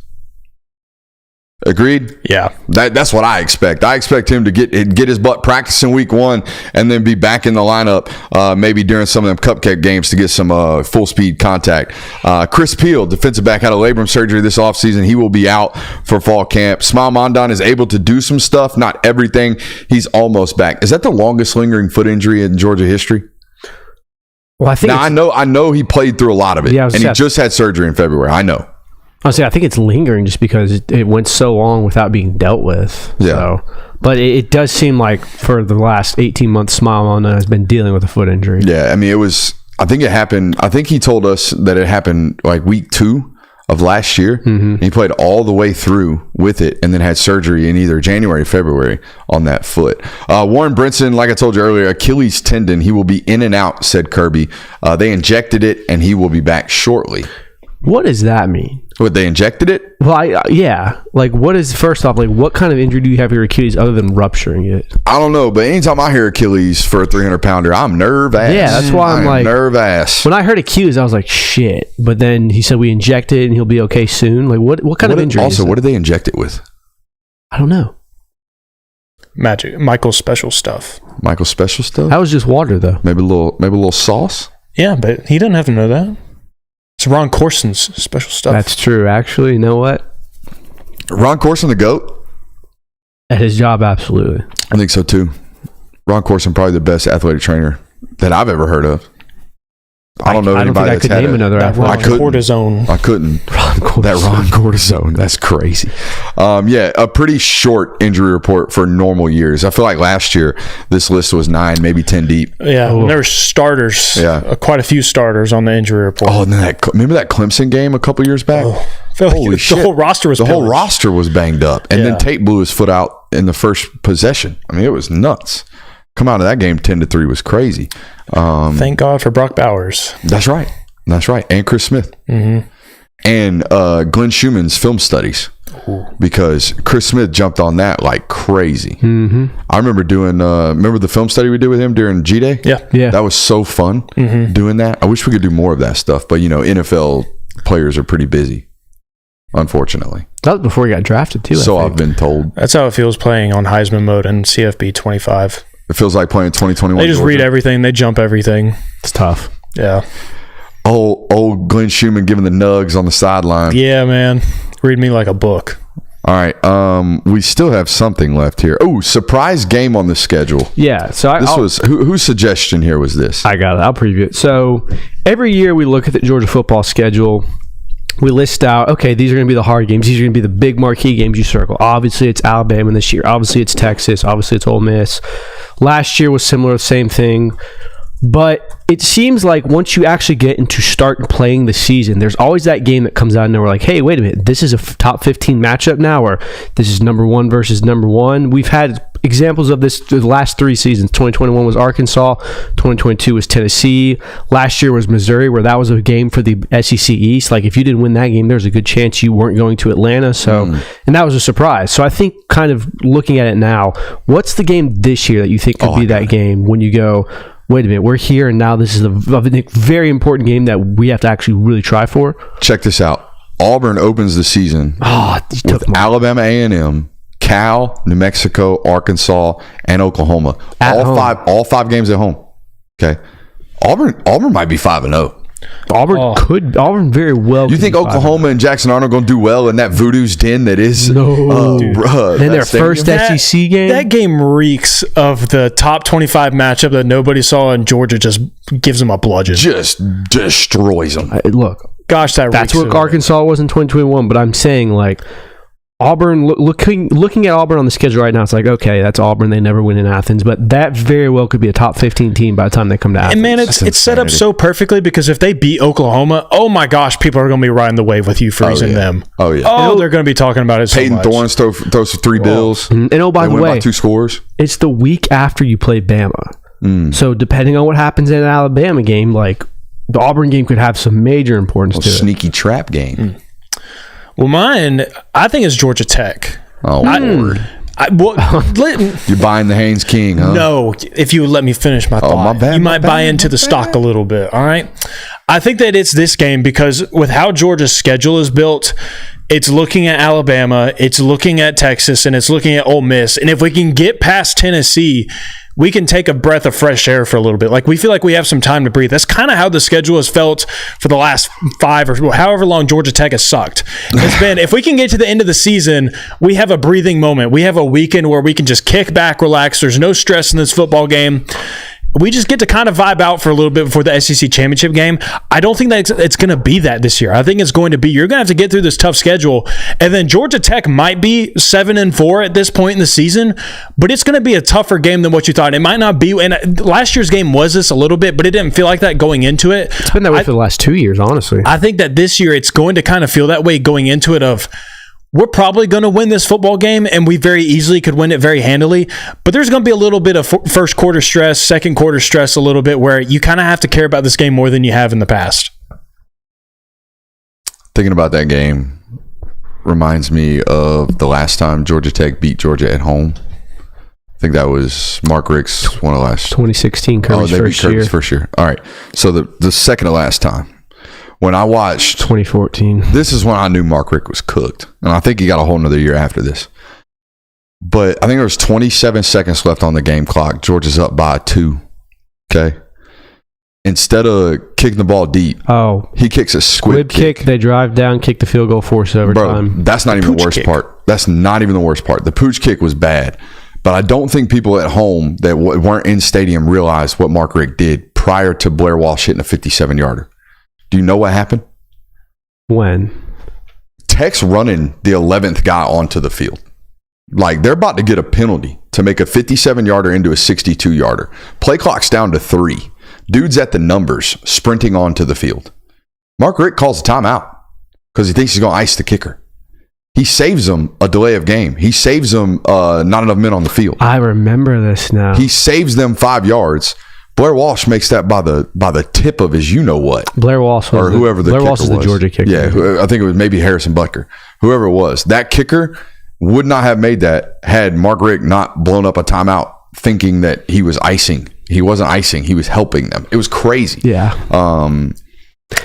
Agreed? Yeah. That's what I expect. I expect him to get his butt practicing week 1 and then be back in the lineup maybe during some of them cupcake games to get some full speed contact. Chris Peel, defensive back, out of labrum surgery this offseason. He will be out for fall camp. Smile Mondon is able to do some stuff, not everything. He's almost back. Is that the longest lingering foot injury in Georgia history? Well, I think now, I know he played through a lot of it, Yeah, and he just had surgery in February. I know. Honestly, I think it's lingering just because it went so long without being dealt with. Yeah. So, but it does seem like for the last 18 months, Smile Mondon has been dealing with a foot injury. Yeah, I mean, I think it happened. I think he told us that it happened like week 2 of last year. Mm-hmm. He played all the way through with it and then had surgery in either January or February on that foot. Warren Brinson, like I told you earlier, Achilles tendon. He will be in and out, said Kirby. They injected it and he will be back shortly. What does that mean? What, they injected it? Well, yeah. Like, first off, like, what kind of injury do you have your Achilles other than rupturing it? I don't know, but anytime I hear Achilles for a 300-pounder, I'm nervous. Yeah, that's why I'm like nervous. When I heard Achilles, I was like, shit. But then he said we injected it and he'll be okay soon. Like, what kind of injury? Also, is that? what did they inject it with? I don't know. Michael's special stuff. Michael's special stuff? That was just water, though. Maybe a little sauce? Yeah, but he doesn't have to know that. It's Ron Corson's special stuff. That's true. Actually, you know what? Ron Corson, the GOAT? At his job, absolutely. I think so, too. Ron Corson, probably the best athletic trainer that I've ever heard of. I don't know anybody that's had another Ron Cortisone. I couldn't. That Ron Cortisone. That's crazy. Yeah, a pretty short injury report for normal years. I feel like last year this list was 9, maybe 10 deep. Yeah, there were starters. Yeah, quite a few starters on the injury report. Oh, and then remember that Clemson game a couple years back? Holy shit! The whole roster was whole roster was banged up, and then Tate blew his foot out in the first possession. I mean, it was nuts. Come out of that game 10-3 was crazy. Thank God for Brock Bowers. That's right. And Chris Smith. Mm-hmm. And Glenn Schumann's film studies. Ooh. Because Chris Smith jumped on that like crazy. Mm-hmm. I remember doing remember the film study we did with him during G-Day? Yeah. That was so fun doing that. I wish we could do more of that stuff, but NFL players are pretty busy, unfortunately. That was before he got drafted too. So I've been told. That's how it feels playing on Heisman mode and CFB 25. It feels like playing 2021. They just Georgia. read everything. They jump everything. It's tough. Yeah. Old Glenn Schumann giving the nugs on the sideline. Yeah, man. Read me like a book. All right. We still have something left here. Oh, surprise game on the schedule. Yeah. So whose suggestion here was this? I got it. I'll preview it. So every year we look at the Georgia football schedule. We list out, okay, these are going to be the hard games. These are going to be the big marquee games you circle. Obviously, it's Alabama this year. Obviously, it's Texas. Obviously, it's Ole Miss. Last year was similar, same thing. But it seems like once you actually get into start playing the season, there's always that game that comes out and we're like, hey, wait a minute, this is a top 15 matchup now, or this is number 1 versus number 1. We've had examples of this the last 3 seasons. 2021 was Arkansas. 2022 was Tennessee. Last year was Missouri, where that was a game for the SEC East. Like, if you didn't win that game, there's a good chance you weren't going to Atlanta. So, and that was a surprise. So I think kind of looking at it now, what's the game this year that you think could be that game when you go, wait a minute, we're here and now this is a very important game that we have to actually really try for? Check this out. Auburn opens the season with Alabama A&M, Cal, New Mexico, Arkansas, and Oklahoma. All five games at home. Okay. Auburn might be 5-0. Auburn very well. You think Oklahoma and Jackson Arnold going to do well in that voodoo's den that is? No, in their first SEC game. That game reeks of the top 25 matchup that nobody saw, and Georgia just gives them a bludgeon. Just destroys them. Look, gosh, that's what Arkansas was in 2021. But I'm saying, like, Auburn, looking at Auburn on the schedule right now, it's like, okay, that's Auburn. They never win in Athens, but that very well could be a top 15 team by the time they come to Athens. And man, it's set up so perfectly because if they beat Oklahoma, oh my gosh, people are going to be riding the wave with you, freezing them. Oh, yeah. Oh, they're going to be talking about it so Peyton much. Thorns throws for 3 bills. And oh, by They the win way, by 2 scores. it's the week after you play Bama. So depending on what happens in an Alabama game, like the Auburn game could have some major importance to it. Sneaky trap game. Well, mine, I think it's Georgia Tech. Oh, Lord. You're buying the Haynes King, huh? No, if you would let me finish my thought, my bad, you my might bad, buy into my the bad. stock a little bit. All right. I think that it's this game because with how Georgia's schedule is built, it's looking at Alabama, it's looking at Texas, and it's looking at Ole Miss. And if we can get past Tennessee, we can take a breath of fresh air for a little bit. Like, we feel like we have some time to breathe. That's kind of how the schedule has felt for the last 5 or however long Georgia Tech has sucked. It's been, if we can get to the end of the season, we have a breathing moment. We have a weekend where we can just kick back, relax. There's no stress in this football game. We just get to kind of vibe out for a little bit before the SEC championship game. I don't think that it's going to be that this year. I think it's going to be, you're going to have to get through this tough schedule. And then Georgia Tech might be 7-4 at this point in the season, but it's going to be a tougher game than what you thought. It might not be. And last year's game was this a little bit, but it didn't feel like that going into it. It's been that way for the last 2 years, honestly. I think that this year it's going to kind of feel that way going into it of, we're probably going to win this football game, and we very easily could win it very handily. But there's going to be a little bit of first quarter stress, second quarter stress a little bit, where you kind of have to care about this game more than you have in the past. Thinking about that game reminds me of the last time Georgia Tech beat Georgia at home. I think that was Mark Rick's one of the last. 2016, Kirby's they beat first year. Kirby's first year. All right. So the second to last time. When I watched 2014. This is when I knew Mark Rick was cooked. And I think he got a whole nother year after this. But I think there was 27 seconds left on the game clock. Georgia's up by 2. Okay. Instead of kicking the ball deep, he kicks a squib kick. They drive down, kick the field goal, force overtime. Bro, that's not even the worst part. That's not even the worst part. The pooch kick was bad. But I don't think people at home that weren't in stadium realized what Mark Rick did prior to Blair Walsh hitting a 57-yarder. Do you know what happened? When? Tech's running the 11th guy onto the field. Like, they're about to get a penalty to make a 57-yarder into a 62-yarder. Play clock's down to 3. Dude's at the numbers, sprinting onto the field. Mark Rick calls a timeout because he thinks he's going to ice the kicker. He saves them a delay of game. He saves them not enough men on the field. I remember this now. He saves them 5 yards. Blair Walsh makes that by the tip of his you-know-what. Blair Walsh was Blair Walsh is the Georgia kicker. Yeah, I think it was maybe Harrison Butker. Whoever it was. That kicker would not have made that had Mark Rick not blown up a timeout thinking that he was icing. He wasn't icing. He was helping them. It was crazy. Yeah.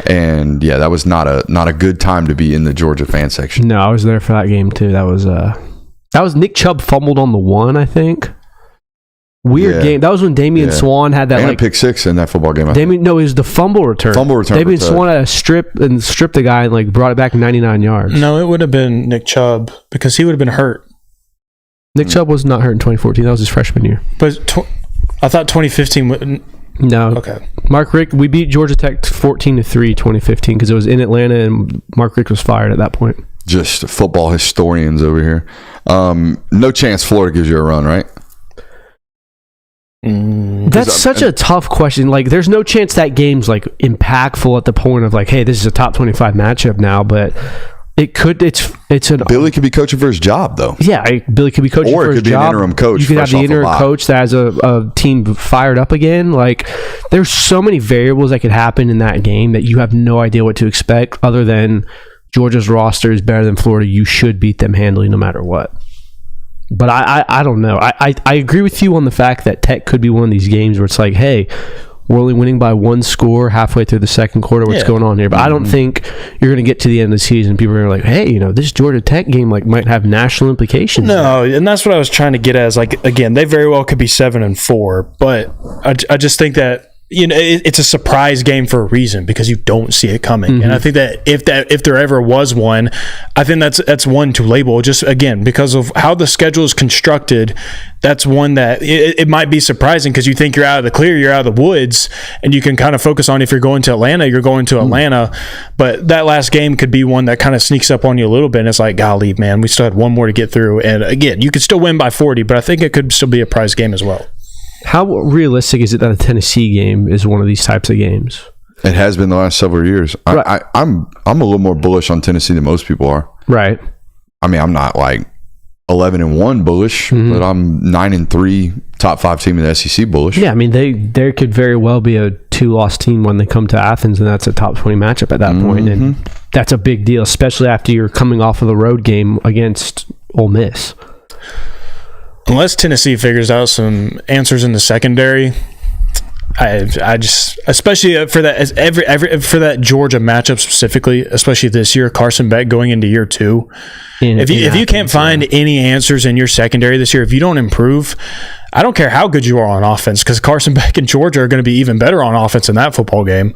And yeah, that was not a good time to be in the Georgia fan section. No, I was there for that game too. That was Nick Chubb fumbled on the 1, I think. Weird game. That was when Damian Swan had that and a pick 6 in that football game. It was the fumble return. Damian Swan had a stripped the guy and brought it back 99 yards. No, it would have been Nick Chubb because he would have been hurt. Nick Chubb was not hurt in 2014. That was his freshman year. But I thought 2015. No. Okay. Mark Rick, we beat Georgia Tech 14-3 2015 because it was in Atlanta and Mark Rick was fired at that point. Just football historians over here. No chance Florida gives you a run, right? That's such a tough question. There's no chance that game's impactful at the point of hey, this is a top 25 matchup now, but it could. It's an Billy could be coaching for his job though. Yeah, Billy could be coaching for his job. Or it could be an interim coach. You could have the interim coach that has a team fired up again. There's so many variables that could happen in that game that you have no idea what to expect. Other than Georgia's roster is better than Florida, you should beat them handily no matter what. But I don't know. I agree with you on the fact that Tech could be one of these games where it's hey, we're only winning by 1 score halfway through the second quarter. What's going on here? But I don't think you're going to get to the end of the season. People are hey, this Georgia Tech game might have national implications. No, and that's what I was trying to get at. Again, they very well could be 7-4, but I just think that it's a surprise game for a reason because you don't see it coming. And I think that if there ever was one, I think that's one to label, just again because of how the schedule is constructed. That's one that it might be surprising because you think you're out of the clear, you're out of the woods, and you can kind of focus on if you're going to Atlanta, you're going to Atlanta. But that last game could be one that kind of sneaks up on you a little bit, and it's like, golly, man, we still had one more to get through. And again, you could still win by 40, but I think it could still be a prize game as well. How realistic is it that a Tennessee game is one of these types of games? It has been the last several years. Right. I'm a little more bullish on Tennessee than most people are. Right. I mean, I'm not like 11-1 bullish, but I'm 9-3 top 5 team in the SEC bullish. Yeah, I mean, there could very well be a 2-loss team when they come to Athens, and that's a top 20 matchup at that point, and that's a big deal, especially after you're coming off of the road game against Ole Miss. Unless Tennessee figures out some answers in the secondary, I just, especially for that for that Georgia matchup specifically, especially this year, Carson Beck going into year 2. If you can't find any answers in your secondary this year, if you don't improve, I don't care how good you are on offense, because Carson Beck and Georgia are going to be even better on offense in that football game.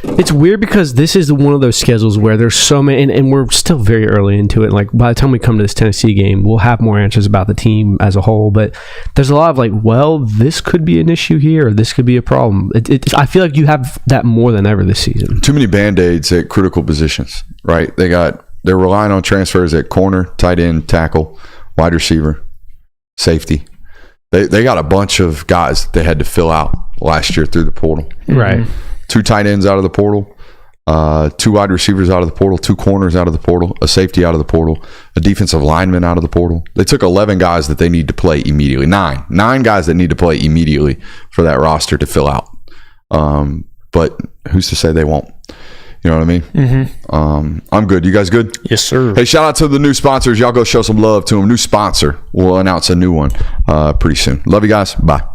It's weird because this is one of those schedules where there's so many, and we're still very early into it. Like, by the time we come to this Tennessee game, we'll have more answers about the team as a whole. But there's a lot of like, well, this could be an issue here, or this could be a problem. I feel like you have that more than ever this season. Too many Band-Aids at critical positions, right? They're relying on transfers at corner, tight end, tackle, wide receiver, safety. They got a bunch of guys they had to fill out last year through the portal. Right. 2 tight ends out of the portal, 2 wide receivers out of the portal, 2 corners out of the portal, a safety out of the portal, a defensive lineman out of the portal. They took 11 guys that they need to play immediately. 9 guys that need to play immediately for that roster to fill out. But who's to say they won't? You know what I mean? I'm good. You guys good? Yes, sir. Hey, shout out to the new sponsors. Y'all go show some love to them. New sponsor. We'll announce a new one pretty soon. Love you guys. Bye.